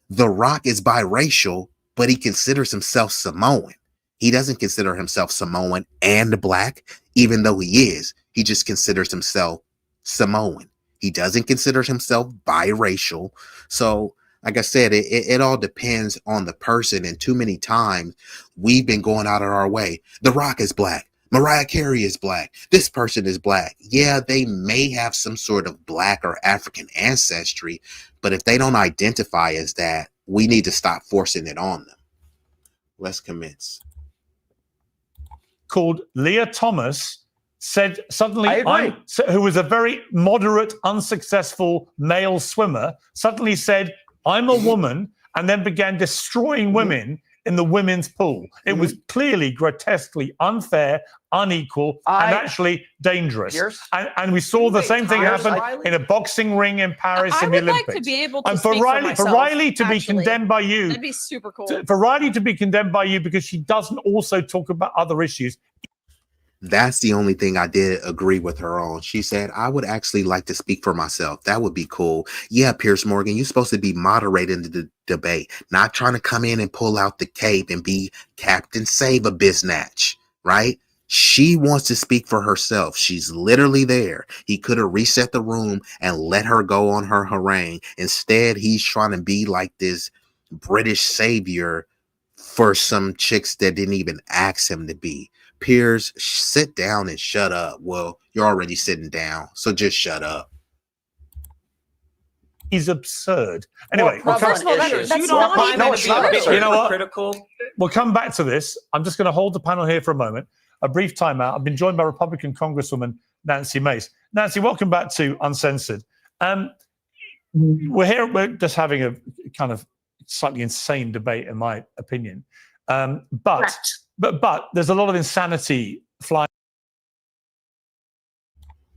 The Rock is biracial, but he considers himself Samoan. He doesn't consider himself Samoan and black, even though he is. He just considers himself Samoan. He doesn't consider himself biracial. So, like I said, it all depends on the person. And too many times we've been going out of our way. The Rock is black. Mariah Carey is black. This person is black. Yeah, they may have some sort of black or African ancestry, but if they don't identify as that, we need to stop forcing it on them. Let's commence. Called Leah Thomas said suddenly, who was a very moderate, unsuccessful male swimmer, suddenly said, I'm a woman, and then began destroying women in the women's pool. It was clearly grotesquely unfair, unequal, and actually dangerous. And we saw the same thing happen in a boxing ring in Paris in the Olympics. Like to be able to and for speak Riley, for Riley to be condemned by you, that'd be super cool. For Riley to be condemned by you because she doesn't also talk about other issues. That's the only thing I did agree with her on. She said, I would actually like to speak for myself. That would be cool. Yeah, Piers Morgan, you're supposed to be moderating the debate, not trying to come in and pull out the cape and be Captain Save a Biznatch, right? She wants to speak for herself. She's literally there. He could have reset the room and let her go on her harangue. Instead, he's trying to be like this British savior for some chicks that didn't even ask him to be. Piers, sit down and shut up. Well, you're already sitting down, so just shut up. He's absurd. Anyway, first of all, that's not even true. You know what? Critical. We'll come back to this. I'm just going to hold the panel here for a moment. A brief timeout. I've been joined by Republican Congresswoman Nancy Mace. Nancy, welcome back to Uncensored. We're just having a kind of slightly insane debate, in my opinion. But there's a lot of insanity flying.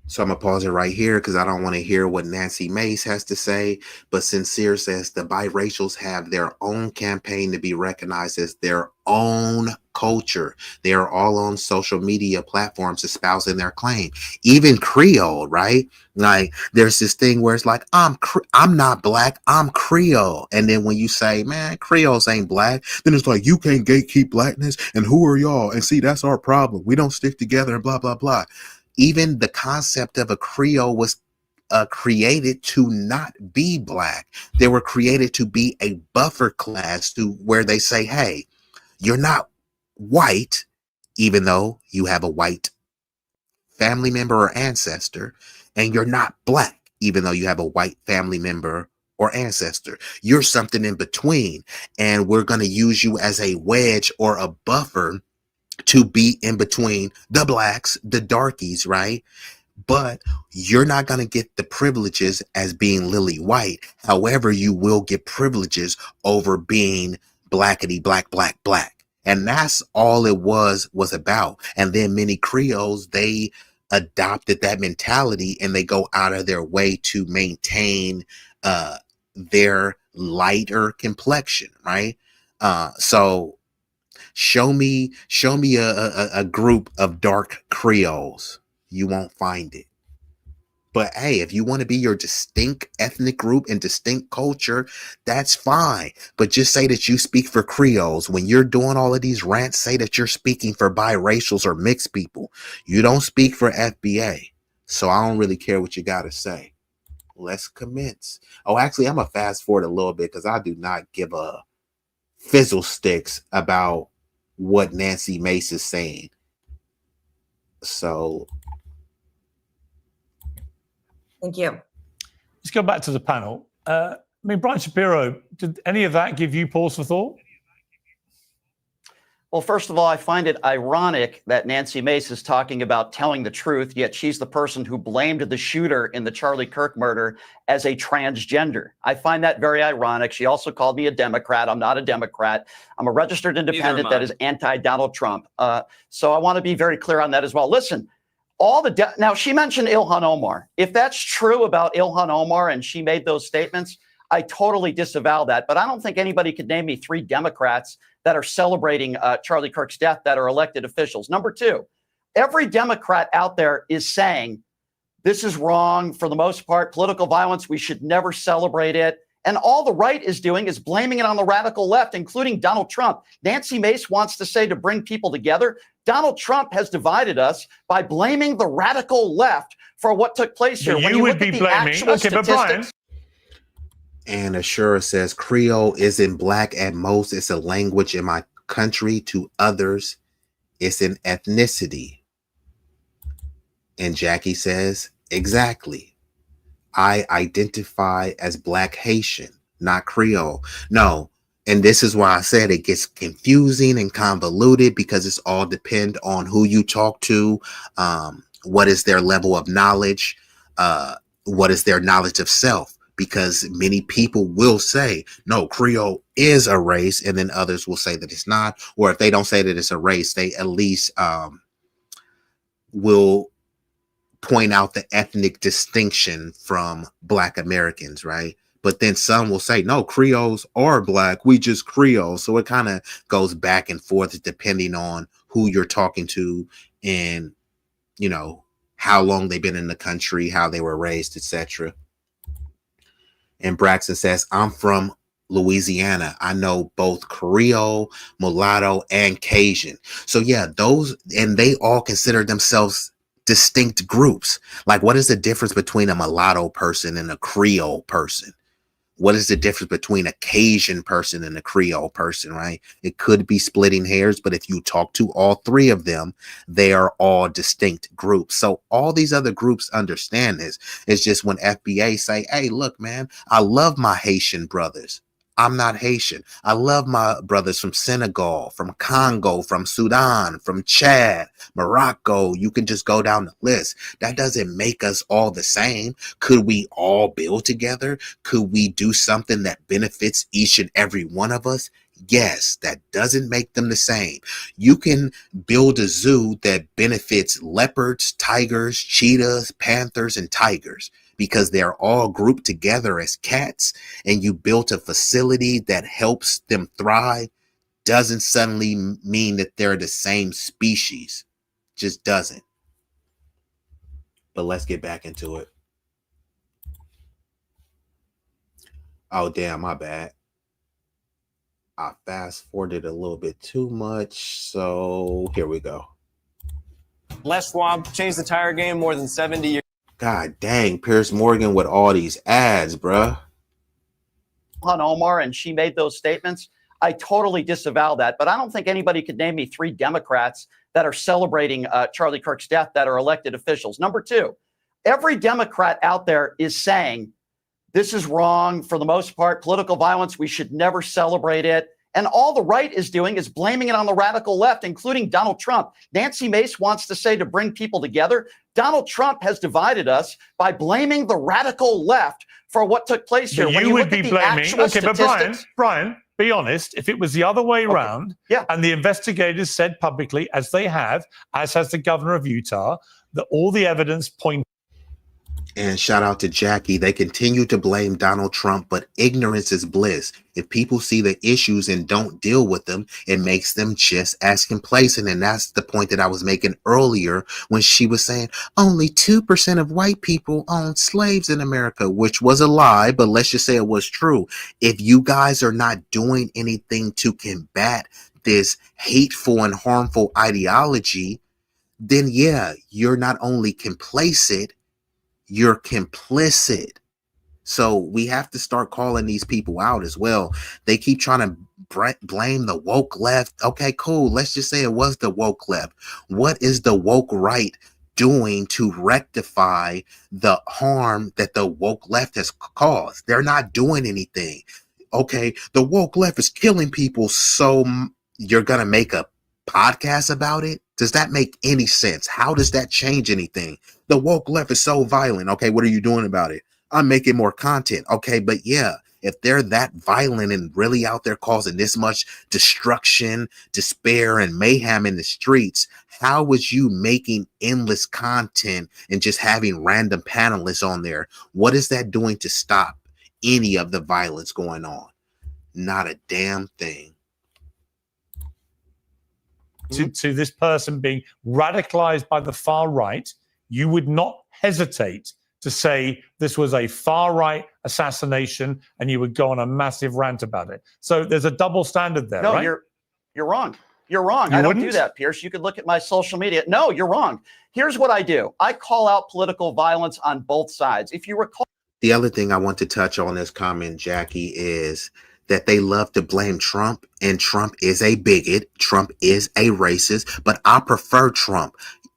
So I'm gonna pause it right here because I don't want to hear what Nancy Mace has to say. But Sincere says the biracials have their own campaign to be recognized as their own culture. They are all on social media platforms espousing their claim. Even Creole, right? Like there's this thing where it's like I'm not black, I'm Creole. And then when you say, man, Creoles ain't black, then it's like you can't gatekeep blackness. And who are y'all? And see, that's our problem. We don't stick together and blah blah blah. Even the concept of a Creole was created to not be black. They were created to be a buffer class to where they say, hey, you're not white, even though you have a white family member or ancestor, and you're not black, even though you have a white family member or ancestor. You're something in between, and we're going to use you as a wedge or a buffer to be in between the blacks, the darkies, right? But you're not going to get the privileges as being Lily White. However, you will get privileges over being blackity black, black, black. And that's all it was about. And then many Creoles, they adopted that mentality and they go out of their way to maintain their lighter complexion, right? So show me a group of dark Creoles. You won't find it. But hey, if you want to be your distinct ethnic group and distinct culture, that's fine. But just say that you speak for Creoles. When you're doing all of these rants, say that you're speaking for biracials or mixed people. You don't speak for FBA. So I don't really care what you got to say. Let's commence. Oh, actually, I'm going to fast forward a little bit because I do not give a fizzle sticks about what Nancy Mace is saying. So thank you. Let's go back to the panel. I mean, Brian Shapiro, did any of that give you pause for thought? Well, first of all, I find it ironic that Nancy Mace is talking about telling the truth, yet she's the person who blamed the shooter in the Charlie Kirk murder as a transgender. I find that very ironic. She also called me a Democrat. I'm not a Democrat. I'm a registered independent that is anti-Donald Trump. So I want to be very clear on that as well. Listen, now she mentioned Ilhan Omar. If that's true about Ilhan Omar and she made those statements, I totally disavow that. But I don't think anybody could name me 3 Democrats that are celebrating Charlie Kirk's death that are elected officials. Number 2, every Democrat out there is saying this is wrong for the most part. Political violence, we should never celebrate it. And all the right is doing is blaming it on the radical left, including Donald Trump. Nancy Mace wants to say to bring people together. Donald Trump has divided us by blaming the radical left for what took place here. You would be blaming. Okay, but Brian. And Ashura says, Creole isn't black at most. It's a language in my country. To others, it's an ethnicity. And Jackie says, exactly. I identify as Black Haitian, not Creole. No. And this is why I said it gets confusing and convoluted because it's all depend on who you talk to. What is their level of knowledge? What is their knowledge of self? Because many people will say, no, Creole is a race. And then others will say that it's not. Or if they don't say that it's a race, they at least will point out the ethnic distinction from Black Americans, right? But then some will say, no, Creoles are Black. We just Creole. So it kind of goes back and forth depending on who you're talking to and, you know, how long they've been in the country, how they were raised, etc. And Braxton says, I'm from Louisiana. I know both Creole, mulatto, and Cajun. So yeah, those, and they all consider themselves distinct groups. Like, what is the difference between a mulatto person and a Creole person? What is the difference between a Cajun person and a Creole person, right? It could be splitting hairs, but if you talk to all 3 of them, they are all distinct groups. So all these other groups understand this. It's just when FBA say, hey, look, man, I love my Haitian brothers. I'm not Haitian. I love my brothers from Senegal, from Congo, from Sudan, from Chad, Morocco. You can just go down the list. That doesn't make us all the same. Could we all build together? Could we do something that benefits each and every one of us? Yes, that doesn't make them the same. You can build a zoo that benefits leopards, tigers, cheetahs, panthers, and tigers, because they're all grouped together as cats, and you built a facility that helps them thrive, doesn't suddenly mean that they're the same species. Just doesn't. But let's get back into it. Oh, damn, my bad. I fast forwarded a little bit too much, so here we go. Les Schwab changed the tire game more than 70 years. God dang, Piers Morgan with all these ads, bruh. On Omar, and she made those statements. I totally disavow that, but I don't think anybody could name me 3 Democrats that are celebrating Charlie Kirk's death that are elected officials. Number 2, every Democrat out there is saying this is wrong for the most part, political violence, we should never celebrate it. And all the right is doing is blaming it on the radical left, including Donald Trump. Nancy Mace wants to say to bring people together. Donald Trump has divided us by blaming the radical left for what took place here. But when you would look be at the blaming. actual Okay, but statistics, Brian, be honest. If it was the other way around, and the investigators said publicly, as they have, as has the governor of Utah, that all the evidence points. And shout out to Jackie. They continue to blame Donald Trump, but ignorance is bliss. If people see the issues and don't deal with them, it makes them just as complacent. And that's the point that I was making earlier when she was saying only 2% of white people owned slaves in America, which was a lie, but let's just say it was true. If you guys are not doing anything to combat this hateful and harmful ideology, then yeah, you're not only complacent, you're complicit. So we have to start calling these people out as well. They keep trying to blame the woke left. Okay, cool. Let's just say it was the woke left. What is the woke right doing to rectify the harm that the woke left has caused? They're not doing anything. Okay, the woke left is killing people, so you're going to make a podcast about it? Does that make any sense? How does that change anything? The woke left is so violent. Okay, what are you doing about it? I'm making more content. Okay, but yeah, if they're that violent and really out there causing this much destruction, despair, and mayhem in the streets, how was you making endless content and just having random panelists on there? What is that doing to stop any of the violence going on? Not a damn thing. To this person being radicalized by the far right, you would not hesitate to say this was a far right assassination, and you would go on a massive rant about it. So there's a double standard there, no, right? You're wrong. You're wrong. You I don't wouldn't? do that, Pierce. You could look at my social media. No, you're wrong. Here's what I do. I call out political violence on both sides. If you recall, the other thing I want to touch on this comment, Jackie, is that they love to blame Trump, and Trump is a bigot. Trump is a racist, but I prefer Trump.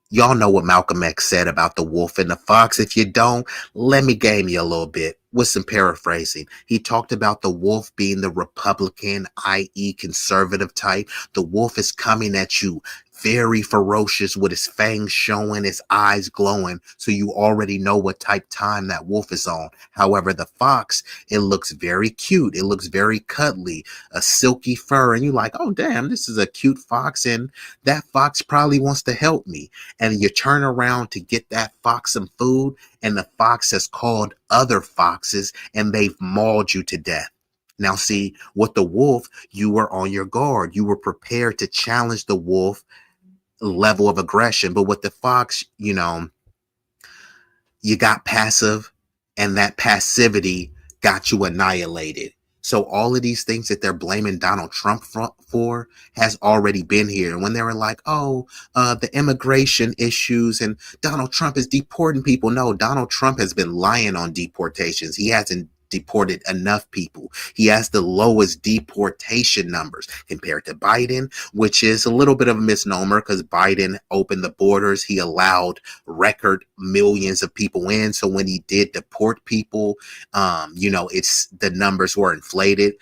Y'all know what Malcolm X said about the wolf and the fox. If you don't, let me game you a little bit with some paraphrasing. He talked about the wolf being the Republican, i.e. conservative type. The wolf is coming at you very ferocious with his fangs showing, his eyes glowing. So you already know what type time that wolf is on. However, the fox, it looks very cute. It looks very cuddly, a silky fur. And you're like, oh, damn, this is a cute fox. And that fox probably wants to help me. And you turn around to get that fox some food, and the fox has called other foxes and they've mauled you to death. Now, see, with the wolf, you were on your guard. You were prepared to challenge the wolf level of aggression. But with the fox, you know, you got passive, and that passivity got you annihilated. So all of these things that they're blaming Donald Trump for has already been here. And when they were like, oh, the immigration issues and Donald Trump is deporting people. No, Donald Trump has been lying on deportations. He hasn't deported enough people. He has the lowest deportation numbers compared to Biden, which is a little bit of a misnomer because Biden opened the borders. He allowed record millions of people in. So when he did deport people, you know, it's the numbers were inflated.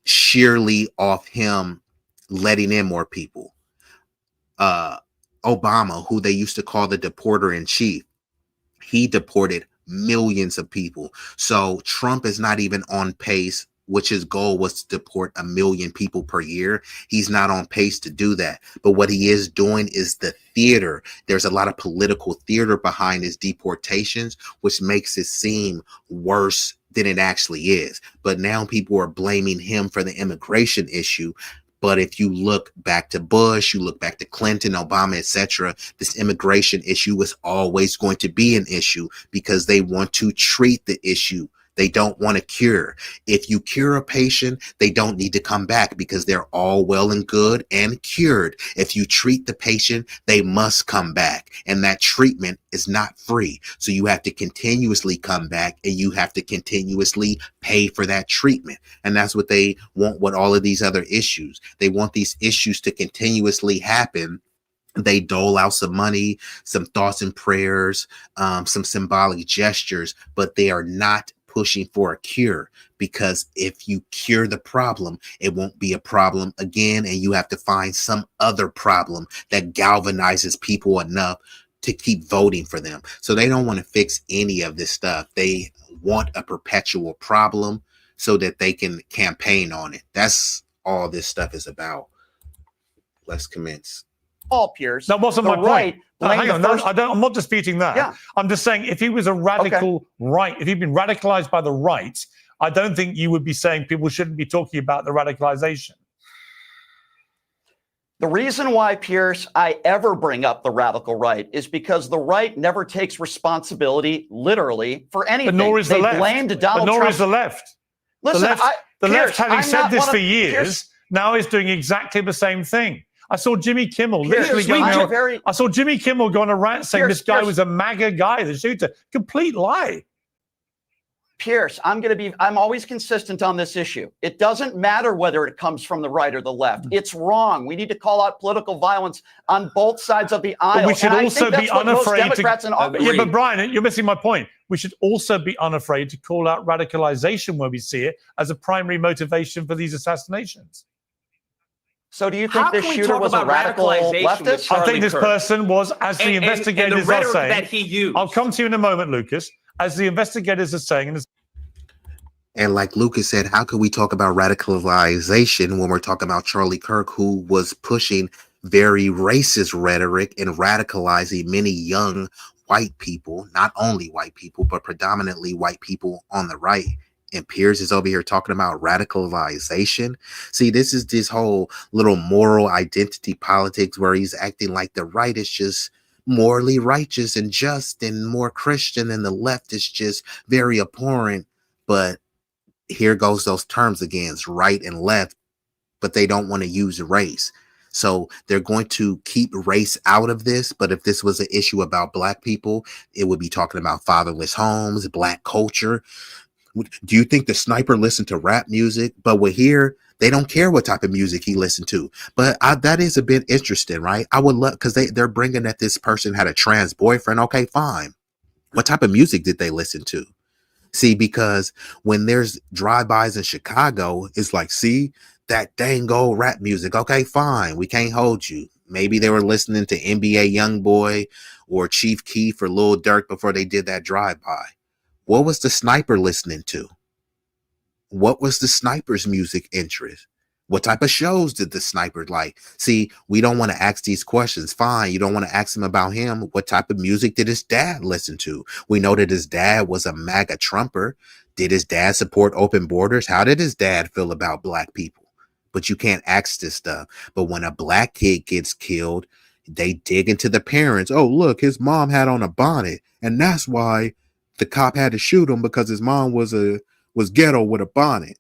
sheerly off him letting in more people. Obama, who they used to call the deporter in chief, he deported millions of people. So Trump is not even on pace, which his goal was to deport 1 million people per year. He's not on pace to do that. But what he is doing is the theater. There's a lot of political theater behind his deportations, which makes it seem worse than it actually is. But now people are blaming him for the immigration issue. But if you look back to Bush, you look back to Clinton, Obama, etc., this immigration issue is always going to be an issue because they want to treat the issue. They don't want to cure. If you cure a patient, they don't need to come back because they're all well and good and cured. If you treat the patient, they must come back. And that treatment is not free. So you have to continuously come back and you have to continuously pay for that treatment. And that's what they want with all of these other issues. They want these issues to continuously happen. They dole out some money, some thoughts and prayers, some symbolic gestures, but they are not pushing for a cure, because if you cure the problem, it won't be a problem again, and you have to find some other problem that galvanizes people enough to keep voting for them. So they don't want to fix any of this stuff. They want a perpetual problem so that they can campaign on it. That's all this stuff is about. Let's commence. All Piers. That wasn't my point. Hang on, I'm not disputing that. Yeah. I'm just saying if he was a radical right, if he'd been radicalized by the right, I don't think you would be saying people shouldn't be talking about the radicalization. The reason why, Pierce, I ever bring up the radical right is because the right never takes responsibility, literally, for anything. But nor is the left. Blamed Donald but nor Trump. is the left. Listen, the left, Pierce, having I'm said not this one for of- years, Pierce, now is doing exactly the same thing. I saw Jimmy Kimmel Pierce, literally going I'm on. very- I saw Jimmy Kimmel go on a rant saying Pierce, this guy Pierce. was a MAGA guy, the shooter. Complete lie. Pierce, I'm always consistent on this issue. It doesn't matter whether it comes from the right or the left. It's wrong. We need to call out political violence on both sides of the aisle. But we should And I also think be that's what most unafraid Democrats to. and Yeah, but Brian, you're missing my point. We should also be unafraid to call out radicalization when we see it as a primary motivation for these assassinations. So do you How think this can we shooter talk was a about radical radicalization with leftist? I Charlie think this Kirk? person was, as the And investigators the are rhetoric saying. that he used. I'll come to you in a moment, Lucas. As the investigators are saying, And like Lucas said, how could we talk about radicalization when we're talking about Charlie Kirk, who was pushing very racist rhetoric and radicalizing many young white people, not only white people, but predominantly white people on the right. And Piers is over here talking about radicalization. See, this is this whole little moral identity politics where he's acting like the right is just morally righteous and just and more Christian, and the left is just very abhorrent. But here goes those terms again, it's right and left, but they don't want to use race. So they're going to keep race out of this. But if this was an issue about black people, it would be talking about fatherless homes, black culture. Do you think the sniper listened to rap music? But we're here, they don't care what type of music he listened to. But that is a bit interesting, right? I would love, because they're bringing that this person had a trans boyfriend. Okay, fine. What type of music did they listen to? See, because when there's drive-bys in Chicago, it's like, see, that dang old rap music. Okay, fine. We can't hold you. Maybe they were listening to NBA Youngboy or Chief Keef or Lil Durk before they did that drive-by. What was the sniper listening to? What was the sniper's music interest? What type of shows did the sniper like? See, we don't want to ask these questions. Fine, you don't want to ask him about him. What type of music did his dad listen to? We know that his dad was a MAGA Trumper. Did his dad support open borders? How did his dad feel about black people? But you can't ask this stuff. But when a black kid gets killed, they dig into the parents. Oh, look, his mom had on a bonnet, and that's why the cop had to shoot him, because his mom was ghetto with a bonnet.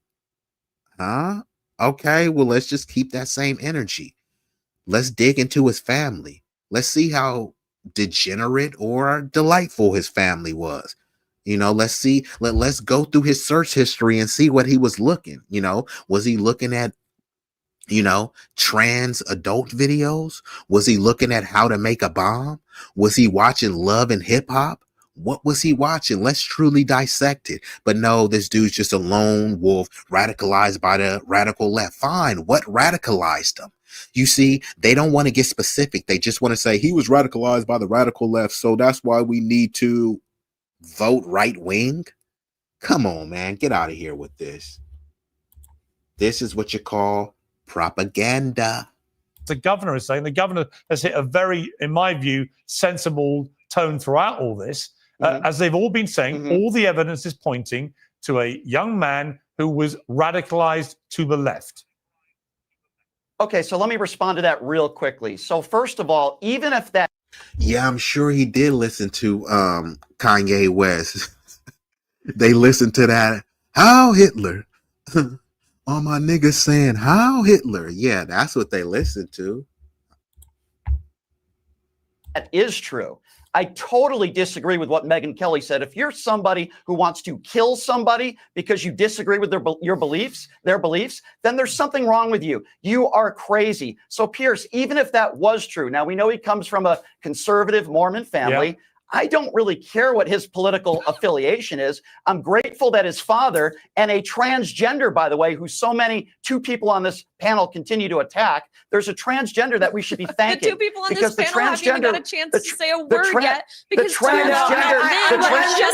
Huh? Okay, well, let's just keep that same energy. Let's dig into his family. Let's see how degenerate or delightful his family was. You know, let's see, let's go through his search history and see what he was looking. You know, was he looking at, trans adult videos? Was he looking at how to make a bomb? Was he watching Love and Hip Hop? What was he watching? Let's truly dissect it. But no, this dude's just a lone wolf radicalized by the radical left. Fine. What radicalized him? You see, they don't want to get specific. They just want to say he was radicalized by the radical left. So that's why we need to vote right wing. Come on, man. Get out of here with this. This is what you call propaganda. The governor is saying, the governor has hit a very, in my view, sensible tone throughout all this. As they've all been saying, all the evidence is pointing to a young man who was radicalized to the left. Okay, so let me respond to that real quickly. So first of all, even if that... Yeah, I'm sure he did listen to Kanye West. They listened to that, how Hitler? All my niggas saying, how Hitler? Yeah, that's what they listened to. That is true. I totally disagree with what Megyn Kelly said. If you're somebody who wants to kill somebody because you disagree with their beliefs, then there's something wrong with you. You are crazy. So Pierce, even if that was true, now we know he comes from a conservative Mormon family. Yeah. I don't really care what his political affiliation is. I'm grateful that his father, and a transgender, by the way, who two people on this panel continue to attack, there's a transgender that we should be thanking. The two people on this panel haven't even got a chance to say a word yet because just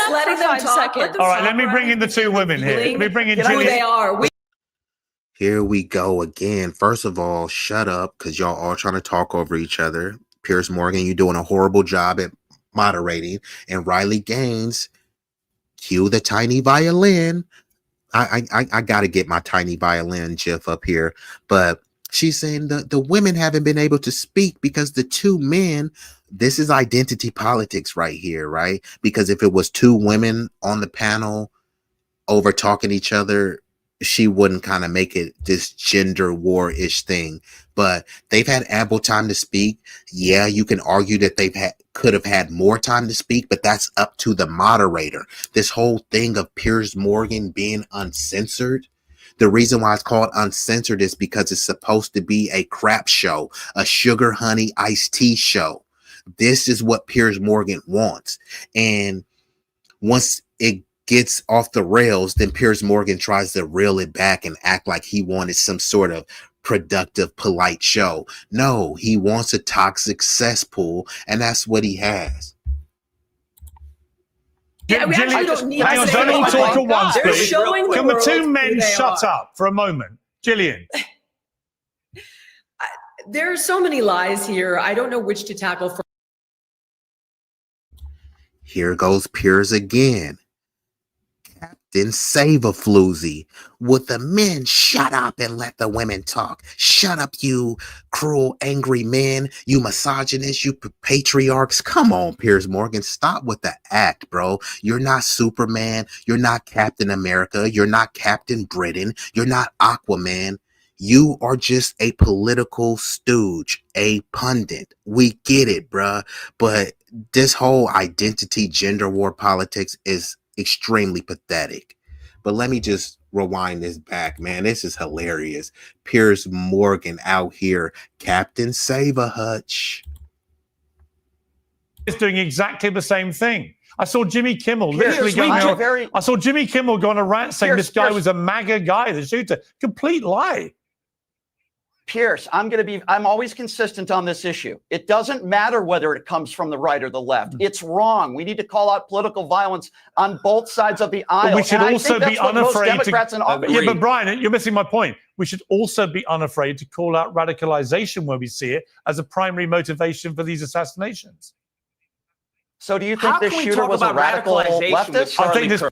letting them talk. All right, let me bring in the two women here. Let me bring in who they are. Here we go again. First of all, shut up, because y'all all trying to talk over each other. Piers Morgan, you're doing a horrible job at moderating, and Riley Gaines, cue the tiny violin. I gotta get my tiny violin gif up here, but she's saying the women haven't been able to speak because the two men, this is identity politics right here, right? Because if it was two women on the panel over talking to each other, she wouldn't kind of make it this gender war-ish thing. But they've had ample time to speak. Yeah, you can argue that could have had more time to speak, but that's up to the moderator. This whole thing of Piers Morgan being uncensored, the reason why it's called uncensored is because it's supposed to be a crap show, a sugar honey iced tea show. This is what Piers Morgan wants. And once it gets off the rails, then Piers Morgan tries to reel it back and act like he wanted some sort of productive, polite show. No, he wants a toxic cesspool, and that's what he has. Yeah, we actually don't need to say don't all talk at once, they're please. showing Can the two men shut are. up for a moment? Gillian. There are so many lies here. I don't know which to tackle first. Here goes Piers again. Captain Save-A-Floozy. Would the men shut up and let the women talk? Shut up, you cruel, angry men, you misogynists, you patriarchs. Come on, Piers Morgan, stop with the act, bro. You're not Superman. You're not Captain America. You're not Captain Britain. You're not Aquaman. You are just a political stooge, a pundit. We get it, bruh. But this whole identity, gender war politics is extremely pathetic. But let me just rewind this back, man. This is hilarious. Piers Morgan out here, Captain Save-A-Hutch. It's doing exactly the same thing. I saw Jimmy Kimmel literally going on. I saw Jimmy Kimmel go on a rant saying this guy was a MAGA guy, the shooter. Complete lie. Pierce, I'm always consistent on this issue. It doesn't matter whether it comes from the right or the left. It's wrong. We need to call out political violence on both sides of the aisle. But we should also be unafraid to. Yeah, but Brian, you're missing my point. We should also be unafraid to call out radicalization where we see it as a primary motivation for these assassinations. So do you think this shooter was a radical leftist? I think this.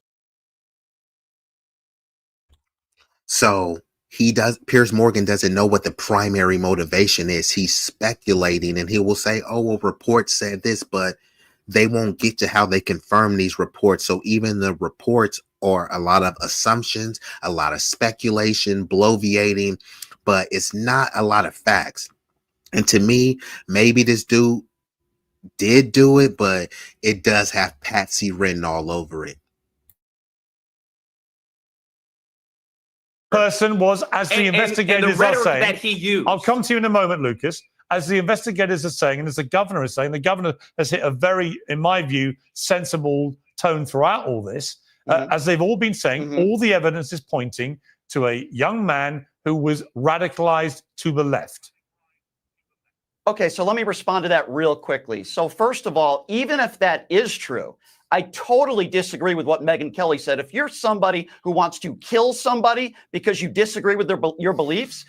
So Piers Morgan doesn't know what the primary motivation is. He's speculating, and he will say, oh, well, reports said this, but they won't get to how they confirm these reports. So even the reports are a lot of assumptions, a lot of speculation, bloviating, but it's not a lot of facts. And to me, maybe this dude did do it, but it does have Patsy written all over it. Person was, as the investigators are saying, that he used. I'll come to you in a moment, Lucas. as the investigators are saying, and as the governor is saying, the governor has hit a very, in my view, sensible tone throughout all this. As they've all been saying, all the evidence is pointing to a young man who was radicalized to the left. Okay, so let me respond to that real quickly. So first of all, even if that is true, I totally disagree with what Megyn Kelly said. If you're somebody who wants to kill somebody because you disagree with their beliefs,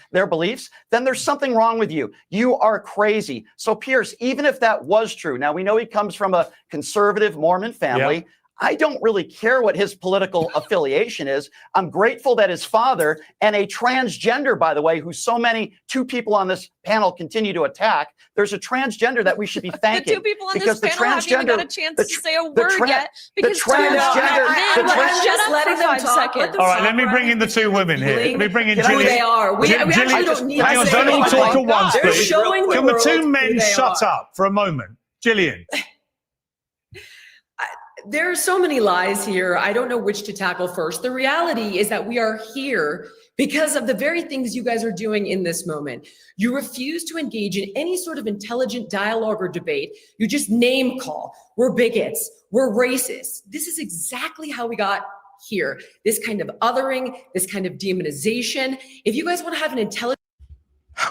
then there's something wrong with you. You are crazy. So Pierce, even if that was true, now we know he comes from a conservative Mormon family. Yeah. I don't really care what his political affiliation is. I'm grateful that his father, and a transgender, by the way, who two people on this panel continue to attack, there's a transgender that we should be thanking. The two people on this panel haven't even got a chance to say a word yet. Because I'm just letting them talk. All right, let me bring in the two women here. Let me bring in who Jillian. they are. We actually don't need hang to on, say don't all anything. talk at once, They're please. showing the Can the world two who men they shut are. up for a moment? Jillian. There are so many lies here. I don't know which to tackle first. The reality is that we are here because of the very things you guys are doing in this moment. You refuse to engage in any sort of intelligent dialogue or debate. You just name call. We're bigots. We're racist. This is exactly how we got here. This kind of othering, this kind of demonization. If you guys want to have an intelligent...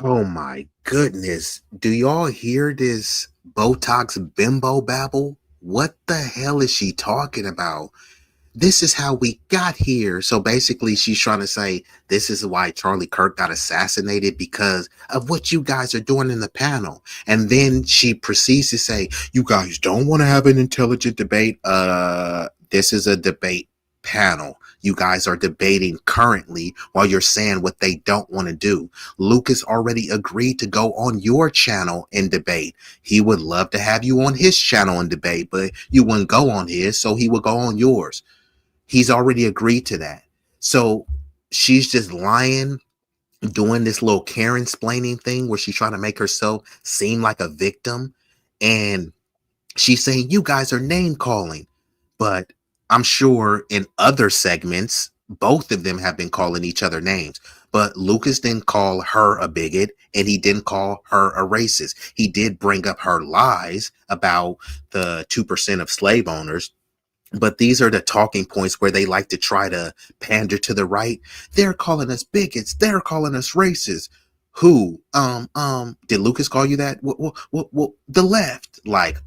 Oh my goodness. Do y'all hear this Botox bimbo babble? What the hell is she talking about? This is how we got here. So basically she's trying to say this is why Charlie Kirk got assassinated, because of what you guys are doing in the panel. And then she proceeds to say, you guys don't want to have an intelligent debate. This is a debate panel. You guys are debating currently while you're saying what they don't want to do. Lucas already agreed to go on your channel and debate. He would love to have you on his channel and debate, but you wouldn't go on his, so he would go on yours. He's already agreed to that. So she's just lying, doing this little Karen-splaining thing where she's trying to make herself seem like a victim. And she's saying, you guys are name calling. But I'm sure in other segments, both of them have been calling each other names. But Lucas didn't call her a bigot, and he didn't call her a racist. He did bring up her lies about the 2% of slave owners. But these are the talking points where they like to try to pander to the right. They're calling us bigots. They're calling us racist. Who? Did Lucas call you that? Well, the left. Like,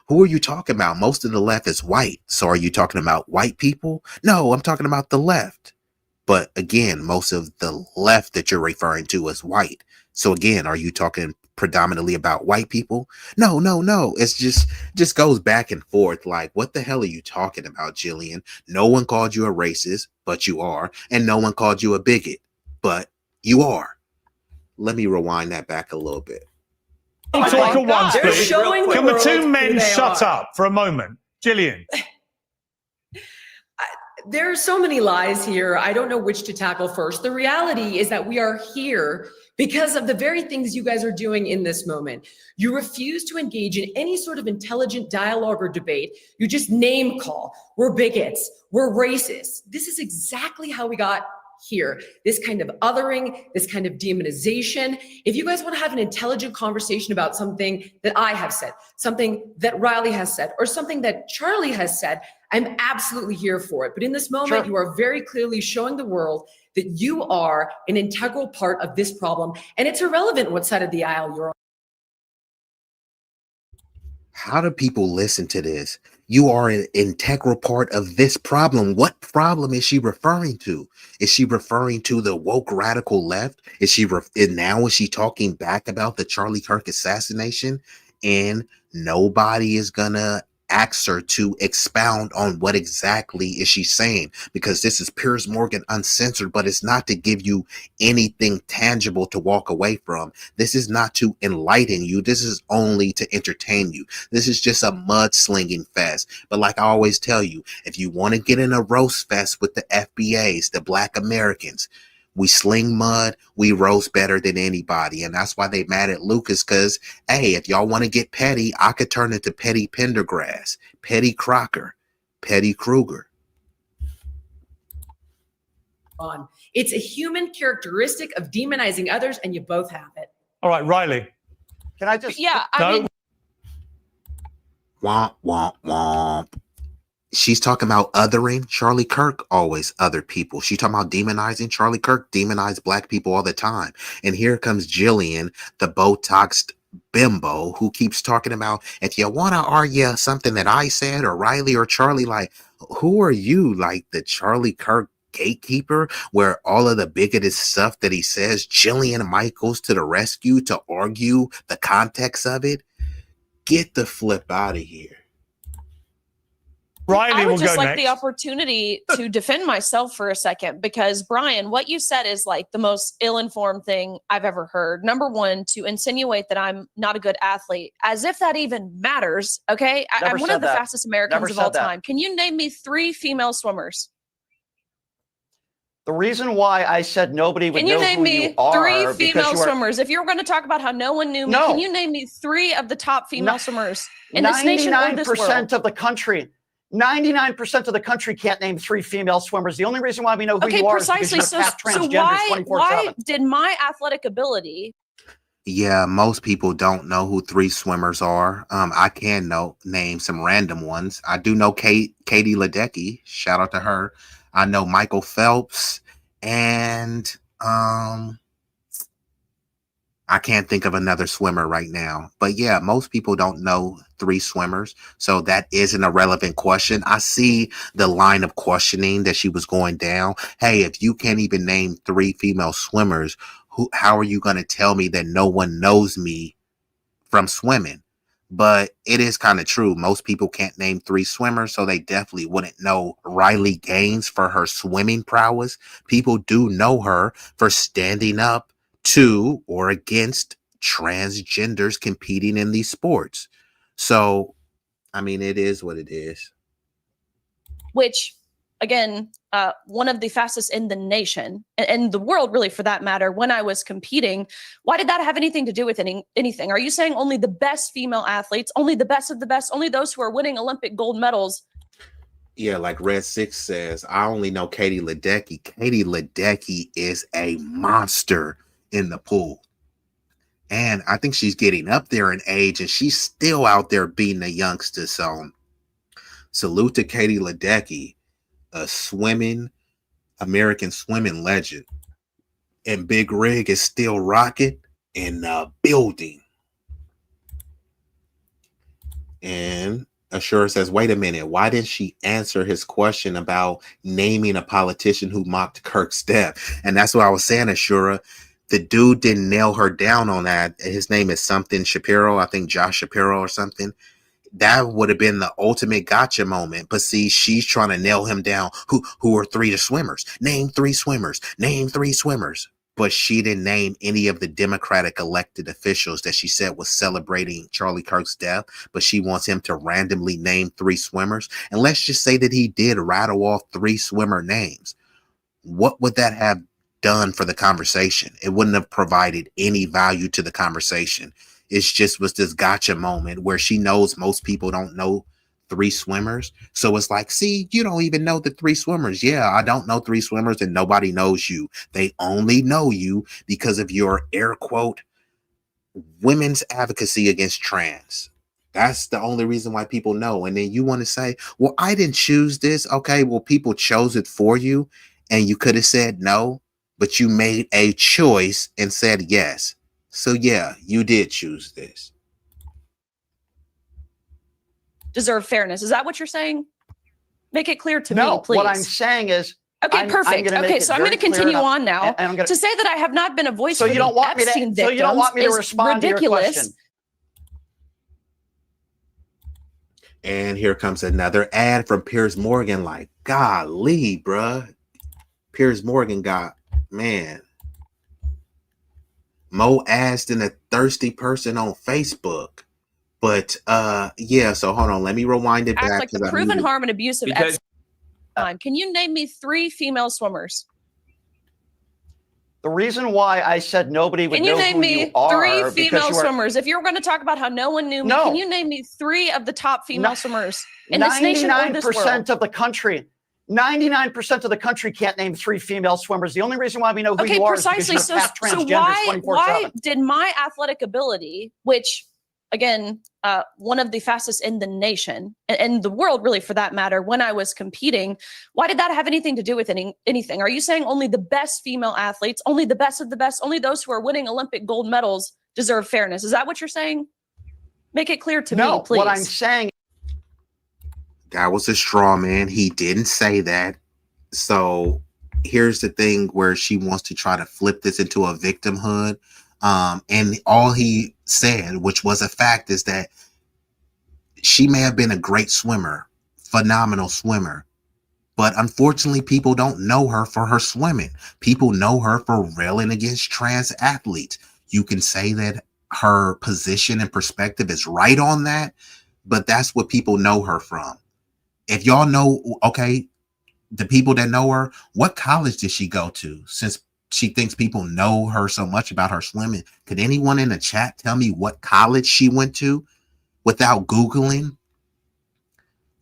who are you talking about? Most of the left is white. So are you talking about white people? No, I'm talking about the left. But again, most of the left that you're referring to is white. So again, are you talking predominantly about white people? No. It's just goes back and forth. Like, what the hell are you talking about, Jillian? No one called you a racist, but you are. And no one called you a bigot, but you are. Let me rewind that back a little bit. Talk at once, They're please. showing the Can the world two who men they shut are. up for a moment? Jillian. There are so many lies here. I don't know which to tackle first. The reality is that we are here because of the very things you guys are doing in this moment. You refuse to engage in any sort of intelligent dialogue or debate. You just name call. We're bigots. We're racist. This is exactly how we got here. This kind of othering, this kind of demonization. If you guys want to have an intelligent conversation about something that I have said, something that Riley has said, or something that Charlie has said, I'm absolutely here for it. But in this moment, you are very clearly showing the world that you are an integral part of this problem. And it's irrelevant what side of the aisle you're on. How do people listen to this? You are an integral part of this problem. What problem is she referring to? Is she referring to the woke radical left? Is she talking back about the Charlie Kirk assassination? And nobody is gonna ask her to expound on what exactly is she saying, because this is Piers Morgan Uncensored, but it's not to give you anything tangible to walk away from. This is not to enlighten you. This is only to entertain you. This is just a mudslinging fest. But like I always tell you, if you want to get in a roast fest with the FBAs, the Black Americans, we sling mud, we roast better than anybody. And that's why they mad at Lucas, because, hey, if y'all want to get petty, I could turn into Petty Pendergrass, Petty Crocker, Petty Kruger. It's a human characteristic of demonizing others, and you both have it. All right, Riley. Can I just? Yeah, I mean, Womp, womp, womp. She's talking about othering Charlie Kirk, always other people. She's talking about demonizing Charlie Kirk, demonize black people all the time. And here comes Jillian, the Botoxed bimbo, who keeps talking about, if you want to argue something that I said or Riley or Charlie, like, who are you? Like the Charlie Kirk gatekeeper, where all of the bigoted stuff that he says, Jillian Michaels to the rescue to argue the context of it. Get the flip out of here. Riley I would will just go like next. the opportunity to defend myself for a second, because Brian, what you said is like the most ill-informed thing I've ever heard. Number one, to insinuate that I'm not a good athlete, as if that even matters. Okay, Never I'm one said of the that. fastest Americans Never of all said that. time. Can you name me 3 female swimmers? The reason why I said nobody would Can you know name who me you are 3 because female you are swimmers? If you were going to talk about how no one knew me, No. can you name me 3 of the top female swimmers in this nation or this 99% world? of the country. 99% of the country can't name 3 female swimmers. The only reason why we know who Okay, you are precisely. is because you're So transgenders why 24/7. did my athletic ability? Yeah, most people don't know who 3 swimmers are. I can name some random ones. I do know Katie Ledecky. Shout out to her. I know Michael Phelps, and I can't think of another swimmer right now. But yeah, most people don't know 3 swimmers. So that is an irrelevant question. I see the line of questioning that she was going down. Hey, if you can't even name 3 female swimmers, how are you going to tell me that no one knows me from swimming? But it is kind of true. Most people can't name 3 swimmers, so they definitely wouldn't know Riley Gaines for her swimming prowess. People do know her for standing up to or against transgenders competing in these sports. So, I mean, it is what it is. Which, again, one of the fastest in the nation and the world, really, for that matter, when I was competing. Why did that have anything to do with anything? Are you saying only the best female athletes, only the best of the best, only those who are winning Olympic gold medals? Yeah, like Red 6 says, I only know Katie Ledecky. Katie Ledecky is a monster in the pool. And I think she's getting up there in age, and she's still out there beating the youngsters. So salute to Katie Ledecky, a American swimming legend. And Big Rig is still rocking in the building. And Ashura says, wait a minute, why didn't she answer his question about naming a politician who mocked Kirk's death? And that's what I was saying, Ashura. The dude didn't nail her down on that. His name is something Shapiro, I think Josh Shapiro or something. That would have been the ultimate gotcha moment. But see, she's trying to nail him down. Who are 3 swimmers? Name 3 swimmers. Name 3 swimmers. But she didn't name any of the Democratic elected officials that she said was celebrating Charlie Kirk's death. But she wants him to randomly name 3 swimmers. And let's just say that he did rattle off 3 swimmer names. What would that have done for the conversation? It wouldn't have provided any value to the conversation. It just was this gotcha moment where she knows most people don't know 3 swimmers. So it's like, see, you don't even know the 3 swimmers. Yeah, I don't know 3 swimmers, and nobody knows you. They only know you because of your air quote women's advocacy against trans. That's the only reason why people know. And then you want to say, well, I didn't choose this. Okay, well, people chose it for you, and you could have said no, but you made a choice and said yes. So yeah, you did choose this. Deserve fairness. Is that what you're saying? Make it clear to me, No, please. what I'm saying is, okay, perfect. Okay, so I'm going to continue on now. And I'm gonna, to say that I have not been a voice so for you don't the want me to, Epstein so you don't want me to victims respond is ridiculous. to your question. And here comes another ad from Piers Morgan. Like, golly, bruh. Piers Morgan got, man, more ads than a thirsty person on Facebook. But yeah, so hold on, let me rewind it Act back. like the proven harm and abuse of Because- Epstein. Can you name me 3 female swimmers? The reason why I said nobody would Can you know name who me you are 3 because female you are swimmers? If you were going to talk about how no one knew me, No. can you name me 3 of the top female swimmers in this nation or this world? 99% of the country. 99% of the country can't name 3 female swimmers. The only reason why we know who Okay, you are precisely. is because you're So transgender why 24/7. did my athletic ability, which again, one of the fastest in the nation and the world, really, for that matter, when I was competing, why did that have anything to do with anything? Are you saying only the best female athletes, only the best of the best, only those who are winning Olympic gold medals deserve fairness? Is that what you're saying? Make it clear to me, please. What I'm saying. That was a straw man. He didn't say that. So here's the thing where she wants to try to flip this into a victimhood. And all he said, which was a fact, is that she may have been a great swimmer, phenomenal swimmer, but unfortunately people don't know her for her swimming. People know her for railing against trans athletes. You can say that her position and perspective is right on that, but that's what people know her from. If y'all know, okay, the people that know her, what college did she go to? Since she thinks people know her so much about her swimming, could anyone in the chat tell me what college she went to without Googling?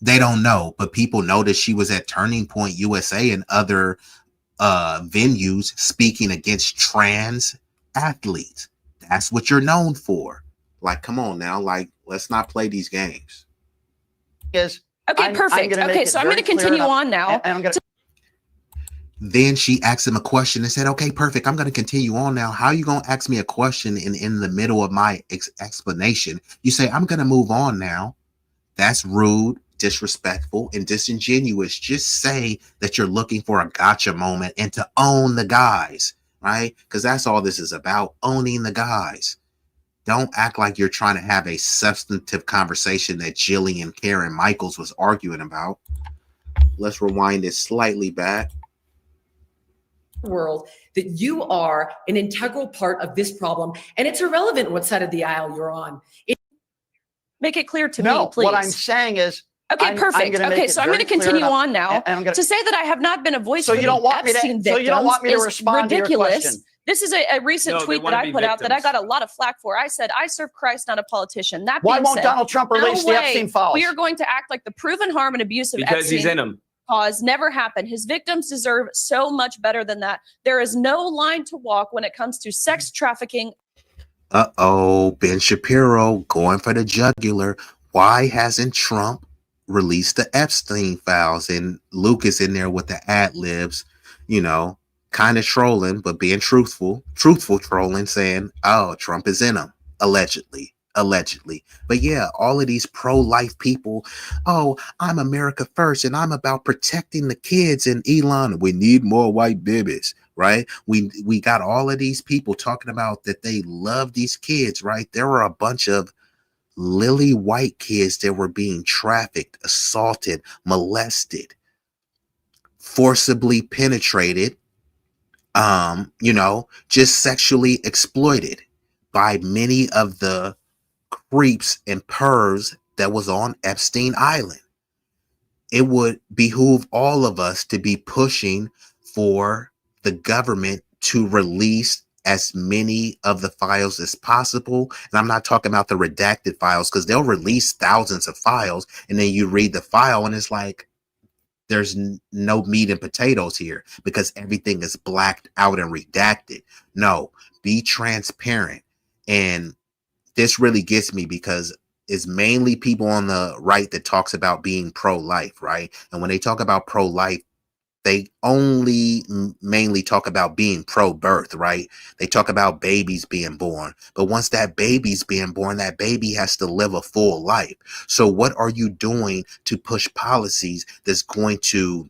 They don't know, but people know that she was at Turning Point USA and other venues speaking against trans athletes. That's what you're known for. Like, come on now, like, let's not play these games. Okay, perfect. Okay, so I'm going to continue on now. Then she asked him a question and said, okay, perfect. I'm going to continue on now. How are you going to ask me a question in the middle of my explanation? You say, I'm going to move on now. That's rude, disrespectful, and disingenuous. Just say that you're looking for a gotcha moment and to own the guys, right? Because that's all this is about, owning the guys. Don't act like you're trying to have a substantive conversation that Jillian Karen Michaels was arguing about. Let's rewind it slightly back. World that you are an integral part of this problem, and it's irrelevant what side of the aisle you're on. Make it clear to me, please. What I'm saying is, okay, perfect. Okay, so I'm going to continue on now. To say that I have not been a voice for the Epstein victims is respond ridiculous. To your question. This is a recent tweet that I put out that I got a lot of flack for. I said, I serve Christ, not a politician. That Why being won't said, Donald Trump release the Epstein files? We are going to act like the proven harm and abuse of because Epstein he's in them. Cause never happened. His victims deserve so much better than that. There is no line to walk when it comes to sex trafficking. Uh-oh, Ben Shapiro going for the jugular. Why hasn't Trump released the Epstein files? And Luke is in there with the ad libs, you know, kind of trolling, but being truthful trolling, saying, oh, Trump is in them, allegedly. But yeah, all of these pro-life people, oh, I'm America first and I'm about protecting the kids, and Elon, we need more white babies, right? We got all of these people talking about that they love these kids, right? There were a bunch of lily white kids that were being trafficked, assaulted, molested, forcibly penetrated, you know, just sexually exploited by many of the creeps and pervs that was on Epstein Island. It would behoove all of us to be pushing for the government to release as many of the files as possible. And I'm not talking about the redacted files, because they'll release thousands of files and then you read the file and it's like, there's no meat and potatoes here because everything is blacked out and redacted. No, be transparent. And this really gets me because it's mainly people on the right that talks about being pro-life, right? And when they talk about pro-life, they only mainly talk about being pro-birth, right? They talk about babies being born. But once that baby's being born, that baby has to live a full life. So what are you doing to push policies that's going to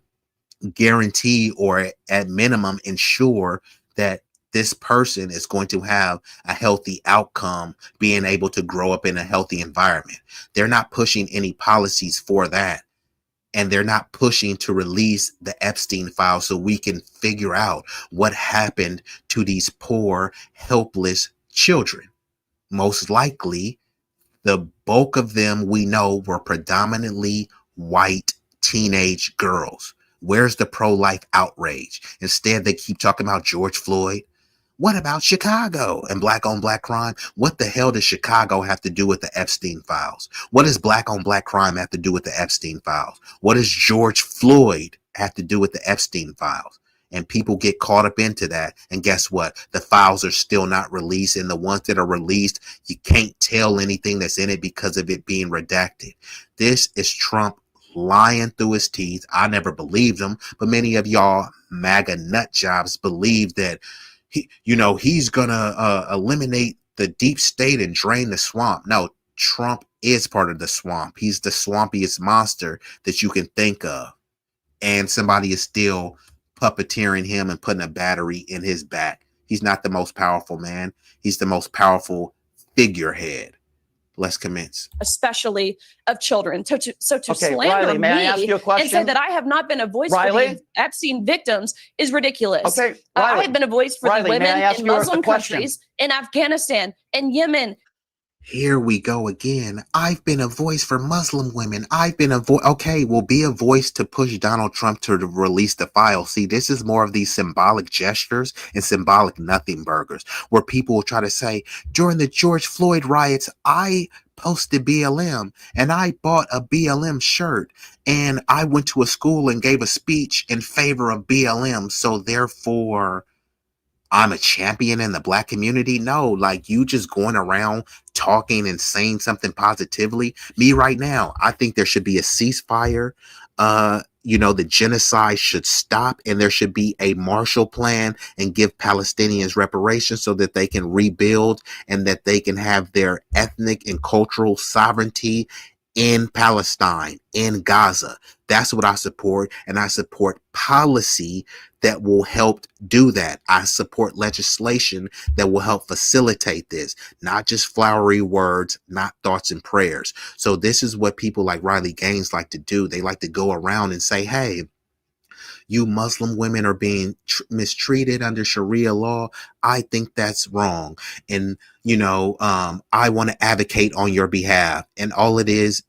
guarantee or at minimum ensure that this person is going to have a healthy outcome, being able to grow up in a healthy environment? They're not pushing any policies for that. And they're not pushing to release the Epstein file so we can figure out what happened to these poor, helpless children. Most likely, the bulk of them we know were predominantly white teenage girls. Where's the pro-life outrage? Instead, they keep talking about George Floyd. What about Chicago and black on black crime? What the hell does Chicago have to do with the Epstein files? What does black on black crime have to do with the Epstein files? What does George Floyd had to do with the Epstein files. And people get caught up into that. And guess what? The files are still not released. And the ones that are released, you can't tell anything that's in it because of it being redacted. This is Trump lying through his teeth. I never believed him, but many of y'all MAGA nut jobs believe that he's gonna eliminate the deep state and drain the swamp. No, Trump is part of the swamp. He's the swampiest monster that you can think of. And somebody is still puppeteering him and putting a battery in his back. He's not the most powerful man. He's the most powerful figurehead. Let's commence. Especially of children. So to slander Riley, may I me ask you a question? and say that I have not been a voice for the Epstein victims is ridiculous. Okay, I have been a voice for the Riley, may women I ask in you a Muslim question? countries, in Afghanistan, in Yemen. Here we go again. I've been a voice for Muslim women. I've been a voice. Okay, well, be a voice to push Donald Trump to release the file. See, this is more of these symbolic gestures and symbolic nothing burgers where people will try to say, during the George Floyd riots, I posted BLM and I bought a BLM shirt and I went to a school and gave a speech in favor of BLM. So therefore, I'm a champion in the black community. No, like you just going around talking and saying something positively. Me right now, I think there should be a ceasefire. The genocide should stop and there should be a Marshall Plan and give Palestinians reparations so that they can rebuild and that they can have their ethnic and cultural sovereignty in Palestine, in Gaza. That's what I support. And I support policy that will help do that. I support legislation that will help facilitate this, not just flowery words, not thoughts and prayers. So this is what people like Riley Gaines like to do. They like to go around and say, hey, you Muslim women are being mistreated under Sharia law. I think that's wrong. And, I want to advocate on your behalf. And all it is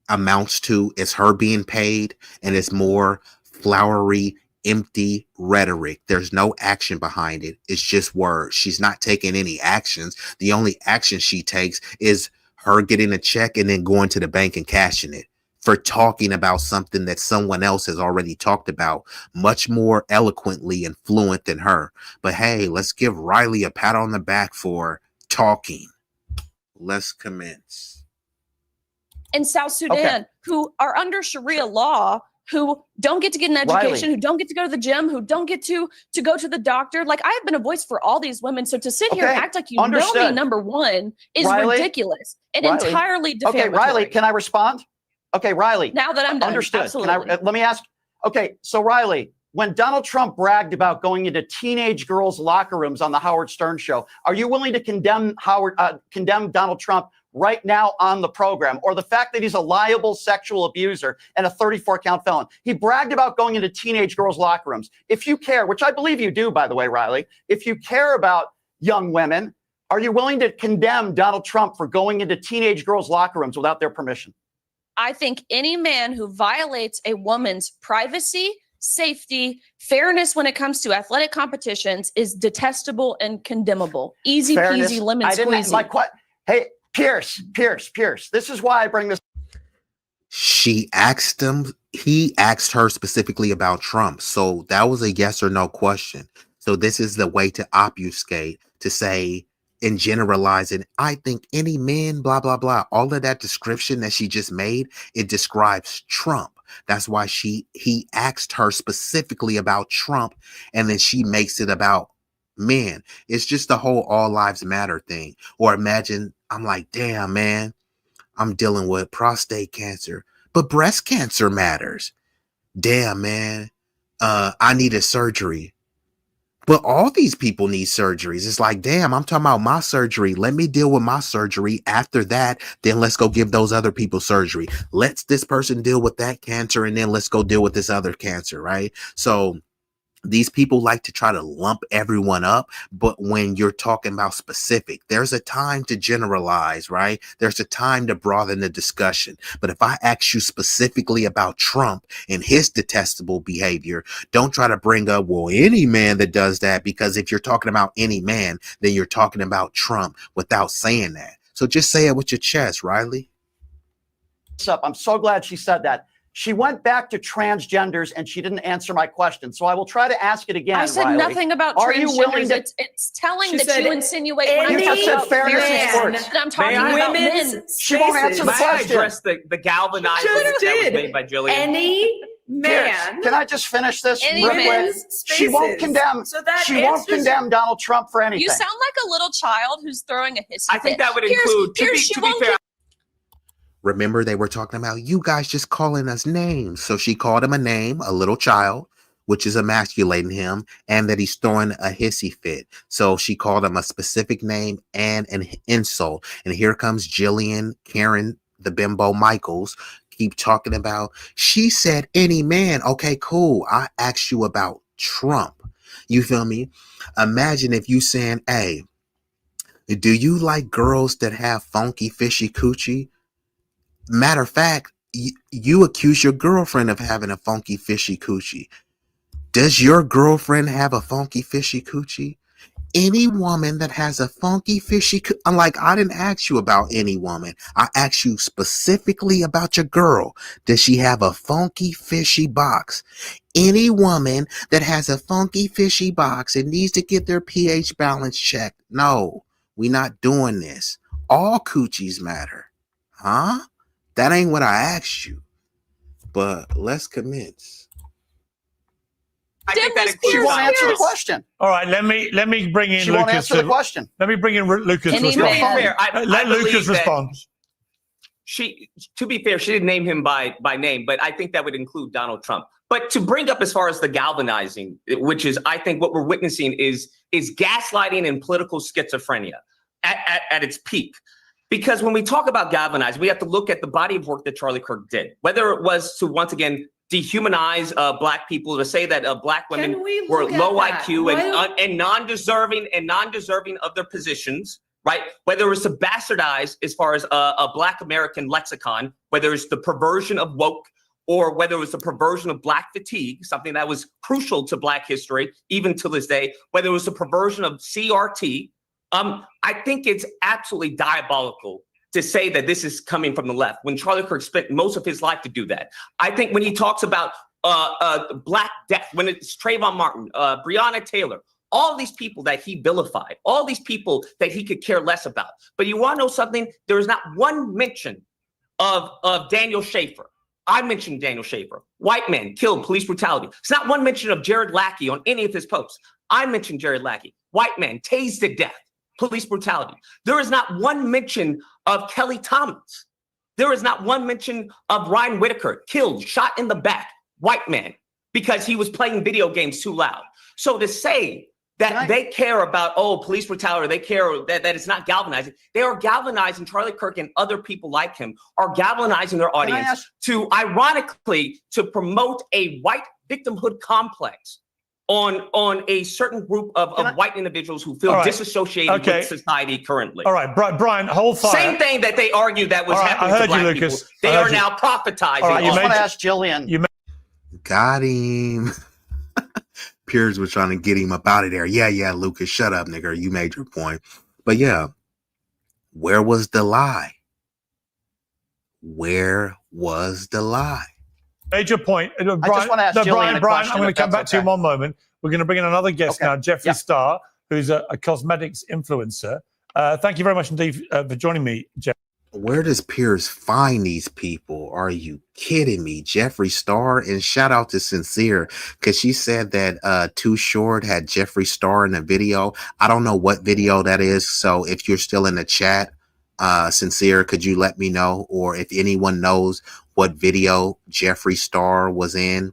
amounts to is her being paid, and it's more flowery, empty rhetoric. There's no action behind it. It's just words. She's not taking any actions. The only action she takes is her getting a check and then going to the bank and cashing it for talking about something that someone else has already talked about much more eloquently and fluent than her. But hey, let's give Riley a pat on the back for talking. Let's commence. In South Sudan, who are under Sharia law, who don't get to get an education, who don't get to go to the gym, who don't get to go to the doctor. Like, I have been a voice for all these women. So to sit here and act like you know me, number one, is ridiculous and entirely defamatory. Okay, Riley, can I respond? Okay, Riley. Now that I'm done. Understood. Absolutely. Let me ask. Okay, so Riley, when Donald Trump bragged about going into teenage girls' locker rooms on the Howard Stern show, are you willing to condemn Donald Trump right now on the program, or the fact that he's a liable sexual abuser and a 34-count felon? He bragged about going into teenage girls' locker rooms. If you care, which I believe you do, by the way, Riley, if you care about young women, are you willing to condemn Donald Trump for going into teenage girls' locker rooms without their permission? I think any man who violates a woman's privacy, safety, fairness when it comes to athletic competitions is detestable and condemnable. Easy peasy, lemon squeezy. Hey, Pierce, this is why I bring this. He asked her specifically about Trump. So that was a yes or no question. So this is the way to obfuscate, to say and generalize it. I think any man, blah, blah, blah. All of that description that she just made, it describes Trump. That's why he asked her specifically about Trump, and then she makes it about men. It's just the whole all lives matter thing. Or imagine I'm like, damn, man, I'm dealing with prostate cancer, but breast cancer matters. Damn, man, I needed surgery. But all these people need surgeries. It's like, damn, I'm talking about my surgery. Let me deal with my surgery. After that, then let's go give those other people surgery. Let's this person deal with that cancer, and then let's go deal with this other cancer, right? So these people like to try to lump everyone up, but when you're talking about specific, there's a time to generalize, right? There's a time to broaden the discussion. But if I ask you specifically about Trump and his detestable behavior, don't try to bring up, well, any man that does that, because if you're talking about any man, then you're talking about Trump without saying that. So just say it with your chest, Riley. I'm so glad she said that. She went back to transgenders and she didn't answer my question. So I will try to ask it again. I said Riley. nothing about Are you willing transgenders. to? It's telling She that said you insinuate when I'm You just talking said about fairness in men, sports. that I'm talking May I? about Women's men. She won't answer the May I question. address the galvanizing Just that was did. made by Jillian? Any Pierce, man. can I just finish this Any real quick? women's She won't spaces. condemn. So that She won't answers- condemn Donald Trump for anything. You sound like a little child who's throwing a hissy I think fit. that would Pierce- include, Pierce, to she be won't fair, Remember, they were talking about you guys just calling us names. So she called him a name, a little child, which is emasculating him, and that he's throwing a hissy fit. So she called him a specific name and an insult. And here comes Jillian, Karen, the bimbo Michaels, keep talking about, she said any man. Okay, cool. I asked you about Trump. You feel me? Imagine if you saying, hey, do you like girls that have funky, fishy coochie? Matter of fact, you accuse your girlfriend of having a funky, fishy coochie. Does your girlfriend have a funky, fishy coochie? Any woman that has a funky, fishy, I didn't ask you about any woman. I asked you specifically about your girl. Does she have a funky, fishy box? Any woman that has a funky, fishy box and needs to get their pH balance checked. No, we're not doing this. All coochies matter. Huh? That ain't what I asked you. But let's commence. I think that She won't answer the question. All right, let me bring in She Lucas. won't answer the question. Let me bring in Lucas. Any Respond. man. Let Lucas respond. To be fair, she didn't name him by name, but I think that would include Donald Trump. But to bring up as far as the galvanizing, which is, I think what we're witnessing is gaslighting and political schizophrenia at its peak. Because when we talk about galvanizing, we have to look at the body of work that Charlie Kirk did, whether it was to once again dehumanize Black people, to say that Black women were low IQ and non-deserving of their positions, right? Whether it was to bastardize as far as a Black American lexicon, whether it's the perversion of woke, or whether it was the perversion of Black fatigue, something that was crucial to Black history, even to this day, whether it was the perversion of CRT. I think it's absolutely diabolical to say that this is coming from the left when Charlie Kirk spent most of his life to do that. I think when he talks about Black death, when it's Trayvon Martin, Breonna Taylor, all these people that he vilified, all these people that he could care less about. But you want to know something? There is not one mention of Daniel Schaefer. I mentioned Daniel Schaefer. White men killed, police brutality. It's not one mention of Jared Lackey on any of his posts. I mentioned Jared Lackey. White man tased to death, police brutality. There is not one mention of Kelly Thomas. There is not one mention of Ryan Whitaker, killed, shot in the back, white man, because he was playing video games too loud. So to say that they care about, police brutality, they care that it's not galvanizing. They are galvanizing. Charlie Kirk and other people like him are galvanizing their audience to, ironically, to promote a white victimhood complex on a certain group of white individuals who feel disassociated with society currently. All right, Brian, hold fire. Same thing that they argued that was happening to Black people. They are now prophetizing. I just want to ask Jillian. Got him. Piers was trying to get him up out of there. Yeah, Lucas, shut up, nigga. You made your point. But yeah, where was the lie? Where was the lie? Major point. Brian, I just want to ask Jillian a question, I'm going to come back to you in one moment. We're going to bring in another guest now, Jeffree Star, who's a cosmetics influencer. Thank you very much indeed for joining me, Jeff. Where does Piers find these people? Are you kidding me? Jeffree Star, and shout out to Sincere, because she said that Too Short had Jeffree Star in the video. I don't know what video that is. So if you're still in the chat, Sincere, could you let me know? Or if anyone knows what video Jeffree Star was in.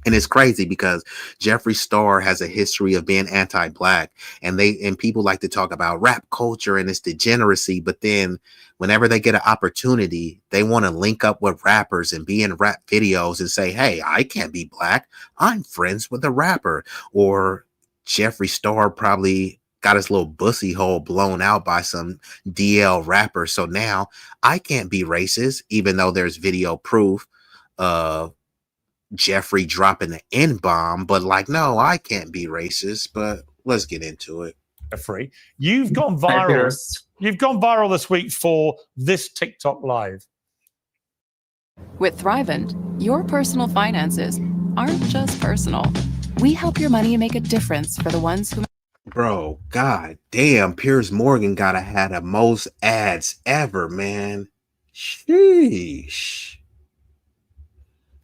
And it's crazy because Jeffree Star has a history of being anti-Black, and people like to talk about rap culture and its degeneracy. But then whenever they get an opportunity, they want to link up with rappers and be in rap videos and say, hey, I can't be Black. I'm friends with a rapper. Or Jeffree Star probably got his little bussy hole blown out by some DL rapper. So now I can't be racist, even though there's video proof of Jeffree dropping the N-bomb, but no, I can't be racist. But let's get into it. Jeffree, you've gone viral. You've gone viral this week for this TikTok live. With Thrivent, your personal finances aren't just personal. We help your money make a difference for the ones who... Bro, god damn, Piers Morgan gotta have the most ads ever, man. Sheesh.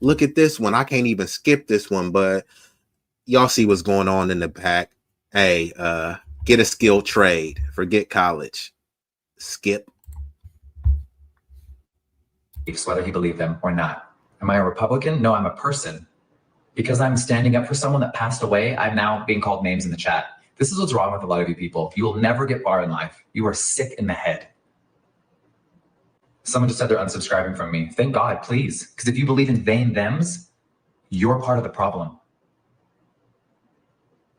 Look at this one. I can't even skip this one, but y'all see what's going on in the back. Hey, get a skilled trade. Forget college. Skip. Whether he believed them or not. Am I a Republican? No, I'm a person. Because I'm standing up for someone that passed away, I'm now being called names in the chat. This is what's wrong with a lot of you people. You will never get far in life. You are sick in the head. Someone just said they're unsubscribing from me. Thank God, please. Because if you believe in they and thems, you're part of the problem.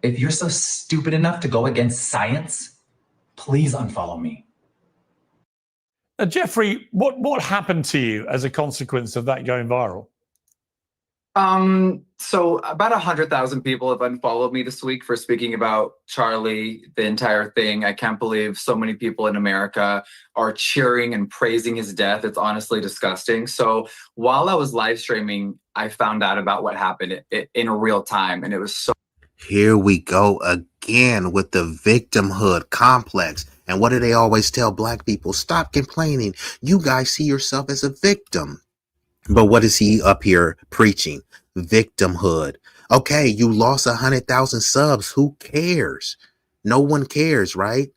If you're so stupid enough to go against science, please unfollow me. Jeffrey, what happened to you as a consequence of that going viral? So about 100,000 people have unfollowed me this week for speaking about Charlie, the entire thing. I can't believe so many people in America are cheering and praising his death. It's honestly disgusting. So while I was live streaming, I found out about what happened in real time, and it was so... Here we go again with the victimhood complex. And what do they always tell black people? Stop complaining. You guys see yourself as a victim. But what is he up here preaching? Victimhood. Okay, you lost 100,000 subs. Who cares? No one cares, right?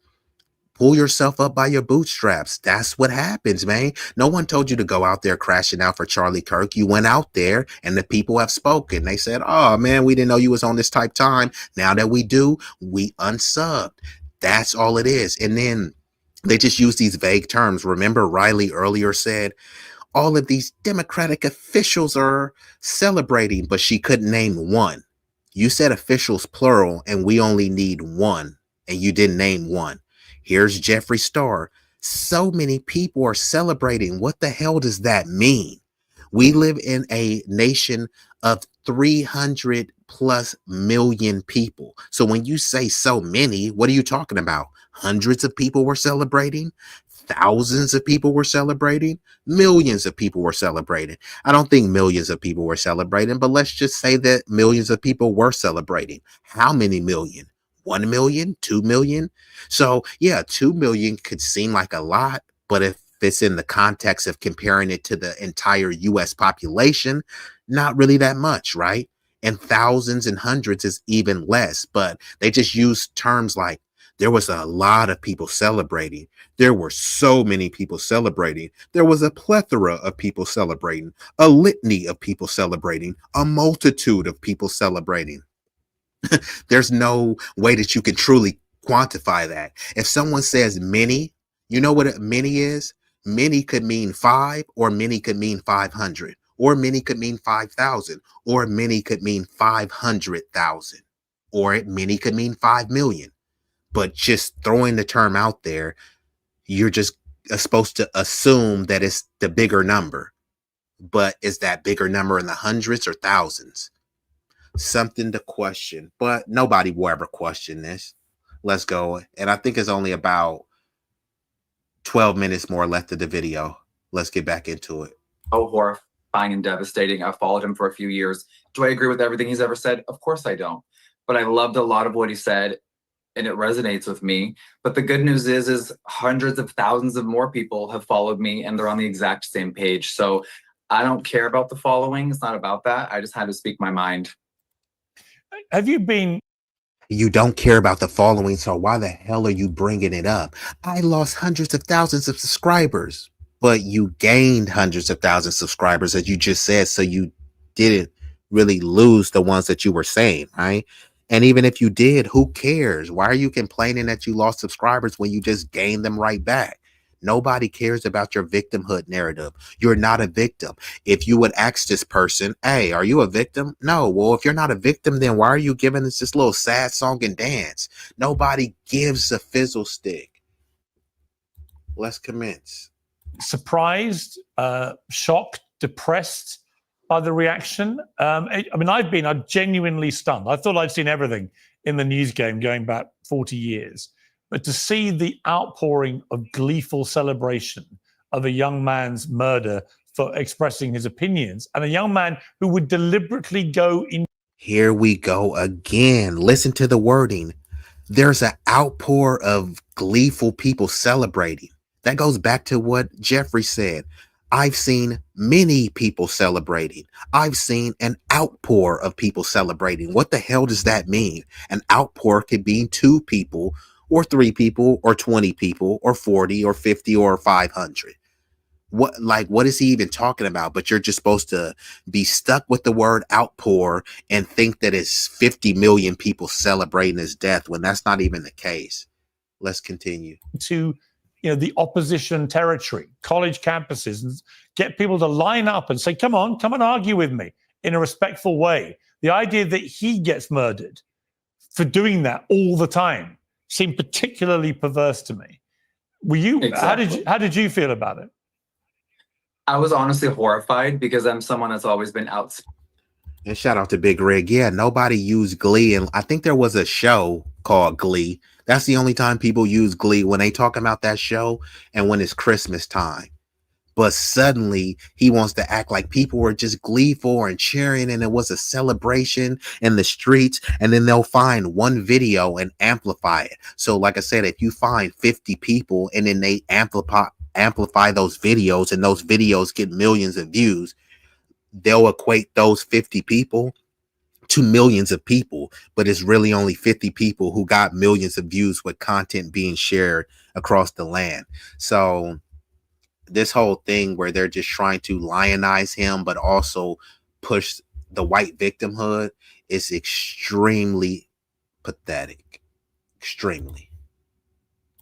Pull yourself up by your bootstraps. That's what happens, man. No one told you to go out there crashing out for Charlie Kirk. You went out there and the people have spoken. They said, oh man, we didn't know you was on this type time. Now that we do, we unsubbed. That's all it is. And then they just use these vague terms. Remember Riley earlier said, all of these Democratic officials are celebrating, but she couldn't name one. You said officials plural, and we only need one, and you didn't name one. Here's Jeffree Star. So many people are celebrating. What the hell does that mean? We live in a nation of 300 plus million people. So when you say so many, what are you talking about? Hundreds of people were celebrating? Thousands of people were celebrating, millions of people were celebrating. I don't think millions of people were celebrating, but let's just say that millions of people were celebrating. How many million? 1 million, 2 million? So yeah, 2 million could seem like a lot, but if it's in the context of comparing it to the entire US population, not really that much, right? And thousands and hundreds is even less, but they just use terms like there was a lot of people celebrating. There were so many people celebrating. There was a plethora of people celebrating, a litany of people celebrating, a multitude of people celebrating. There's no way that you can truly quantify that. If someone says many, you know what a many is? Many could mean 5, or many could mean 500, or many could mean 5,000, or many could mean 500,000, or many could mean 5 million. But just throwing the term out there, you're just supposed to assume that it's the bigger number. But is that bigger number in the hundreds or thousands? Something to question, but nobody will ever question this. Let's go. And I think it's only about 12 minutes more left of the video. Let's get back into it. Oh, horrifying and devastating. I've followed him for a few years. Do I agree with everything he's ever said? Of course I don't. But I loved a lot of what he said, and it resonates with me. But the good news is hundreds of thousands of more people have followed me, and they're on the exact same page. So I don't care about the following. It's not about that. I just had to speak my mind. Have you been... You don't care about the following, so why the hell are you bringing it up? I lost hundreds of thousands of subscribers, but you gained hundreds of thousands of subscribers, as you just said, so you didn't really lose the ones that you were saying, right? And even if you did, who cares? Why are you complaining that you lost subscribers when you just gained them right back? Nobody cares about your victimhood narrative. You're not a victim. If you would ask this person, hey, are you a victim? No. Well, if you're not a victim, then why are you giving us this little sad song and dance? Nobody gives a fizzle stick. Let's commence. Surprised, shocked, depressed by the reaction. I mean, I'm genuinely stunned. I thought I'd seen everything in the news game going back 40 years. But to see the outpouring of gleeful celebration of a young man's murder for expressing his opinions, and a young man who would deliberately go in. Here we go again. Listen to the wording. There's an outpour of gleeful people celebrating. That goes back to what Jeffrey said. I've seen many people celebrating. I've seen an outpour of people celebrating. What the hell does that mean? An outpour could be 2 people or 3 people or 20 people or 40 or 50 or 500. What is he even talking about? But you're just supposed to be stuck with the word outpour and think that it's 50 million people celebrating his death when that's not even the case. Let's continue. To the opposition territory, college campuses, and get people to line up and say, come on argue with me in a respectful way. The idea that he gets murdered for doing that all the time seemed particularly perverse to me. Were you? Exactly. How did you feel about it? I was honestly horrified because I'm someone that's always been outspoken. And shout out to Big Rig. Yeah, nobody used Glee. And I think there was a show called Glee. That's the only time people use Glee, when they talk about that show and when it's Christmas time. But suddenly he wants to act like people were just gleeful and cheering and it was a celebration in the streets. And then they'll find one video and amplify it. So like I said, if you find 50 people and then they amplify those videos and those videos get millions of views, they'll equate those 50 people to millions of people, but it's really only 50 people who got millions of views with content being shared across the land. So this whole thing where they're just trying to lionize him, but also push the white victimhood is extremely pathetic. Extremely.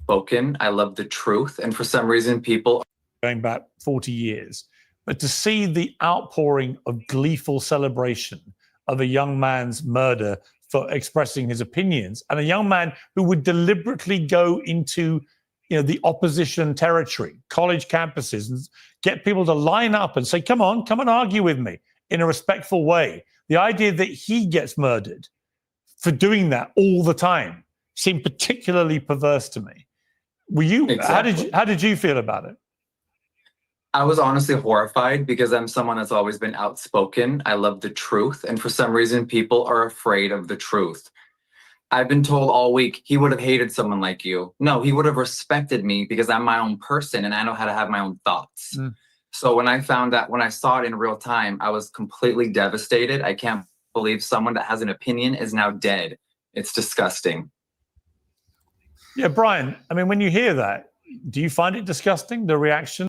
I love the truth. And for some reason, people going back 40 years, but to see the outpouring of gleeful celebration of a young man's murder for expressing his opinions, and a young man who would deliberately go into the opposition territory, college campuses, and get people to line up and say, come on argue with me in a respectful way. The idea that he gets murdered for doing that all the time seemed particularly perverse to me. Were you? Exactly. How did you feel about it? I was honestly horrified because I'm someone that's always been outspoken. I love the truth. And for some reason, people are afraid of the truth. I've been told all week, he would have hated someone like you. No, he would have respected me because I'm my own person and I know how to have my own thoughts. So when I saw it in real time, I was completely devastated. I can't believe someone that has an opinion is now dead. It's disgusting. Yeah, Brian, I mean, when you hear that, do you find it disgusting, the reaction?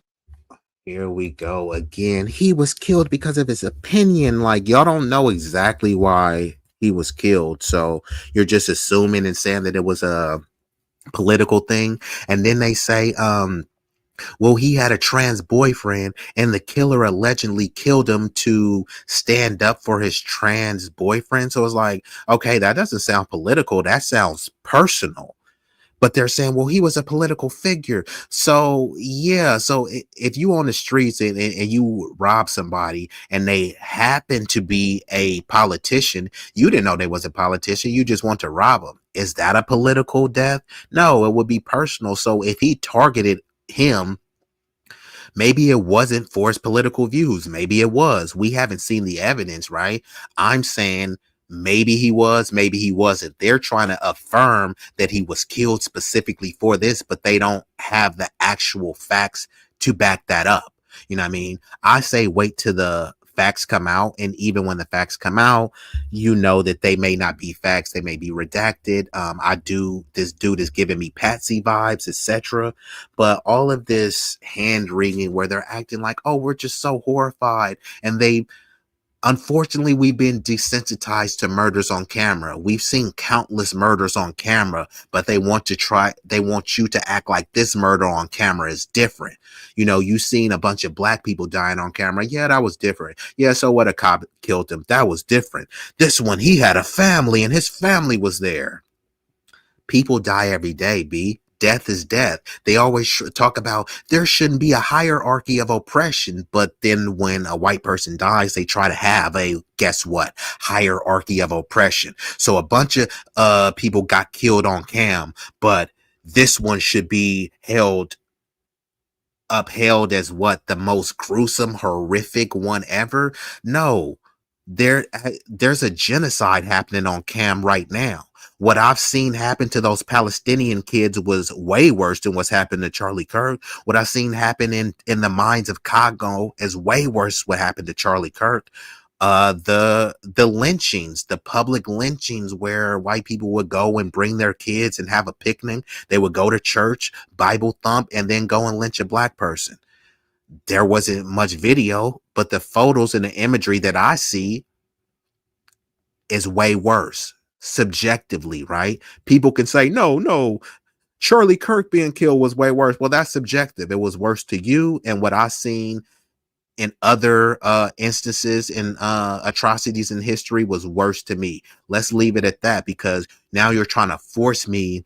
Here we go again. He was killed because of his opinion. Like, y'all don't know exactly why he was killed. So you're just assuming and saying that it was a political thing. And then they say, well, he had a trans boyfriend and the killer allegedly killed him to stand up for his trans boyfriend. So it's like, okay, that doesn't sound political. That sounds personal. But they're saying, well, he was a political figure. So, yeah. So if you on the streets and you rob somebody and they happen to be a politician, you didn't know they was a politician. You just want to rob them. Is that a political death? No, it would be personal. So if he targeted him, maybe it wasn't for his political views. Maybe it was. We haven't seen the evidence, right? I'm saying maybe he was, maybe he wasn't. They're trying to affirm that he was killed specifically for this, but they don't have the actual facts to back that up. You know what I mean? I say wait till the facts come out. And even when the facts come out, you know that they may not be facts. They may be redacted. This dude is giving me Patsy vibes, etc. But all of this hand wringing where they're acting like, oh, we're just so horrified. And unfortunately, we've been desensitized to murders on camera. We've seen countless murders on camera, but they want you to act like this murder on camera is different. You've seen a bunch of black people dying on camera. Yeah, that was different. Yeah, so what, a cop killed him. That was different. This one, he had a family and his family was there. People die every day, B. Death is death. They always talk about there shouldn't be a hierarchy of oppression, but then when a white person dies, they try to have a, guess what, hierarchy of oppression. So a bunch of people got killed on cam, but this one should be held upheld as what the most gruesome, horrific one ever. No, there's a genocide happening on cam right now. What I've seen happen to those Palestinian kids was way worse than what's happened to Charlie Kirk. What I've seen happen in the mines of Congo is way worse what happened to Charlie Kirk. The lynchings, the public lynchings where white people would go and bring their kids and have a picnic. They would go to church, Bible thump, and then go and lynch a black person. There wasn't much video, but the photos and the imagery that I see is way worse subjectively, right? People can say, no, Charlie Kirk being killed was way worse. Well, that's subjective. It was worse to you. And what I seen in other instances in atrocities in history was worse to me. Let's leave it at that, because now you're trying to force me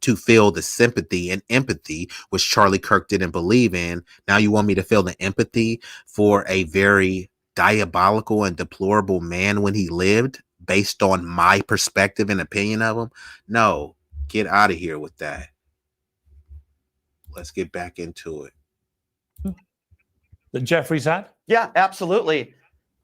to feel the sympathy and empathy, which Charlie Kirk didn't believe in. Now you want me to feel the empathy for a very diabolical and deplorable man when he lived, based on my perspective and opinion of him? No, get out of here with that. Let's get back into it. That Jeffrey's at? Yeah, absolutely.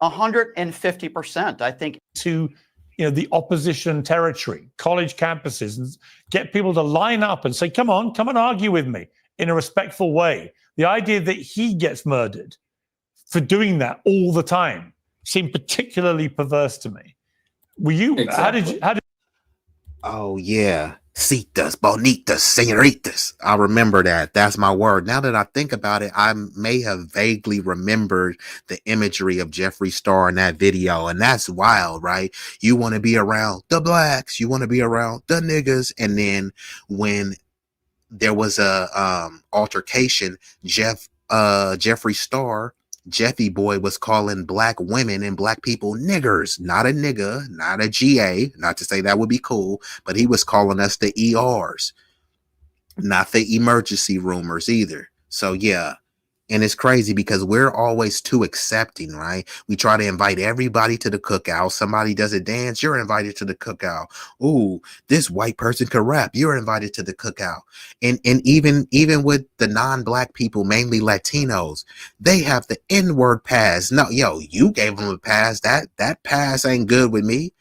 150%. I think to the opposition territory, college campuses, and get people to line up and say, come on argue with me in a respectful way. The idea that he gets murdered for doing that all the time seemed particularly perverse to me. Were you? Exactly. How did? Oh yeah, citas, bonitas, señoritas. I remember that. That's my word. Now that I think about it, I may have vaguely remembered the imagery of Jeffree Star in that video, and that's wild, right? You want to be around the blacks, you want to be around the niggas, and then when there was a altercation, Jeffree Star, Jeffy Boy, was calling black women and black people niggers, not a nigga, not a GA, not to say that would be cool, but he was calling us the ERs, not the emergency roomers either. So yeah. And it's crazy because we're always too accepting, right? We try to invite everybody to the cookout. Somebody does a dance, you're invited to the cookout. Ooh, this white person can rap, you're invited to the cookout. And even with the non-black people, mainly Latinos, they have the N-word pass. No, yo, you gave them a pass. That pass ain't good with me.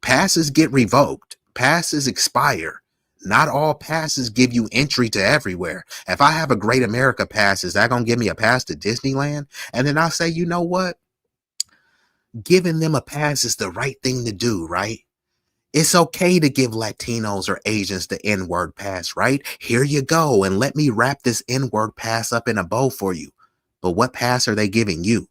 Passes get revoked. Passes expire. Not all passes give you entry to everywhere. If I have a Great America pass, is that going to give me a pass to Disneyland? And then I'll say, you know what? Giving them a pass is the right thing to do, right? It's okay to give Latinos or Asians the N-word pass, right? Here you go. And let me wrap this N-word pass up in a bow for you. But what pass are they giving you?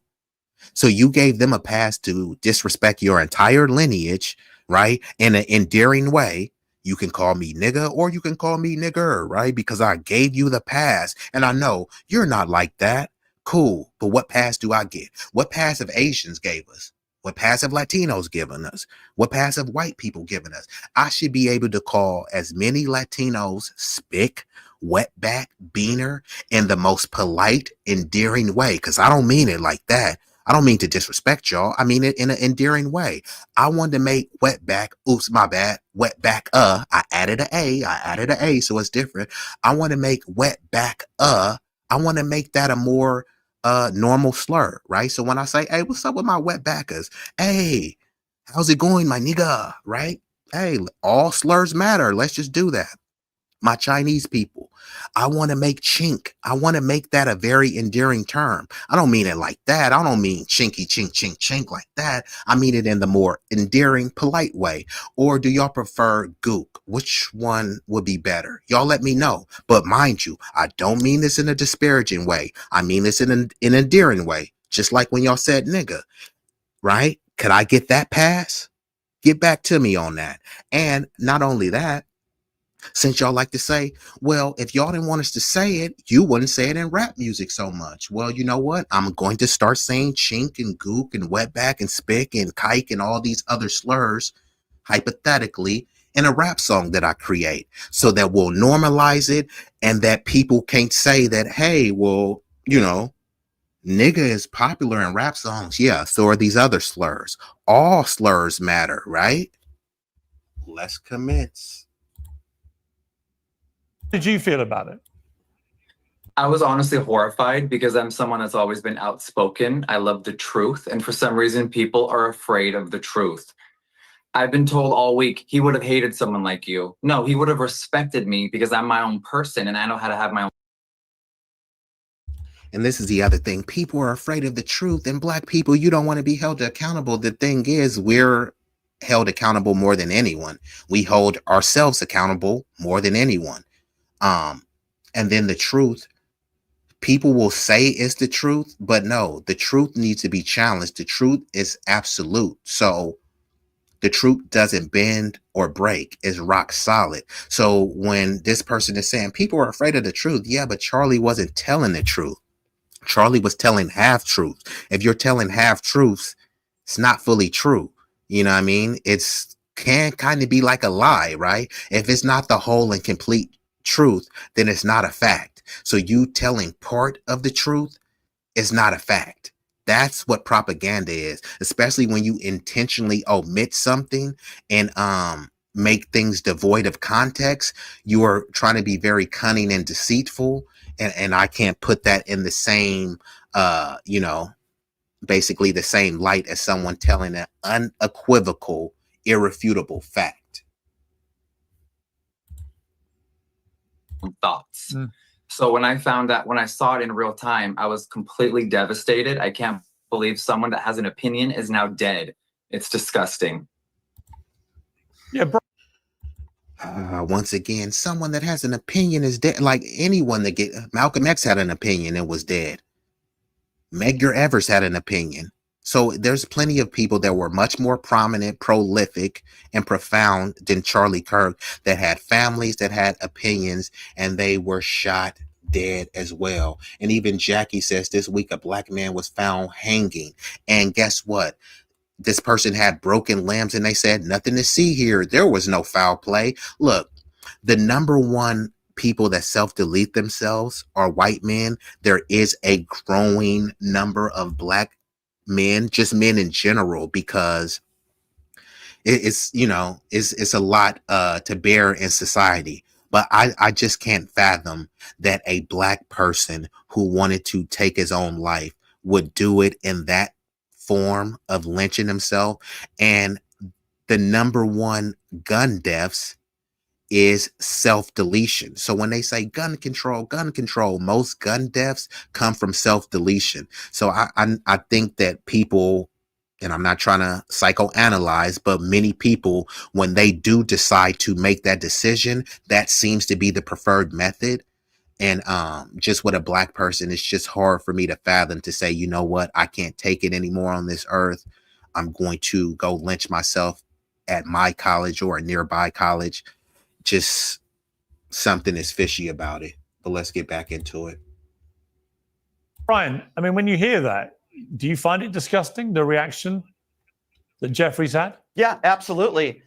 So you gave them a pass to disrespect your entire lineage, right? In an endearing way. You can call me nigga or you can call me nigger, right? Because I gave you the pass. And I know you're not like that. Cool. But what pass do I get? What pass have Asians gave us? What pass have Latinos given us? What pass have white people given us? I should be able to call as many Latinos spick, wetback, beaner in the most polite, endearing way. Because I don't mean it like that. I don't mean to disrespect y'all. I mean it in an endearing way. I wanted to make wetback, oops, my bad, wetback, I added an A, so it's different. I want to make wetback, I want to make that a more normal slur, right? So when I say, hey, what's up with my wetbackers? Hey, how's it going, my nigga, right? Hey, all slurs matter. Let's just do that. My Chinese people, I want to make chink. I want to make that a very endearing term. I don't mean it like that. I don't mean chinky, chink, chink, chink like that. I mean it in the more endearing, polite way. Or do y'all prefer gook? Which one would be better? Y'all let me know. But mind you, I don't mean this in a disparaging way. I mean this in an endearing way. Just like when y'all said nigga, right? Could I get that pass? Get back to me on that. And not only that, since y'all like to say, well, if y'all didn't want us to say it, you wouldn't say it in rap music so much. Well, you know what? I'm going to start saying chink and gook and wetback and spick and kike and all these other slurs, hypothetically, in a rap song that I create, so that we'll normalize it and that people can't say that, hey, well, nigga is popular in rap songs. Yeah, so are these other slurs. All slurs matter, right? Let's commence. How did you feel about it? I was honestly horrified because I'm someone that's always been outspoken. I love the truth. And for some reason, people are afraid of the truth. I've been told all week, he would have hated someone like you. No, he would have respected me because I'm my own person and I know how to have my own. And this is the other thing. People are afraid of the truth, and Black people, you don't want to be held accountable. The thing is, we're held accountable more than anyone. We hold ourselves accountable more than anyone. And then the truth, people will say it's the truth, but no, the truth needs to be challenged. The truth is absolute. So the truth doesn't bend or break. It's rock solid. So when this person is saying people are afraid of the truth, yeah, but Charlie wasn't telling the truth. Charlie was telling half truths. If you're telling half truths, it's not fully true. You know what I mean? It's can kind of be like a lie, right? If it's not the whole and complete truth, then it's not a fact. So you telling part of the truth is not a fact. That's what propaganda is, especially when you intentionally omit something and make things devoid of context. You are trying to be very cunning and deceitful, and I can't put that in the same basically the same light as someone telling an unequivocal, irrefutable fact. Thoughts. So when I saw it in real time, I was completely devastated. I can't believe someone that has an opinion is now dead. It's disgusting. Yeah, bro. Once again, someone that has an opinion is dead. Like anyone that Malcolm X had an opinion and was dead. Medgar Evers had an opinion. So there's plenty of people that were much more prominent, prolific, and profound than Charlie Kirk that had families, that had opinions, and they were shot dead as well. And even Jackie says this week a Black man was found hanging. And guess what? This person had broken limbs and they said nothing to see here. There was no foul play. Look, the number one people that self-delete themselves are white men. There is a growing number of Black men, just men in general, because it's a lot to bear in society. But I just can't fathom that a Black person who wanted to take his own life would do it in that form of lynching himself. And the number one gun deaths is self-deletion. So when they say gun control, most gun deaths come from self-deletion. So I think that people, and I'm not trying to psychoanalyze, but many people, when they do decide to make that decision, that seems to be the preferred method. And just with a Black person, it's just hard for me to fathom to say, you know what, I can't take it anymore on this earth. I'm going to go lynch myself at my college or a nearby college. Just something is fishy about it. But let's get back into it. Brian, I mean, when you hear that, do you find it disgusting, the reaction that Jeffrey's had? Yeah, absolutely.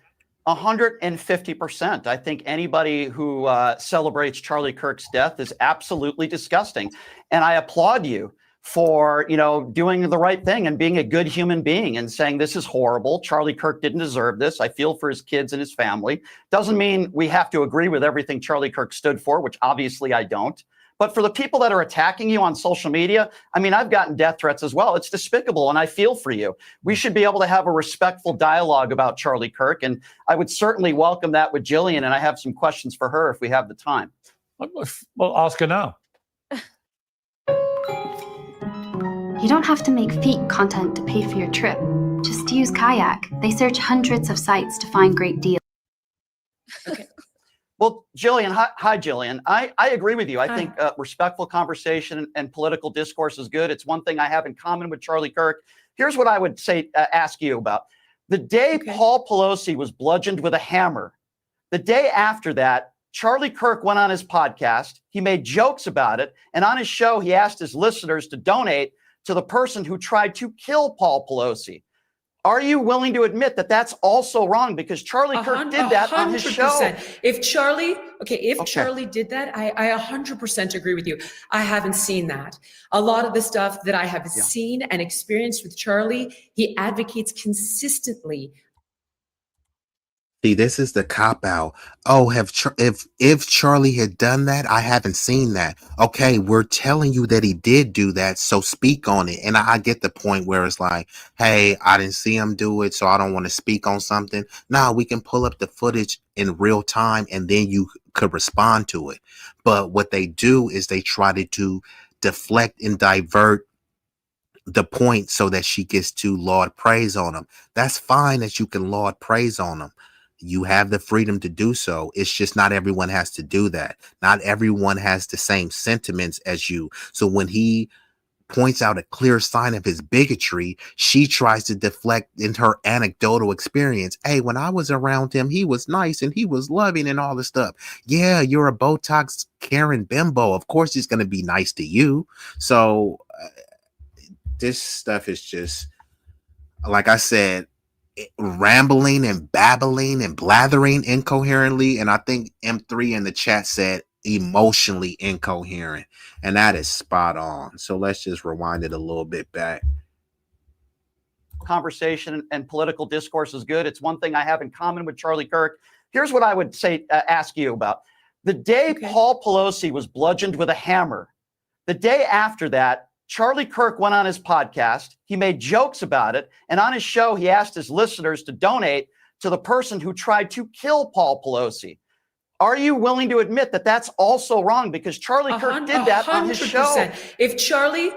150%. I think anybody who celebrates Charlie Kirk's death is absolutely disgusting. And I applaud you for, doing the right thing and being a good human being and saying this is horrible. Charlie Kirk didn't deserve this. I feel for his kids and his family. Doesn't mean we have to agree with everything Charlie Kirk stood for, which obviously I don't. But for the people that are attacking you on social media, I mean, I've gotten death threats as well. It's despicable, and I feel for you. We should be able to have a respectful dialogue about Charlie Kirk, and I would certainly welcome that with Jillian, and I have some questions for her if we have the time. Well, ask her now. You don't have to make feet content to pay for your trip. Just use Kayak. They search hundreds of sites to find great deals. Okay. Well, Jillian, hi, Jillian. I agree with you. I think respectful conversation and political discourse is good. It's one thing I have in common with Charlie Kirk. Here's what I would say, ask you about. The day Paul Pelosi was bludgeoned with a hammer, the day after that, Charlie Kirk went on his podcast. He made jokes about it. And on his show, he asked his listeners to donate to the person who tried to kill Paul Pelosi. Are you willing to admit that that's also wrong? Because Charlie Kirk did that on his show. If Charlie did that, I 100% agree with you. I haven't seen that. A lot of the stuff that I have seen and experienced with Charlie, he advocates consistently. See, this is the cop out. Oh, if Charlie had done that, I haven't seen that. Okay, we're telling you that he did do that, so speak on it. And I get the point where it's like, hey, I didn't see him do it, so I don't want to speak on something. Now we can pull up the footage in real time, and then you could respond to it. But what they do is they try to deflect and divert the point so that she gets to laud praise on him. That's fine that you can laud praise on him. You have the freedom to do so. It's just not everyone has to do that. Not everyone has the same sentiments as you. So when he points out a clear sign of his bigotry, she tries to deflect in her anecdotal experience. Hey, when I was around him, he was nice and he was loving and all this stuff. Yeah, you're a Botox Karen bimbo. Of course he's going to be nice to you. So this stuff is just, like I said, rambling and babbling and blathering incoherently. And I think M3 in the chat said emotionally incoherent. And that is spot on. So let's just rewind it a little bit back. Conversation and political discourse is good. It's one thing I have in common with Charlie Kirk. Here's what I would say, ask you about. The day Paul Pelosi was bludgeoned with a hammer, the day after that, Charlie Kirk went on his podcast. He made jokes about it. And on his show, he asked his listeners to donate to the person who tried to kill Paul Pelosi. Are you willing to admit that that's also wrong? Because Charlie Kirk did that on his show. If Charlie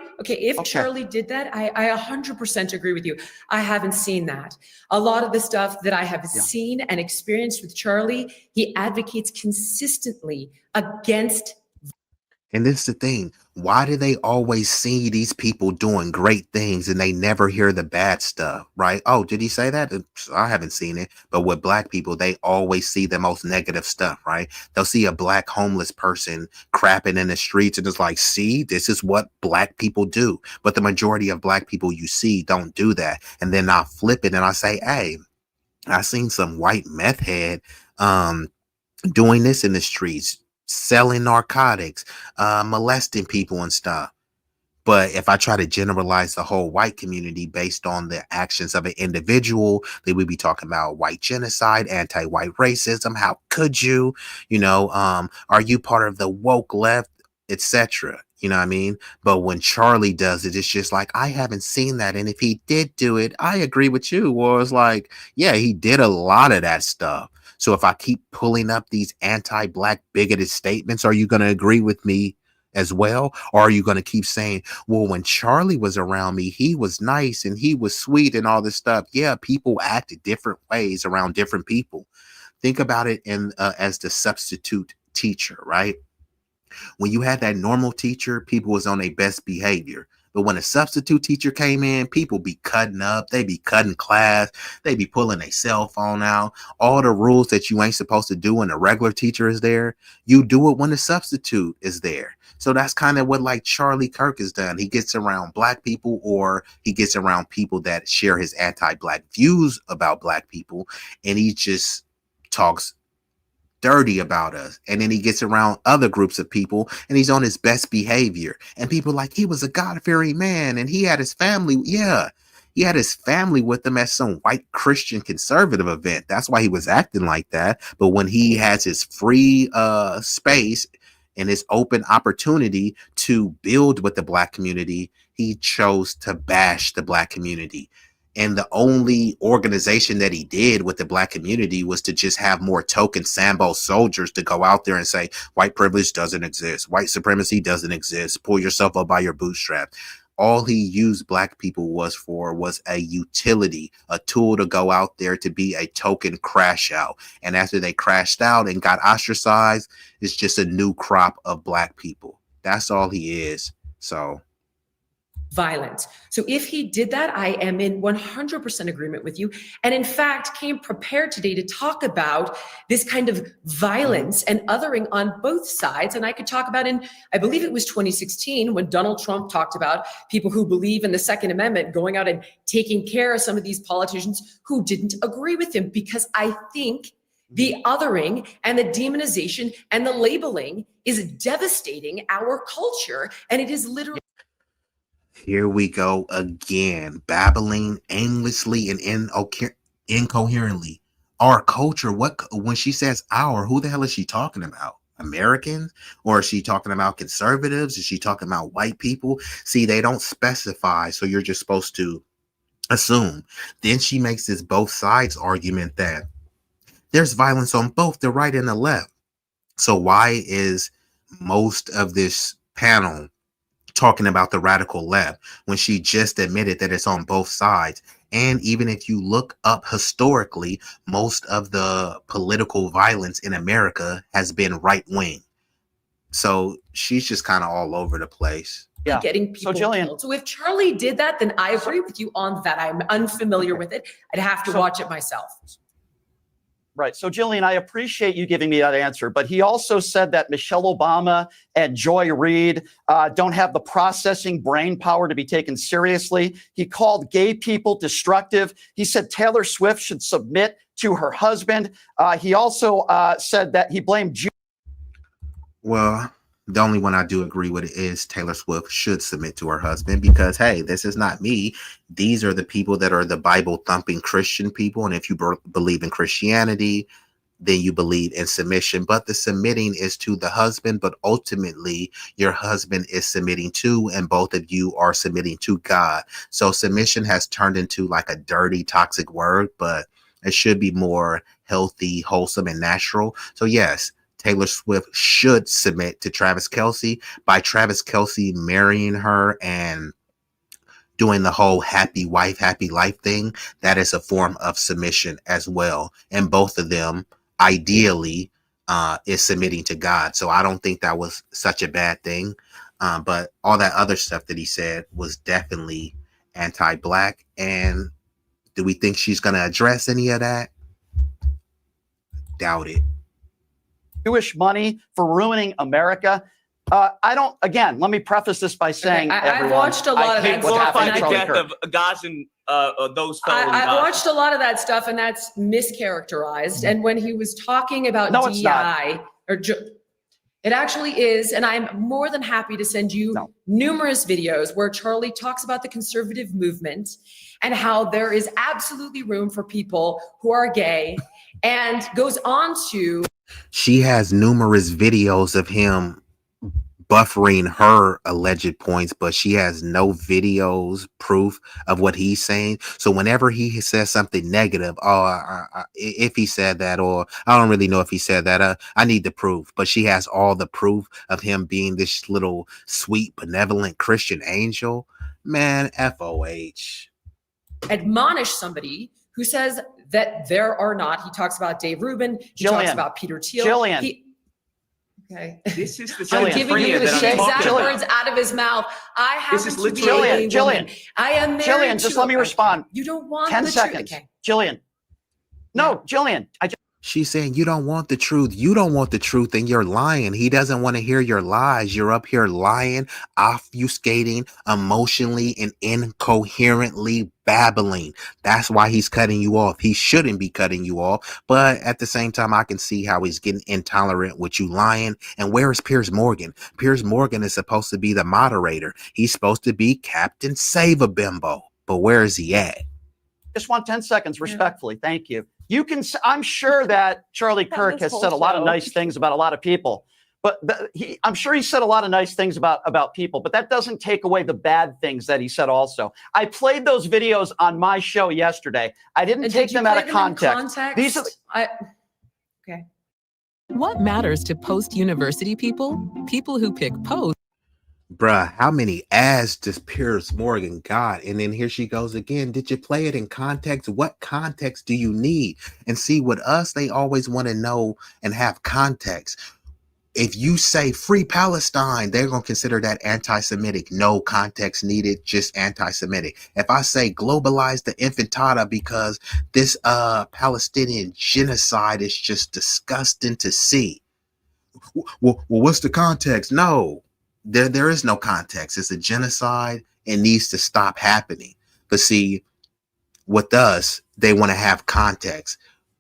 did that, I 100% agree with you. I haven't seen that. A lot of the stuff that I have seen and experienced with Charlie, he advocates consistently against. And this is the thing. Why do they always see these people doing great things and they never hear the bad stuff, right? Oh, did he say that? I haven't seen it. But with black people, they always see the most negative stuff, right? They'll see a black homeless person crapping in the streets and it's like, see, this is what black people do. But the majority of black people you see don't do that. And then I flip it and I say, hey, I seen some white meth head doing this in the streets, selling narcotics, molesting people and stuff. But if I try to generalize the whole white community based on the actions of an individual, they would be talking about white genocide, anti-white racism. How could you, are you part of the woke left, etc.? You know what I mean? But when Charlie does it, it's just like, I haven't seen that. And if he did do it, I agree with you. Or it's like, yeah, he did a lot of that stuff. So if I keep pulling up these anti-black bigoted statements, are you going to agree with me as well? Or are you going to keep saying, well, when Charlie was around me, he was nice and he was sweet and all this stuff? Yeah, people acted different ways around different people. Think about it as the substitute teacher, right? When you had that normal teacher, people was on their best behavior. But when a substitute teacher came in, people be cutting up. They be cutting class. They be pulling their cell phone out. All the rules that you ain't supposed to do when a regular teacher is there, you do it when the substitute is there. So that's kind of what like Charlie Kirk has done. He gets around black people, or he gets around people that share his anti-black views about black people. And he just talks dirty about us. And then he gets around other groups of people and he's on his best behavior. And people like, he was a God-fearing man and he had his family. Yeah, he had his family with him at some white Christian conservative event. That's why he was acting like that. But when he has his free space and his open opportunity to build with the black community, he chose to bash the black community. And the only organization that he did with the black community was to just have more token Sambo soldiers to go out there and say, white privilege doesn't exist. White supremacy doesn't exist. Pull yourself up by your bootstraps. All he used black people was a utility, a tool to go out there to be a token crash out. And after they crashed out and got ostracized, it's just a new crop of black people. That's all he is. So violent. So if he did that, I am in 100% agreement with you. And in fact, came prepared today to talk about this kind of violence and othering on both sides. And I could talk about I believe it was 2016 when Donald Trump talked about people who believe in the Second Amendment going out and taking care of some of these politicians who didn't agree with him, because I think the othering and the demonization and the labeling is devastating our culture. And it is literally. Here we go again, babbling aimlessly and incoherently. our culture. What when she says our, who the hell is she talking about? Americans? Or is she talking about conservatives? Is she talking about white people? See, they don't specify, so you're just supposed to assume. Then she makes this both sides argument that there's violence on both the right and the left. So why is most of this panel talking about the radical left when she just admitted that it's on both sides? And even if you look up historically, most of the political violence in America has been right wing. So she's just kind of all over the place. Yeah. Getting people Jillian, killed. So if Charlie did that, then I agree with you on that. I'm unfamiliar with it. I'd have to watch it myself. Right. So, Jillian, I appreciate you giving me that answer. But he also said that Michelle Obama and Joy Reid don't have the processing brain power to be taken seriously. He called gay people destructive. He said Taylor Swift should submit to her husband. He also said that he blamed Jews. Well, the only one I do agree with is Taylor Swift should submit to her husband because, hey, this is not me. These are the people that are the Bible thumping Christian people. And if you believe in Christianity, then you believe in submission. But the submitting is to the husband. But ultimately, your husband is submitting to, and both of you are submitting to God. So submission has turned into like a dirty, toxic word, but it should be more healthy, wholesome, and natural. So yes, Taylor Swift should submit to Travis Kelce. By Travis Kelce marrying her and doing the whole happy wife, happy life thing, that is a form of submission as well. And both of them, ideally, is submitting to God. So I don't think that was such a bad thing. But all that other stuff that he said was definitely anti-Black. And do we think she's going to address any of that? Doubt it. Jewish money for ruining America. I don't. Again, let me preface this by saying, I've watched a lot of that stuff. Glorifying the death of Gazan, those fellows. I watched a lot of that stuff, and that's mischaracterized. And when he was talking about DEI, it actually is. And I'm more than happy to send you numerous videos where Charlie talks about the conservative movement and how there is absolutely room for people who are gay, and goes on to. She has numerous videos of him buffering her alleged points, but she has no videos, proof of what he's saying. So whenever he says something negative, if he said that, or I don't really know if he said that, I need the proof. But she has all the proof of him being this little sweet, benevolent Christian angel. Man, FOH. Admonish somebody who says that there are not. He talks about Dave Rubin. He talks about Peter Thiel. Okay. This is the I'm giving you the exact words out of his mouth. I happen to be a woman. I am married Jillian, just let me respond. You don't want 10 the seconds. truth. Okay. Jillian. No, Jillian. She's saying you don't want the truth. You don't want the truth and you're lying. He doesn't want to hear your lies. You're up here lying, obfuscating, emotionally and incoherently babbling. That's why he's cutting you off. He shouldn't be cutting you off. But at the same time, I can see how he's getting intolerant with you lying. And where is Piers Morgan? Piers Morgan is supposed to be the moderator. He's supposed to be Captain Save-A-Bimbo. But where is he at? Just want 10 seconds, respectfully. Thank you. You can. I'm sure that Charlie Kirk has said a lot of nice things about a lot of people, but I'm sure he said a lot of nice things about people. But that doesn't take away the bad things that he said. Also, I played those videos on my show yesterday. I didn't take them out of context. These are. Okay. What matters to post-university people? People who pick post. Bruh, how many ads does Piers Morgan got? And then here she goes again. Did you play it in context? What context do you need? And see, with us, they always want to know and have context. If you say free Palestine, they're going to consider that anti-Semitic. No context needed, just anti-Semitic. If I say globalize the infantata because this Palestinian genocide is just disgusting to see. Well, what's the context? No. There is no context. It's a genocide. It needs to stop happening. But see, with us, they want to have context.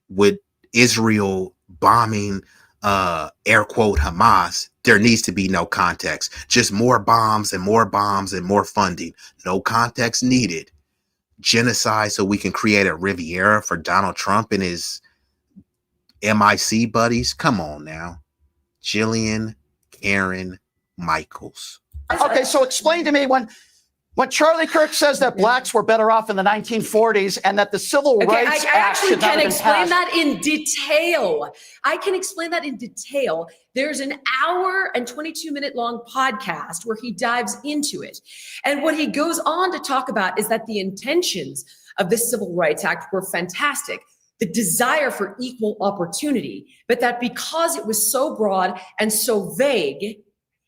With Israel bombing, air quote, Hamas, there needs to be no context. Just more bombs and more funding. No context needed. Genocide so we can create a Riviera for Donald Trump and his MIC buddies. Come on now. Jillian Karen Michaels. Okay, so explain to me when Charlie Kirk says that blacks were better off in the 1940s and that the Civil Rights I Act actually should not can have been explain passed. that in detail. I can explain that in detail. There's an hour and 22-minute long podcast where he dives into it. And what he goes on to talk about is that the intentions of the Civil Rights Act were fantastic. The desire for equal opportunity, but that because it was so broad and so vague,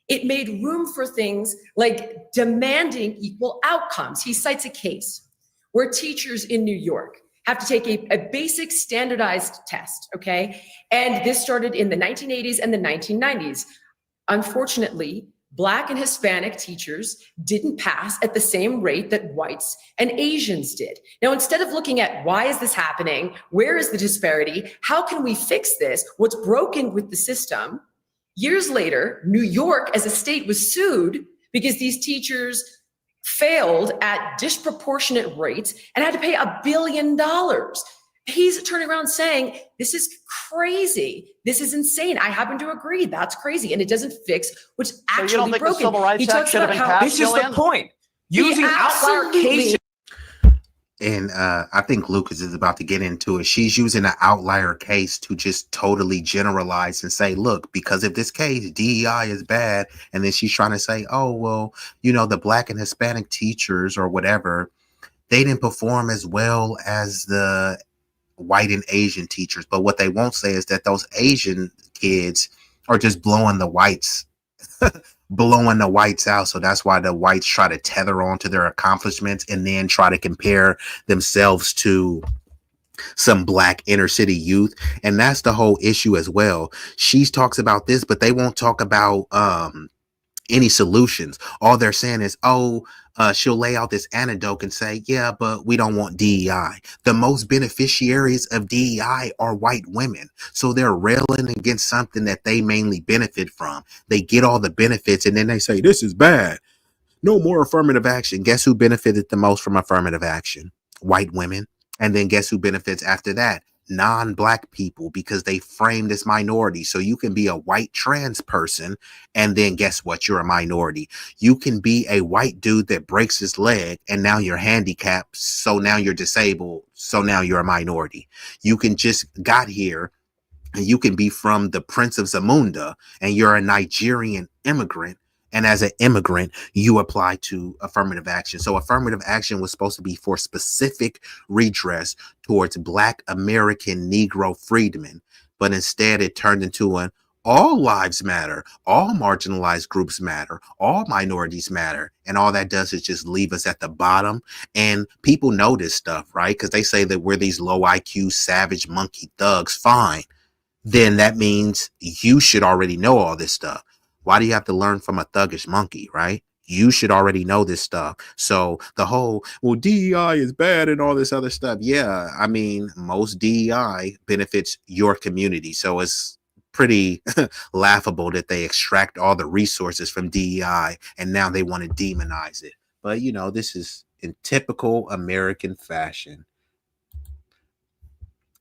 it made room for things like demanding equal outcomes. He cites a case where teachers in New York have to take a basic standardized test, okay? And this started in the 1980s and the 1990s. Unfortunately, Black and Hispanic teachers didn't pass at the same rate that whites and Asians did. Now, instead of looking at why is this happening, where is the disparity, how can we fix this, what's broken with the system, years later, New York as a state was sued because these teachers failed at disproportionate rates and had to pay $1 billion. He's turning around saying, this is crazy. This is insane. I happen to agree. That's crazy. And it doesn't fix what's actually you don't think broken. the Civil Rights He Act talks should have about been how passed, This is the point. Using outlier cases. And I think Lucas is about to get into it. She's using an outlier case to just totally generalize and say, look, because of this case, DEI is bad. And then she's trying to say, oh, well, you know, the Black and Hispanic teachers or whatever, they didn't perform as well as the white and Asian teachers. But what they won't say is that those Asian kids are just blowing the whites out. So that's why the whites try to tether on to their accomplishments and then try to compare themselves to some Black inner city youth. And that's the whole issue as well. She talks about this, but they won't talk about any solutions. All they're saying is, she'll lay out this anecdote and say, yeah, but we don't want DEI. The most beneficiaries of DEI are white women. So they're railing against something that they mainly benefit from. They get all the benefits and then they say, this is bad. No more affirmative action. Guess who benefited the most from affirmative action? White women. And then guess who benefits after that? Non-Black people, because they framed as minority. So you can be a white trans person and then guess what? You're a minority. You can be a white dude that breaks his leg and now you're handicapped. So now you're disabled. So now you're a minority. You can just got here and you can be from the Prince of Zamunda and you're a Nigerian immigrant. And as an immigrant, you apply to affirmative action. So affirmative action was supposed to be for specific redress towards Black American Negro freedmen. But instead, it turned into an all lives matter, all marginalized groups matter, all minorities matter. And all that does is just leave us at the bottom. And people know this stuff, right? Because they say that we're these low IQ, savage monkey thugs. Fine. Then that means you should already know all this stuff. Why do you have to learn from a thuggish monkey, right? You should already know this stuff. So the whole, well, DEI is bad and all this other stuff. Yeah, I mean, most DEI benefits your community. So it's pretty laughable that they extract all the resources from DEI and now they want to demonize it. But, you know, this is in typical American fashion.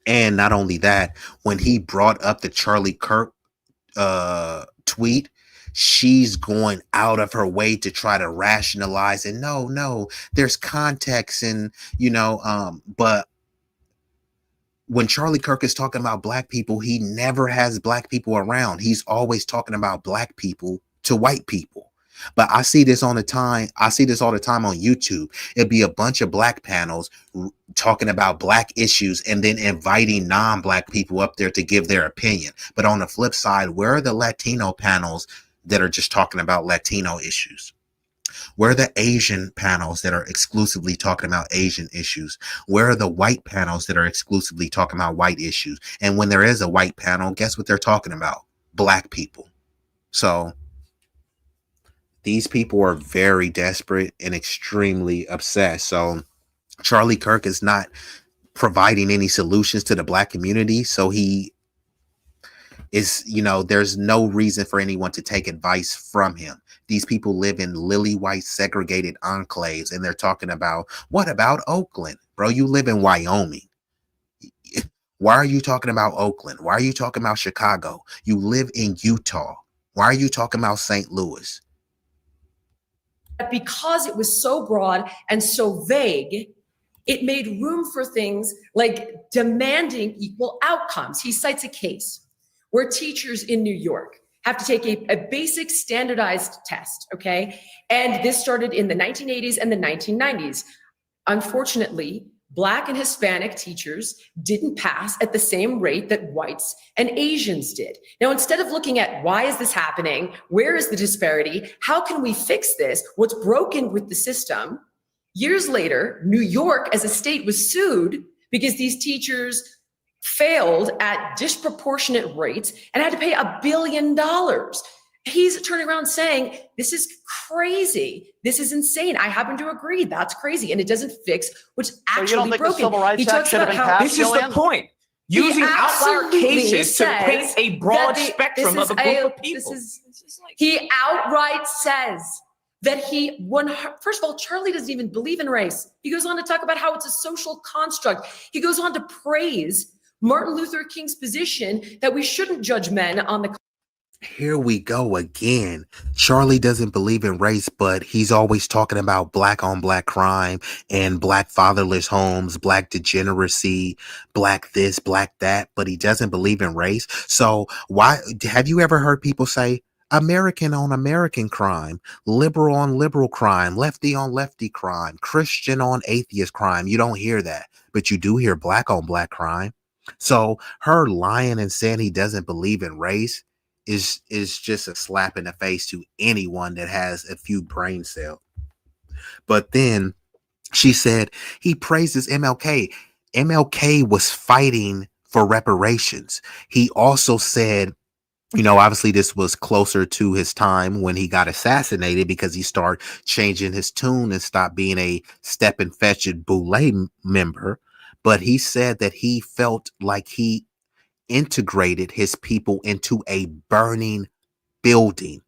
And not only that, when he brought up the Charlie Kirk tweet, she's going out of her way to try to rationalize and no, there's context and, but when Charlie Kirk is talking about Black people, he never has Black people around. He's always talking about Black people to white people. But I see this all the time. I see this all the time on YouTube. It'd be a bunch of Black panels talking about Black issues and then inviting non-Black people up there to give their opinion. But on the flip side, where are the Latino panels that are just talking about Latino issues? Where are the Asian panels that are exclusively talking about Asian issues? Where are the white panels that are exclusively talking about white issues? And when there is a white panel, guess what they're talking about? Black people. So these people are very desperate and extremely obsessed. So Charlie Kirk is not providing any solutions to the Black community. So he is, there's no reason for anyone to take advice from him. These people live in lily white segregated enclaves and they're talking about, what about Oakland? Bro, you live in Wyoming. Why are you talking about Oakland? Why are you talking about Chicago? You live in Utah. Why are you talking about St. Louis? Because it was so broad and so vague, it made room for things like demanding equal outcomes. He cites a case where teachers in New York have to take a basic standardized test, okay? And this started in the 1980s and the 1990s. Unfortunately, Black and Hispanic teachers didn't pass at the same rate that whites and Asians did. Now, instead of looking at why is this happening, where is the disparity, how can we fix this, what's broken with the system, years later, New York as a state was sued because these teachers failed at disproportionate rates and had to pay $1 billion. He's turning around saying, this is crazy. This is insane. I happen to agree. That's crazy. And it doesn't fix what's actually broken. Civil Rights Act should have been passed? This is the point. Using outlier cases to paint a broad spectrum of a group of people. He outright says that first of all, Charlie doesn't even believe in race. He goes on to talk about how it's a social construct. He goes on to praise Martin Luther King's position that we shouldn't judge men on the. Here we go again. Charlie doesn't believe in race, but he's always talking about black on black crime and black fatherless homes, black degeneracy, black this, black that, but he doesn't believe in race. So why have you ever heard people say American on American crime, liberal on liberal crime, lefty on lefty crime, Christian on atheist crime? You don't hear that, but you do hear black on black crime. So her lying and saying he doesn't believe in race is just a slap in the face to anyone that has a few brain cells. But then she said he praises MLK. MLK was fighting for reparations. He also said, you know, obviously this was closer to his time when he got assassinated because he started changing his tune and stopped being a step and fetch it boule member. But he said that he felt like he integrated his people into a burning building.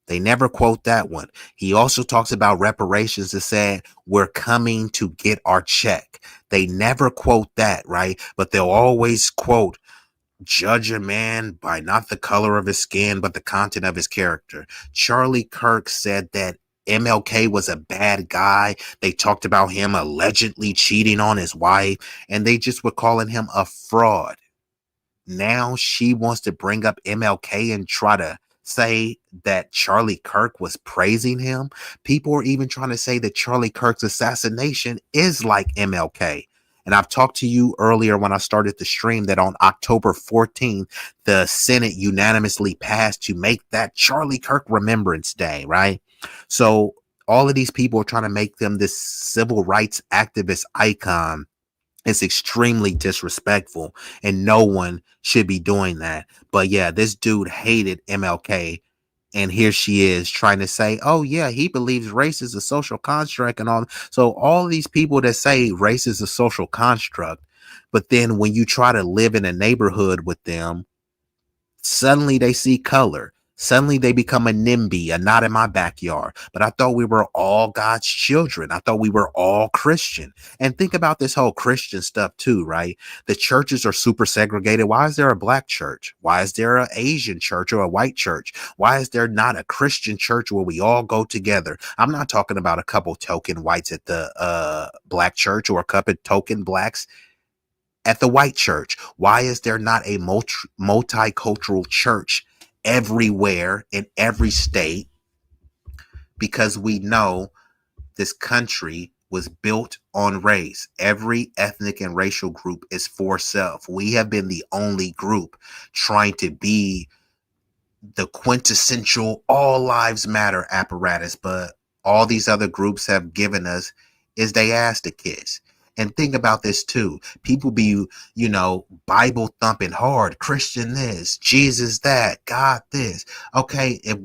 They never quote that one. He also talks about reparations and said, we're coming to get our check. They never quote that, right? But they'll always quote, judge a man by not the color of his skin, but the content of his character. Charlie Kirk said that MLK was a bad guy. They talked about him allegedly cheating on his wife, and they just were calling him a fraud. Now she wants to bring up MLK and try to say that Charlie Kirk was praising him. People are even trying to say that Charlie Kirk's assassination is like MLK. And I've talked to you earlier when I started the stream that on October 14th, the Senate unanimously passed to make that Charlie Kirk Remembrance Day, right? So all of these people are trying to make them this civil rights activist icon. It's extremely disrespectful, and no one should be doing that. But yeah, this dude hated MLK, and here she is trying to say, oh yeah, he believes race is a social construct and all. So all these people that say race is a social construct, but then when you try to live in a neighborhood with them, suddenly they see color. Suddenly they become a NIMBY, a not in my backyard. But I thought we were all God's children. I thought we were all Christian. And think about this whole Christian stuff too, right? The churches are super segregated. Why is there a black church? Why is there an Asian church or a white church? Why is there not a Christian church where we all go together? I'm not talking about a couple token whites at the black church or a couple token blacks at the white church. Why is there not a multicultural church everywhere in every state? Because we know this country was built on race. Every ethnic and racial group is for self. We have been the only group trying to be the quintessential all lives matter apparatus, but all these other groups have given us is they ass to kiss. And think about this too. People be, you know, Bible thumping hard, Christian this, Jesus that, God this. Okay, if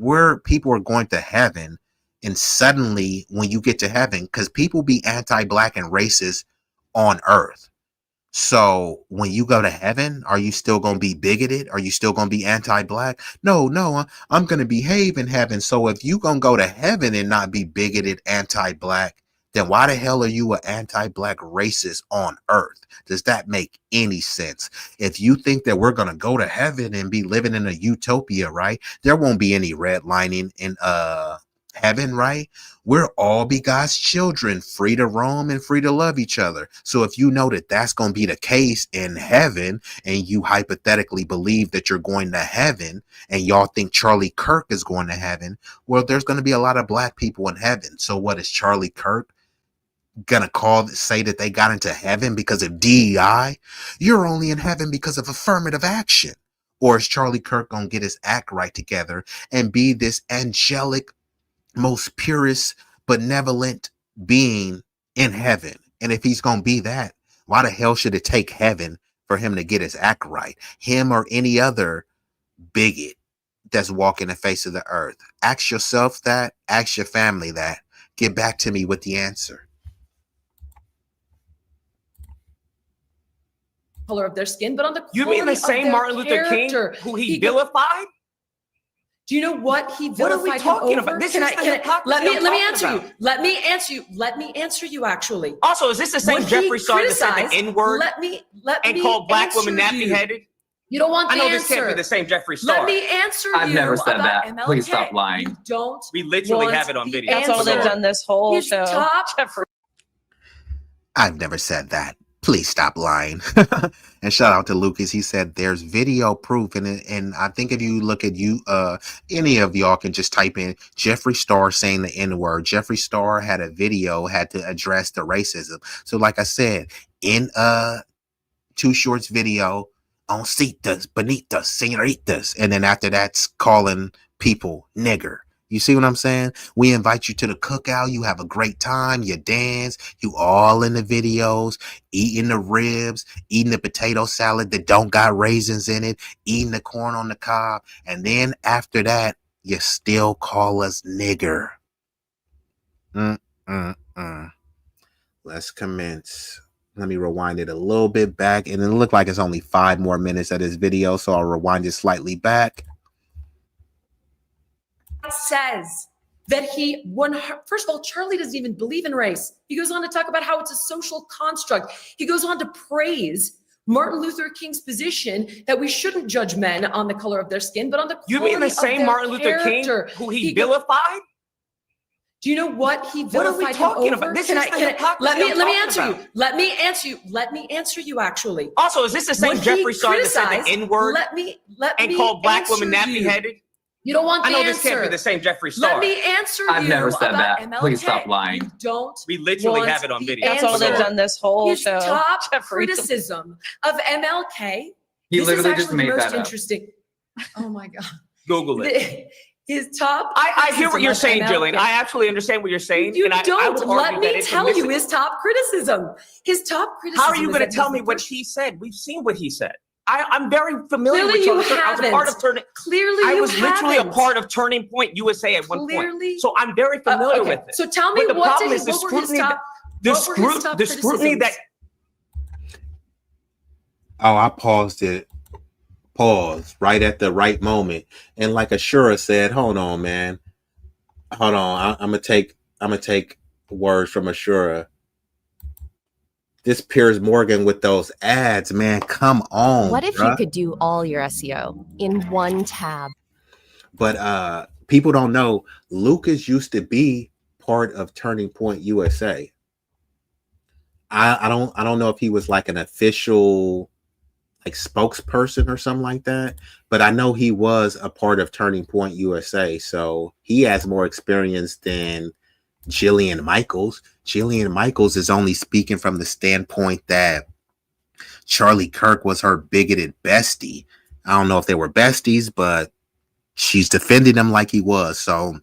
people are going to heaven, and suddenly when you get to heaven, because people be anti-black and racist on earth. So when you go to heaven, are you still going to be bigoted? Are you still going to be anti-black? No, I'm going to behave in heaven. So if you going to go to heaven and not be bigoted, anti-black, then why the hell are you an anti-black racist on earth? Does that make any sense? If you think that we're going to go to heaven and be living in a utopia, right? There won't be any redlining in heaven, right? We're all be God's children, free to roam and free to love each other. So if you know that that's going to be the case in heaven, and you hypothetically believe that you're going to heaven, and y'all think Charlie Kirk is going to heaven, well, there's going to be a lot of black people in heaven. So what is Charlie Kirk gonna say that they got into heaven because of DEI? You're only in heaven because of affirmative action. Or is Charlie Kirk gonna get his act right together and be this angelic, most purest, benevolent being in heaven? And if he's gonna be that, why the hell should it take heaven for him to get his act right? Him or any other bigot that's walking the face of the earth? Ask yourself that. Ask your family that. Get back to me with the answer. Color of their skin, but on the You mean the same Martin Luther King who he vilified? Do you know what he What are we vilified talking him over? about? This is the let hypocrisy me I'm answer talking you. Let me answer you. Let me answer you. Actually, Also, is this the same What Jeffree he Star that said the criticized- N-word let and me called black women answer you. nappy-headed? You don't want the I know answer. this can't be the same Jeffree Star. Let me answer I've you. never said about that. MLK. Please stop lying. You don't. We literally want have it on the video. That's all they've answer. done this whole His show. top I've never said that. Please stop lying. And shout out to Lucas. He said there's video proof. And I think if you look at any of y'all can just type in Jeffree Star saying the N-word. Jeffree Star had a video, had to address the racism. So like I said, in Too Short's video, on citas, bonitas, senoritas. And then after that's calling people nigger. You see what I'm saying? We invite you to the cookout. You have a great time. You dance. You all in the videos, eating the ribs, eating the potato salad that don't got raisins in it, eating the corn on the cob. And then after that, you still call us nigger. Let's commence. Let me rewind it a little bit back. And it looked like it's only 5 more minutes of this video. So I'll rewind it slightly back. says that first of all, Charlie doesn't even believe in race. He goes on to talk about how it's a social construct. He goes on to praise Martin Luther King's position that we shouldn't judge men on the color of their skin, but on the quality You mean the same of their Martin Luther King character. who he vilified? Do you know what he What are we vilified talking him about? over? This Can is I- the can I- hypocrisy let I'm me talking answer you. about. Let me answer you. Let me answer you. Actually. Also, is this the same What he Jeffree Star that said the criticized- N-word Let me and called black women answer you. nappy-headed? You don't want the I know answer. this can't be the same Jeffree Star. Let me answer I've you. never said about that. MLK. Please stop lying. You don't. We literally want have it on the video. That's all they've answer. done this whole His show. top Jeffree. criticism of MLK. He this is literally just actually made the most that up. interesting. Oh my god. Google it. His top. I hear what you're saying, criticism of Jillian. MLK. I absolutely understand what you're saying. You and I don't. would Let argue that me it's tell you permissible. his top criticism. His top criticism. How are you is going to that tell he's me the what first- he said? We've seen what he said. I'm very familiar Clearly with you Charlie Kirk. I was a part of haven't. Turning. Clearly I you was literally a haven't. part of Turning Point USA at one Clearly- point. So I'm very familiar Okay, with it. so tell me But the what problem did is he- the what were his scrutiny. top- The what were his top scrutiny that. criticisms? Oh, I paused it. Pause right at the right moment. And like Ashura said, hold on, man. Hold on. I'm gonna take words from Ashura. This Piers Morgan with those ads, man. Come on. What if bruh. you could do all your SEO in one tab? But people don't know Lucas used to be part of Turning Point USA. I don't know if he was like an official like spokesperson or something like that, but I know he was a part of Turning Point USA. So he has more experience than Jillian Michaels. Jillian Michaels is only speaking from the standpoint that Charlie Kirk was her bigoted bestie. I don't know if they were besties, but she's defending him like he was. So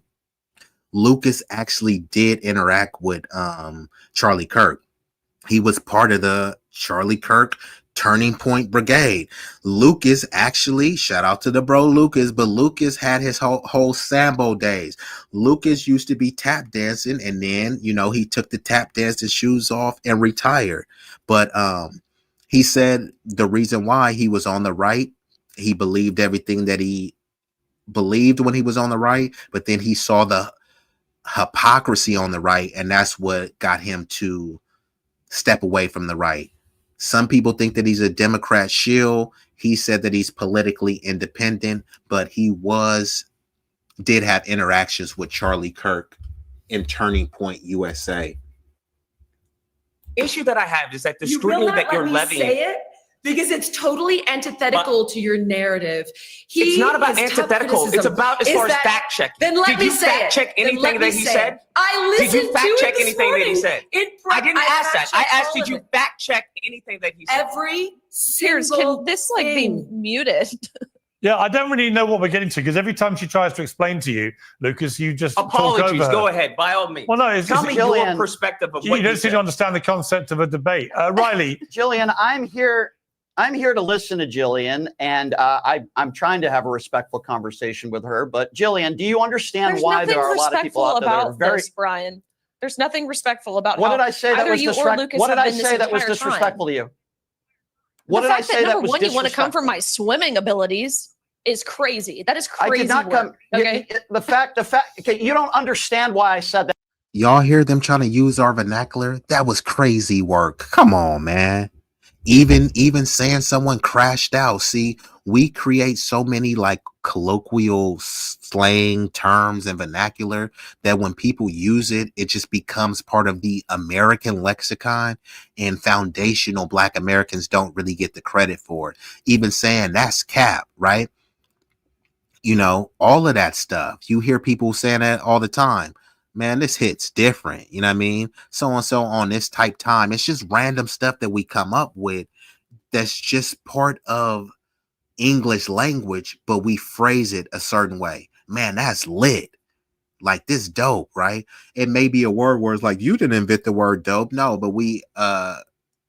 Lucas actually did interact with Charlie Kirk. He was part of the Charlie Kirk Turning Point Brigade. Lucas actually, shout out to the bro Lucas, but Lucas had his whole Sambo days. Lucas used to be tap dancing, and then, you know, he took the tap dancing shoes off and retired. But he said the reason why he was on the right, he believed everything that he believed when he was on the right, but then he saw the hypocrisy on the right, and that's what got him to step away from the right. Some people think that he's a Democrat shill. He said that he's politically independent, but he did have interactions with Charlie Kirk in Turning Point USA. Issue that I have is that the You will scrutiny not that you're let me levying. say it because it's totally antithetical to your narrative. It's not about antithetical. It's about as far as fact checking. Then let Did me you say fact it. check Then anything let me that he say said? it. I listened Did you fact to it check this anything that he morning. said? I didn't ask that. I asked, did you fact check anything that he said? Every Piers, single can this like be thing. muted? Yeah, I don't really know what we're getting to because every time she tries to explain to you, Lucas, you just talk Apologies. over her. Go ahead, by all means. Well, no, it's Tell me your perspective of you what you don't seem said. to understand the concept of a debate. Riley. Jillian, I'm here to listen to Jillian, and I'm trying to have a respectful conversation with her. But Jillian, do you understand There's why nothing there are a lot of people respectful out there that are about very... this, Brian. There's nothing respectful about What how did I say that either was you or disrespectful? Lucas What did have I been say this that was entire disrespectful time. to you? What The did I fact that, say that number was one, you want to come disrespectful? from my swimming abilities is crazy. That is I crazy did not work. come. Okay. The fact. Okay, you don't understand why I said that. Y'all hear them trying to use our vernacular? That was crazy work. Come on, man. Even saying someone crashed out. See, we create so many like colloquial slang terms and vernacular that when people use it, it just becomes part of the American lexicon, and foundational Black Americans don't really get the credit for it. Even saying that's cap, right? You know, all of that stuff. You hear people saying that all the time. Man, this hit's different. You know what I mean? So and so on this type time. It's just random stuff that we come up with that's just part of English language, but we phrase it a certain way. Man, that's lit. Like this dope, right? It may be a word where it's like, you didn't invent the word dope. No, but we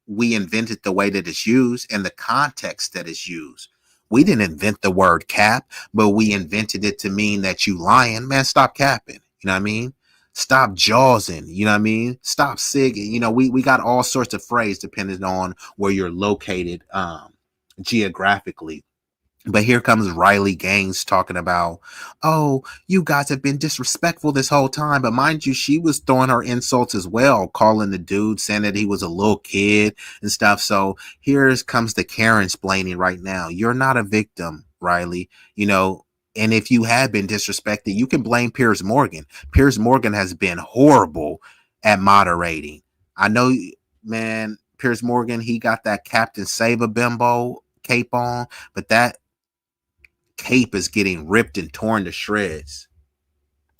invented the way that it's used and the context that it's used. We didn't invent the word cap, but we invented it to mean that you lying. Man, stop capping. You know what I mean? Stop jawsing. You know what I mean? Stop sigging. You know, we got all sorts of phrases depending on where you're located geographically. But here comes Riley Gaines talking about, oh, you guys have been disrespectful this whole time. But mind you, she was throwing her insults as well, calling the dude, saying that he was a little kid and stuff. So here comes the Karen splaining right now. You're not a victim, Riley. You know, and if you have been disrespected, you can blame Piers Morgan. Piers Morgan has been horrible at moderating. I know, man, Piers Morgan, he got that Captain Save-A-Bimbo cape on, but that cape is getting ripped and torn to shreds.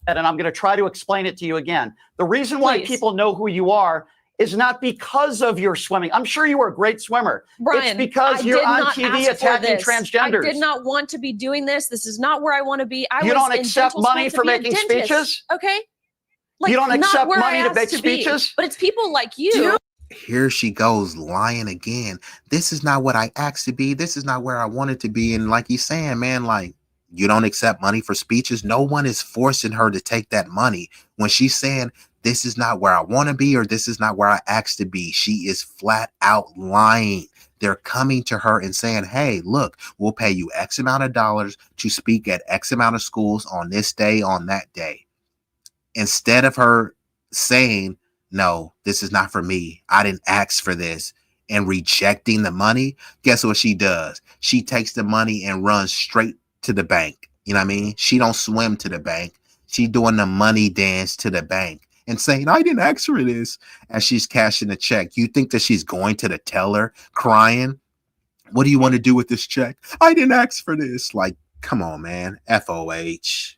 And I'm going to try to explain it to you again. The reason why people know who you are is not because of your swimming. I'm sure you were a great swimmer. Brian, it's because you're on TV attacking transgenders. I did not want to be doing this. This is not where I want to be. You don't accept money for making speeches? Okay. Like, you don't not accept where money I to asked make be, speeches? But it's people like you. Here she goes lying again. This is not what I asked to be. This is not where I wanted to be. And like he's saying, man, like, you don't accept money for speeches. No one is forcing her to take that money. When she's saying, this is not where I want to be, or this is not where I asked to be, she is flat out lying. They're coming to her and saying, hey, look, we'll pay you X amount of dollars to speak at X amount of schools on this day, on that day. Instead of her saying, no, this is not for me, I didn't ask for this, and rejecting the money, guess what she does? She takes the money and runs straight to the bank. You know what I mean? She don't swim to the bank. She doing the money dance to the bank and saying, I didn't ask for this, as she's cashing the check. You think that she's going to the teller crying, what do you want to do with this check? I didn't ask for this. Like, come on, man. FOH.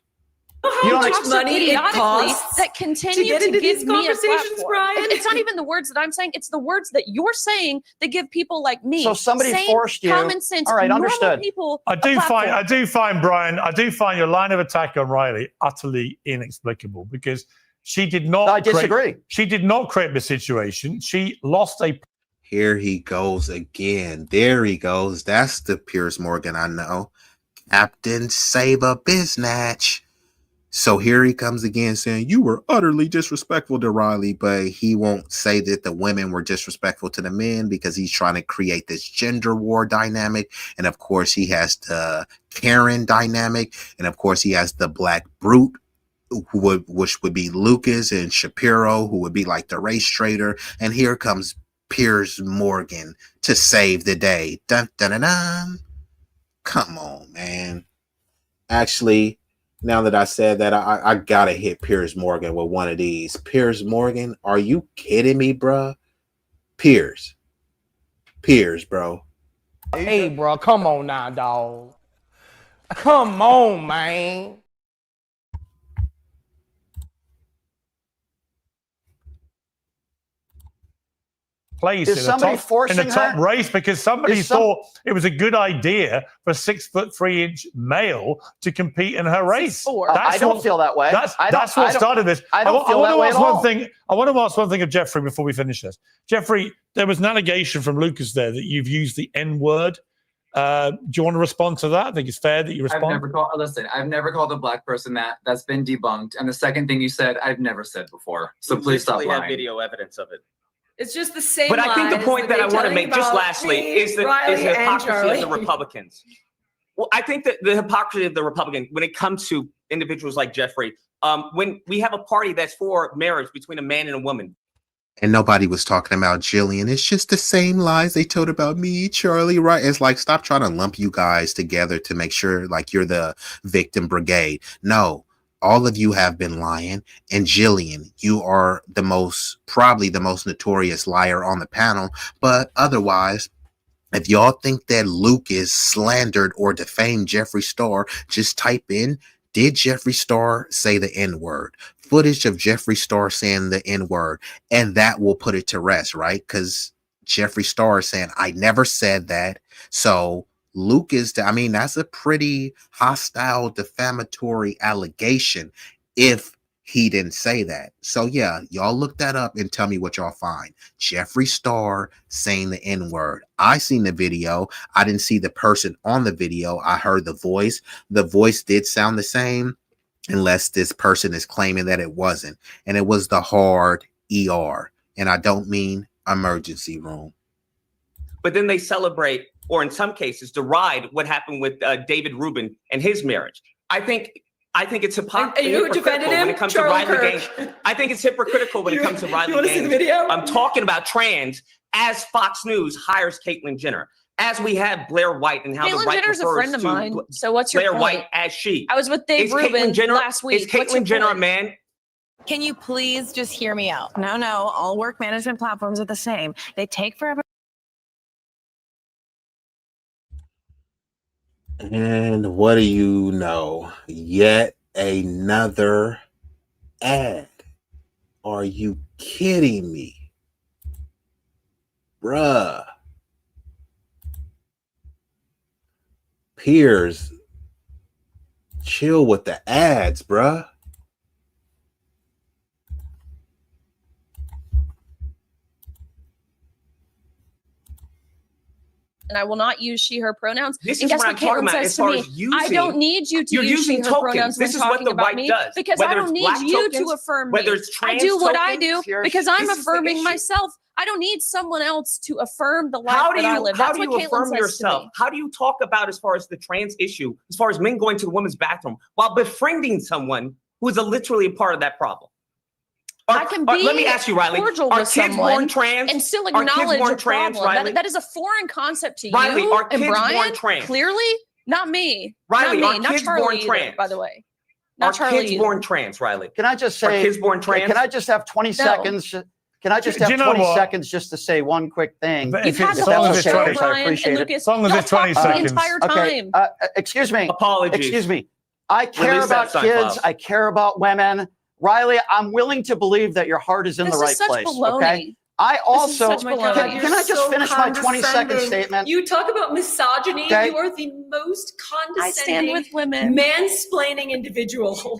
You know how much money it costs that continue to get into give these me a conversations, platform. Brian? It's not even the words that I'm saying; it's the words that you're saying that give people like me, So somebody sane, forced you. common sense, All right, normal understood. people. I a do platform. find, Brian, I do find your line of attack on Riley utterly inexplicable because she did not. I disagree. She did not create the situation. She lost a. Here he goes again. There he goes. That's the Piers Morgan I know. Captain Save a Biznatch. So here he comes again saying, you were utterly disrespectful to Riley, but he won't say that the women were disrespectful to the men because he's trying to create this gender war dynamic. And of course, he has the Karen dynamic. And of course, he has the Black Brute which would be Lucas and Shapiro, who would be like the race trader, and here comes Piers Morgan to save the day. Dun dun dun dun. Come on, man. Actually, now that I said that, I gotta hit Piers Morgan with one of these. Piers Morgan, are you kidding me, bruh? Piers, bro. Hey, bro, come on now, dog. Come on, man. Place Is somebody in forcing the top her? race because somebody thought it was a good idea for a 6'3" male to compete in her race. I don't feel that way. That's what started this. I don't feel that way at all. I want to ask one thing of Jeffrey before we finish this. Jeffrey, there was an allegation from Lucas there that you've used the N word. Do you want to respond to that? I think it's fair that you respond. I've never called a black person that. That's been debunked. And the second thing you said, I've never said before. So please stop lying. Have video evidence of it. It's just the same. But I think the lies point that I want to they make, tell just you lastly, about is the Riley and hypocrisy of the Charlie. Republicans. Well, I think that the hypocrisy of the Republican, when it comes to individuals like Jeffrey, when we have a party that's for marriage between a man and a woman. And nobody was talking about Jillian. It's just the same lies they told about me, Charlie, right? It's like, stop trying to lump you guys together to make sure like you're the victim brigade. No, all of you have been lying. And Jillian, you are probably the most notorious liar on the panel. But otherwise, if y'all think that Lucas slandered or defamed Jeffree Star, just type in, did Jeffree Star say the N-word? Footage of Jeffree Star saying the N-word, and that will put it to rest, right? Because Jeffree Star is saying, I never said that. So Lucas, that's a pretty hostile, defamatory allegation if he didn't say that. So yeah, y'all look that up and tell me what y'all find. Jeffree Star saying the N-word. I seen the video. I didn't see the person on the video. I heard the voice. The voice did sound the same, unless this person is claiming that it wasn't. And it was the hard ER. And I don't mean emergency room. But then they celebrate, or in some cases, deride what happened with David Rubin and his marriage. I think it's hypocritical when it comes to Riley Gaines. I think it's hypocritical when it comes to Riley Gaines. See the video? I'm talking about trans as Fox News hires Caitlyn Jenner. As we have Blair White and how Caitlyn the right Jenner's a refers friend of to mine. So what's your Blair point? White as she. I was with Dave Rubin last week. Is Caitlyn Jenner a man? Can you please just hear me out? No, all work management platforms are the same. They take forever. And what do you know? Yet another ad. Are you kidding me? Bruh. Piers, chill with the ads, bruh. And I will not use she, her pronouns. This and is guess what I'm talking Caitlyn about says as to far me, as using. I don't need you to You're use using she, her tokens. pronouns when This is what talking the about right me does. because Whether I don't it's need black you tokens, to affirm whether me. it's I trans do what I tokens, do because I'm this is the affirming issue. myself. I don't need someone else to affirm the life How do that I you live. how That's do you what Caitlyn affirm says yourself? to me. How do you talk about as far as the trans issue, as far as men going to the women's bathroom while befriending someone who is literally a part of that problem? I can be let me ask you, Riley. cordial Are with kids someone born trans? and still Are kids acknowledge born a trans, problem. Riley? That is a foreign concept to Riley, you are and kids born Brian. trans? Clearly, not me. Riley, not are me. Not kids Charlie born either, trans? by the way. Are Not Charlie kids either. born trans, Riley? Can I just say, Are kids born trans? Can I just have 20 seconds? Can I just have 20 seconds just to say one quick thing? You've had the whole show, Brian and Lucas. Y'all talked the entire time. Okay, excuse me. Apologies. Excuse me. I care Release about that kids. Seinfeld. I care about women. Riley, I'm willing to believe that your heart is in the right place. Okay. I also This is such baloney. can I just You're finish so my 20-second condescending. statement? You talk about misogyny. Okay. You are the most I stand condescending, with women. mansplaining individual.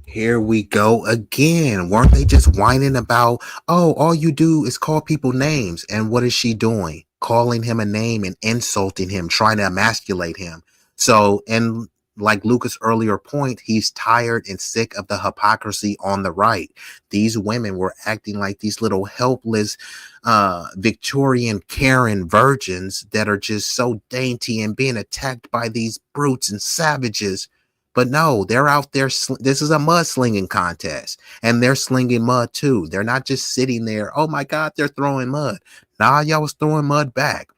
Here we go again. Weren't they just whining about, oh, all you do is call people names? And what is she doing? Calling him a name and insulting him, trying to emasculate him. So, and like Lucas' earlier point, he's tired and sick of the hypocrisy on the right. These women were acting like these little helpless Victorian Karen virgins that are just so dainty and being attacked by these brutes and savages. But no, they're out there. This is a mud slinging contest, and they're slinging mud too. They're not just sitting there. Oh my God, they're throwing mud. Nah, y'all was throwing mud back.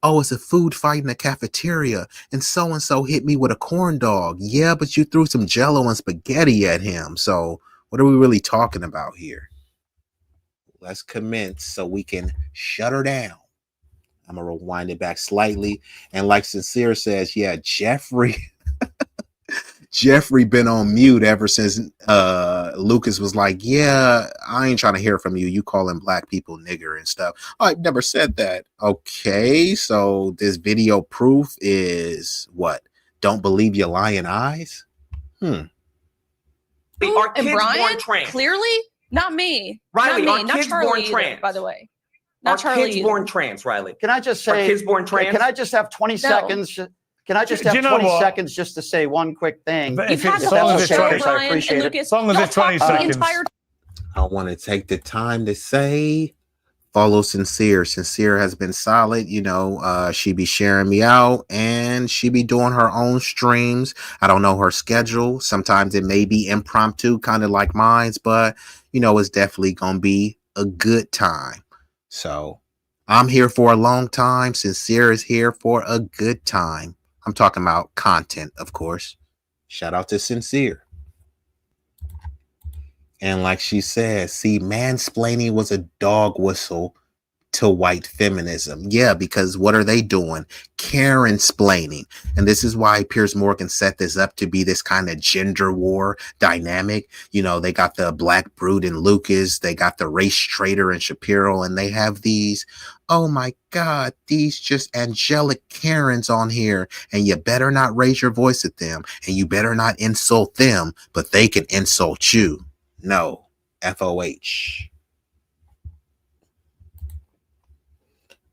Oh, it's a food fight in the cafeteria, and so hit me with a corn dog. Yeah, but you threw some Jello and spaghetti at him. So what are we really talking about here? Let's commence so we can shut her down. I'm gonna rewind it back slightly, and like Sincere says, yeah, Jeffrey been on mute ever since Lucas was like, yeah, I ain't trying to hear from you. You calling black people nigger and stuff. Oh, I've never said that. Okay, so this video proof is what? Don't believe your lying eyes? Ooh, Are and kids Brian, born trans? clearly, not me. Riley, not me. are Not kids Charlie born either, trans? by the way. Are Not Charlie kids either. born trans, Riley? Can I just Are say, kids born trans? can I just have 20 seconds? Can I just have you know 20 what? seconds just to say one quick thing? But You've if had it's the as long whole as it's show, 20 Brian I appreciate and it. Lucas. As long as Y'all it's 20 talked the seconds. entire I want to take the time to say follow Sincere. Sincere has been solid. You know, she be sharing me out and she be doing her own streams. I don't know her schedule. Sometimes it may be impromptu, kind of like mine's, but you know, it's definitely going to be a good time. So I'm here for a long time. Sincere is here for a good time. I'm talking about content, of course. Shout out to Sincere. And like she said, see, mansplaining was a dog whistle to white feminism. Yeah, because what are they doing? Karen-splaining. And this is why Piers Morgan set this up to be this kind of gender war dynamic. You know, they got the Black Brute and Lucas, they got the race traitor and Shapiro, and they have these, oh my God, these just angelic Karens on here, and you better not raise your voice at them, and you better not insult them, but they can insult you. No, FOH.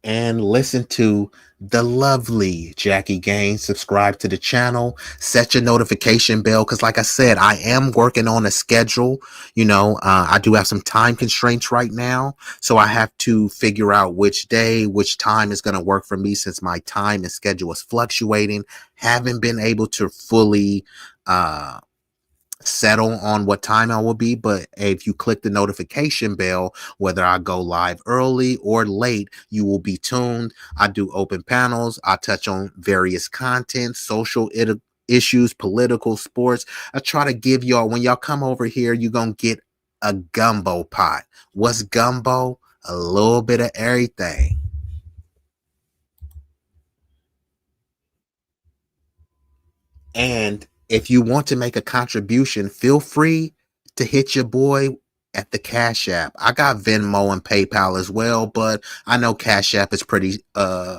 And listen to the lovely Jackie Gaines. Subscribe to the channel, set your notification bell, because like I said, I am working on a schedule. You know, I do have some time constraints right now, so I have to figure out which day, which time is going to work for me, since my time and schedule is fluctuating. Haven't been able to fully settle on what time I will be, but if you click the notification bell, whether I go live early or late, you will be tuned. I do open panels. I touch on various content, social issues, political, sports. I try to give y'all, when y'all come over here, you're gonna get a gumbo pot. What's gumbo? A little bit of everything. And if you want to make a contribution, feel free to hit your boy at the Cash App. I got Venmo and PayPal as well, but I know Cash App is pretty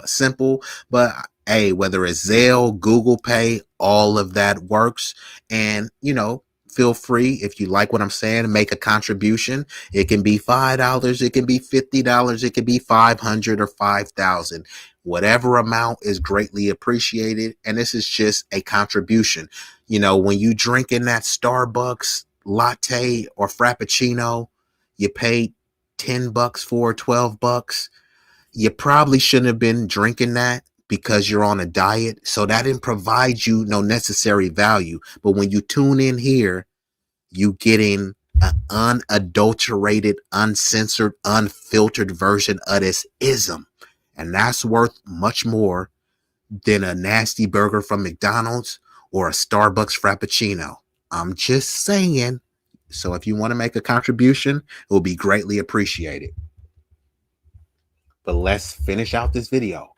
simple. But hey, whether it's Zelle, Google Pay, all of that works. And, you know, feel free, if you like what I'm saying, make a contribution. It can be $5, it can be $50, it can be $500 or $5,000. Whatever amount is greatly appreciated. And this is just a contribution. You know, when you drink in that Starbucks latte or Frappuccino, you paid $10 for, $12. You probably shouldn't have been drinking that because you're on a diet. So that didn't provide you no necessary value. But when you tune in here, you getting an unadulterated, uncensored, unfiltered version of this ism. And that's worth much more than a nasty burger from McDonald's or a Starbucks Frappuccino. I'm just saying. So if you want to make a contribution, it will be greatly appreciated. But let's finish out this video.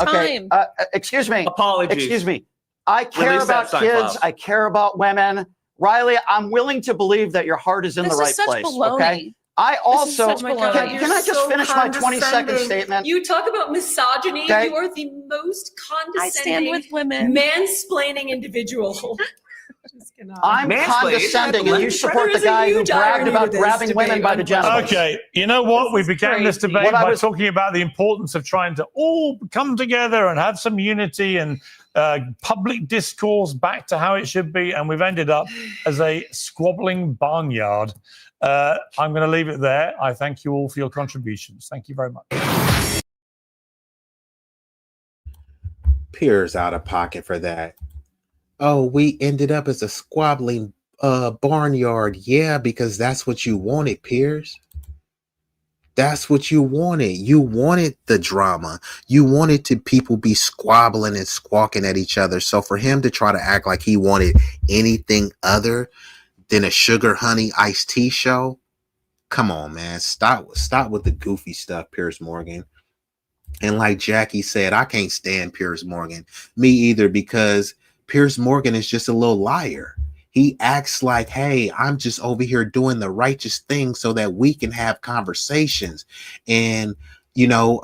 Okay, excuse me. Apologies. Excuse me. I care Release about that kids. file. I care about women. Riley, I'm willing to believe that your heart is in This the is right such place. baloney. Okay. I also such baloney. can I just finish my 20-second statement? You talk about misogyny. Okay. You are the most I stand condescending, with women. mansplaining individual. Just cannot. I'm condescending, and you support the guy who bragged about grabbing women by the genitals. Okay, you know what? We began this debate What I by was- talking about the importance of trying to all come together and have some unity and public discourse back to how it should be, and we've ended up as a squabbling barnyard. I'm going to leave it there. I thank you all for your contributions. Thank you very much. Piers out of pocket for that. Oh, we ended up as a squabbling barnyard. Yeah, because that's what you wanted, Piers. That's what you wanted. You wanted the drama. You wanted to people be squabbling and squawking at each other. So for him to try to act like he wanted anything other than a sugar honey iced tea show, come on, man. Stop with the goofy stuff, Piers Morgan. And like Jackie said, I can't stand Piers Morgan. Me either, because Piers Morgan is just a little liar. He acts like, hey, I'm just over here doing the righteous thing so that we can have conversations. And, you know,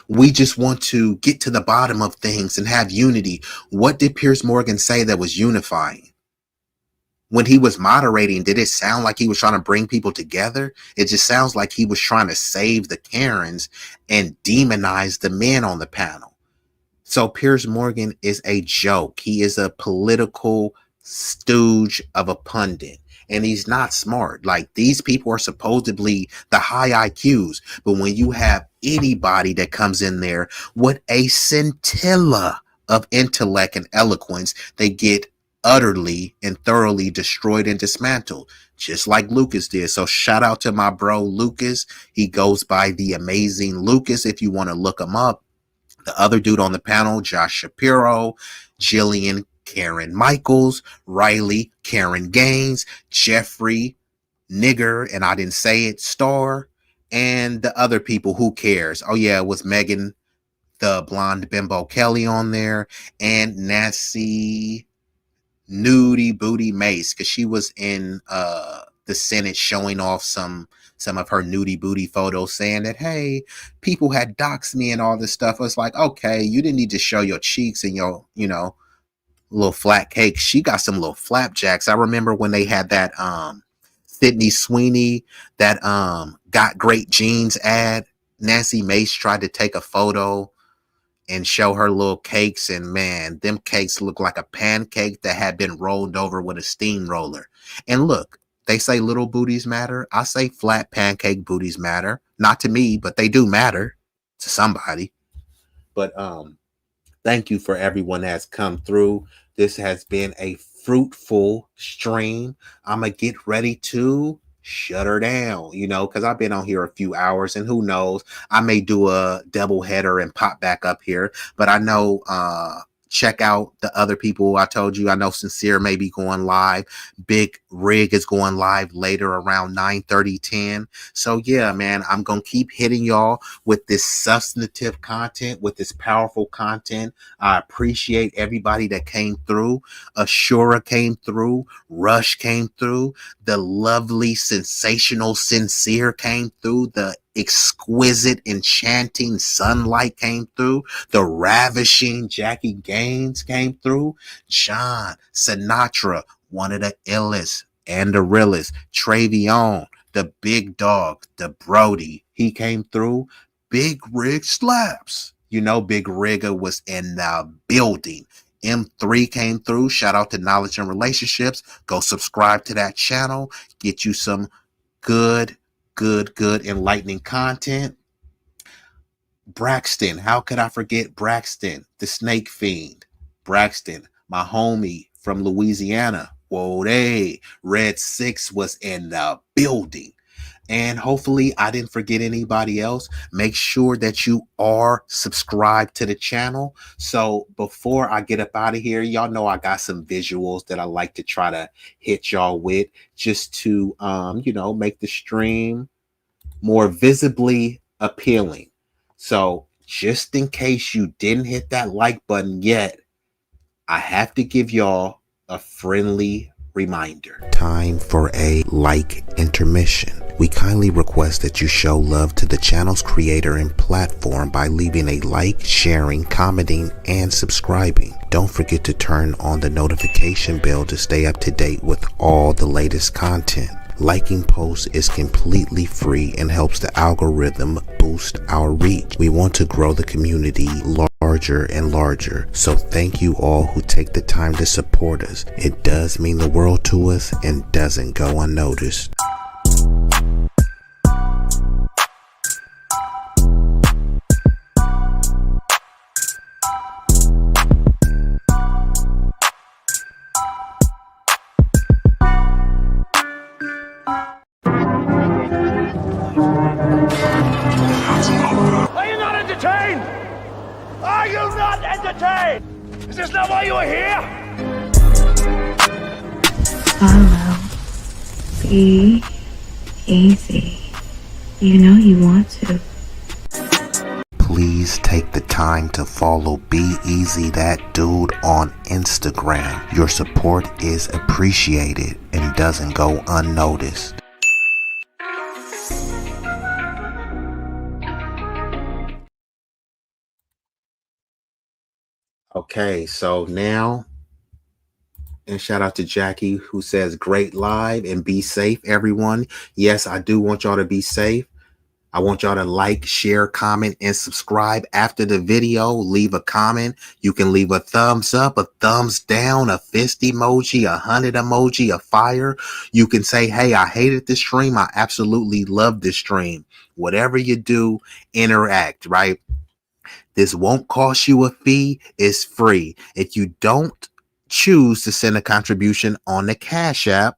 we just want to get to the bottom of things and have unity. What did Piers Morgan say that was unifying? When he was moderating, did it sound like he was trying to bring people together? It just sounds like he was trying to save the Karens and demonize the men on the panel. So Piers Morgan is a joke. He is a political stooge of a pundit, and he's not smart. Like, these people are supposedly the high IQs, but when you have anybody that comes in there with a scintilla of intellect and eloquence, they get utterly and thoroughly destroyed and dismantled, just like Lucas did. So shout out to my bro Lucas. He goes by the Amazing Lucas if you want to look him up. The other dude on the panel, Josh Shapiro, Jillian Karen Michaels, Riley Karen Gaines, Jeffrey Nigger, and I didn't say it, Star, and the other people. Who cares? Oh yeah, it was Megan the blonde bimbo Kelly on there, and Nancy Nudie Booty Mace, because she was in the Senate showing off some of her nudie booty photos, saying that, hey, people had doxed me and all this stuff. I was like, okay, you didn't need to show your cheeks and your, you know, little flat cake. She got some little flapjacks. I remember when they had that Sydney Sweeney, that Got Great Jeans ad. Nancy Mace tried to take a photo and show her little cakes, and man, them cakes look like a pancake that had been rolled over with a steamroller. And look, they say little booties matter. I say flat pancake booties matter. Not to me, but they do matter to somebody. But thank you for everyone that's come through. This has been a fruitful stream. I'm gonna get ready to shut her down, you know, because I've been on here a few hours, and who knows, I may do a double header and pop back up here. But I know check out the other people I told you. I know Sincere may be going live. Big Rig is going live later around 9:30, 10. So yeah, man, I'm going to keep hitting y'all with this substantive content, with this powerful content. I appreciate everybody that came through. Ashura came through. Rush came through. The lovely, sensational Sincere came through. The exquisite, enchanting Sunlight came through. The ravishing Jackie Gaines came through. John Sinatra, one of the illest and the realest. Travion, the big dog, the Brody, he came through. Big Rig Slaps, you know, Big Rigger was in the building. M3 came through. Shout out to Knowledge and Relationships. Go subscribe to that channel. Get you some good enlightening content. Braxton, how could I forget Braxton, the Snake Fiend? Braxton, my homie from Louisiana. Whoa, they Red 6 was in the building. And hopefully I didn't forget anybody else. Make sure that you are subscribed to the channel. So before I get up out of here, y'all know I got some visuals that I like to try to hit y'all with, just to you know, make the stream more visibly appealing. So just in case you didn't hit that like button yet, I have to give y'all a friendly reminder. Time for a like intermission. We kindly request that you show love to the channel's creator and platform by leaving a like, sharing, commenting, and subscribing. Don't forget to turn on the notification bell to stay up to date with all the latest content. Liking posts is completely free and helps the algorithm boost our reach. We want to grow the community larger and larger, so thank you all who take the time to support us. It does mean the world to us and doesn't go unnoticed. Are you not entertained? Is this not why you are here? Follow. Be easy. You know you want to. Please take the time to follow B-Eazy That Dude on Instagram. Your support is appreciated and doesn't go unnoticed. Okay, so now, and shout out to Jackie who says great live and be safe, everyone. Yes, I do want y'all to be safe. I want y'all to like, share, comment, and subscribe after the video. Leave a comment. You can leave a thumbs up, a thumbs down, a fist emoji, 100 emoji, a fire. You can say, hey, I hated this stream. I absolutely love this stream. Whatever you do, interact, right? This won't cost you a fee. It's free. If you don't choose to send a contribution on the Cash App,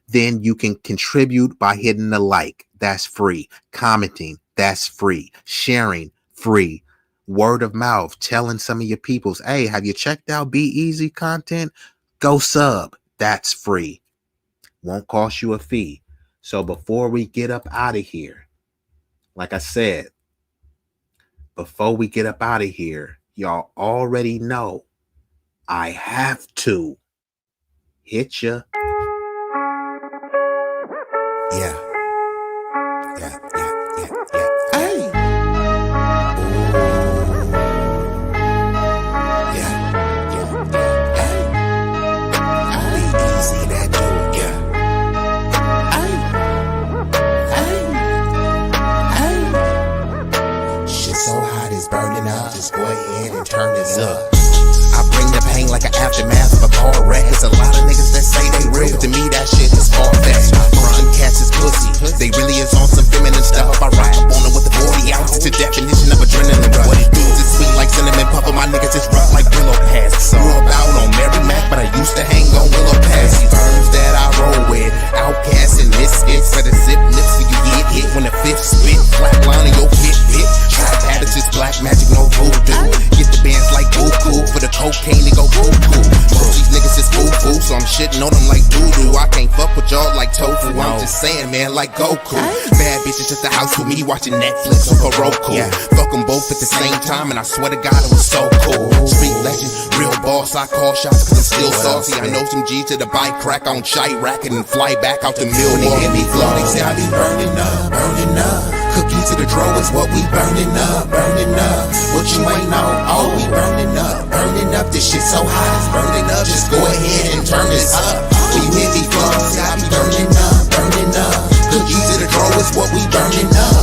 then you can contribute by hitting the like. That's free. Commenting, that's free. Sharing, free. Word of mouth, telling some of your peoples, hey, have you checked out B-Eazy content? Go sub. That's free. Won't cost you a fee. So before we get up out of here, like I said, before we get up out of here, y'all already know I have to hit ya. Yeah. Hey. B-Eazy That Dude, shit so hot it's burning up. Just go ahead and turn this up. I bring the pain like an aftermath of a car wreck. There's a lot of niggas that say they real, but to me that shit is far-fetched. Them cats is pussy. They really is on some feminine stuff. I ride up on them with the 40 ounces. The definition of adrenaline. What it do is sweet like cinnamon puffer. My niggas is rough like Willow Pass. Grew up out on Mary Mac, but I used to hang on Willow Pass. These birds that I roll with, outcasts and misfits. Better zip lips when you get hit. When the fifth spit, flatline in your hit. Trap habits is black magic, no voodoo. Get the bands like Goku. For the cocaine, they go cuckoo. Most these niggas is foo-foo, so I'm shitting on them like doo-doo. I can't fuck with y'all like tofu. I'm just saying, man, like Goku. Bad bitches at the house with me watching Netflix or Roku. Fuck them both at the same time, and I swear to God it was so cool. Street legend, real boss, I call shots cause it's still saucy. I know some G's to the bike crack on shite racket and fly back out the mill. When they hear me flow, they say I be burning up, burning up. Cookie to the draw is what we burning up, burning up. What you ain't know, oh, we burning up, burning up. This shit so hot, it's burning up. Just go ahead and turn this up. When you hear me flow, say I be burning up, burning up. Cookie to the draw is what we burning up,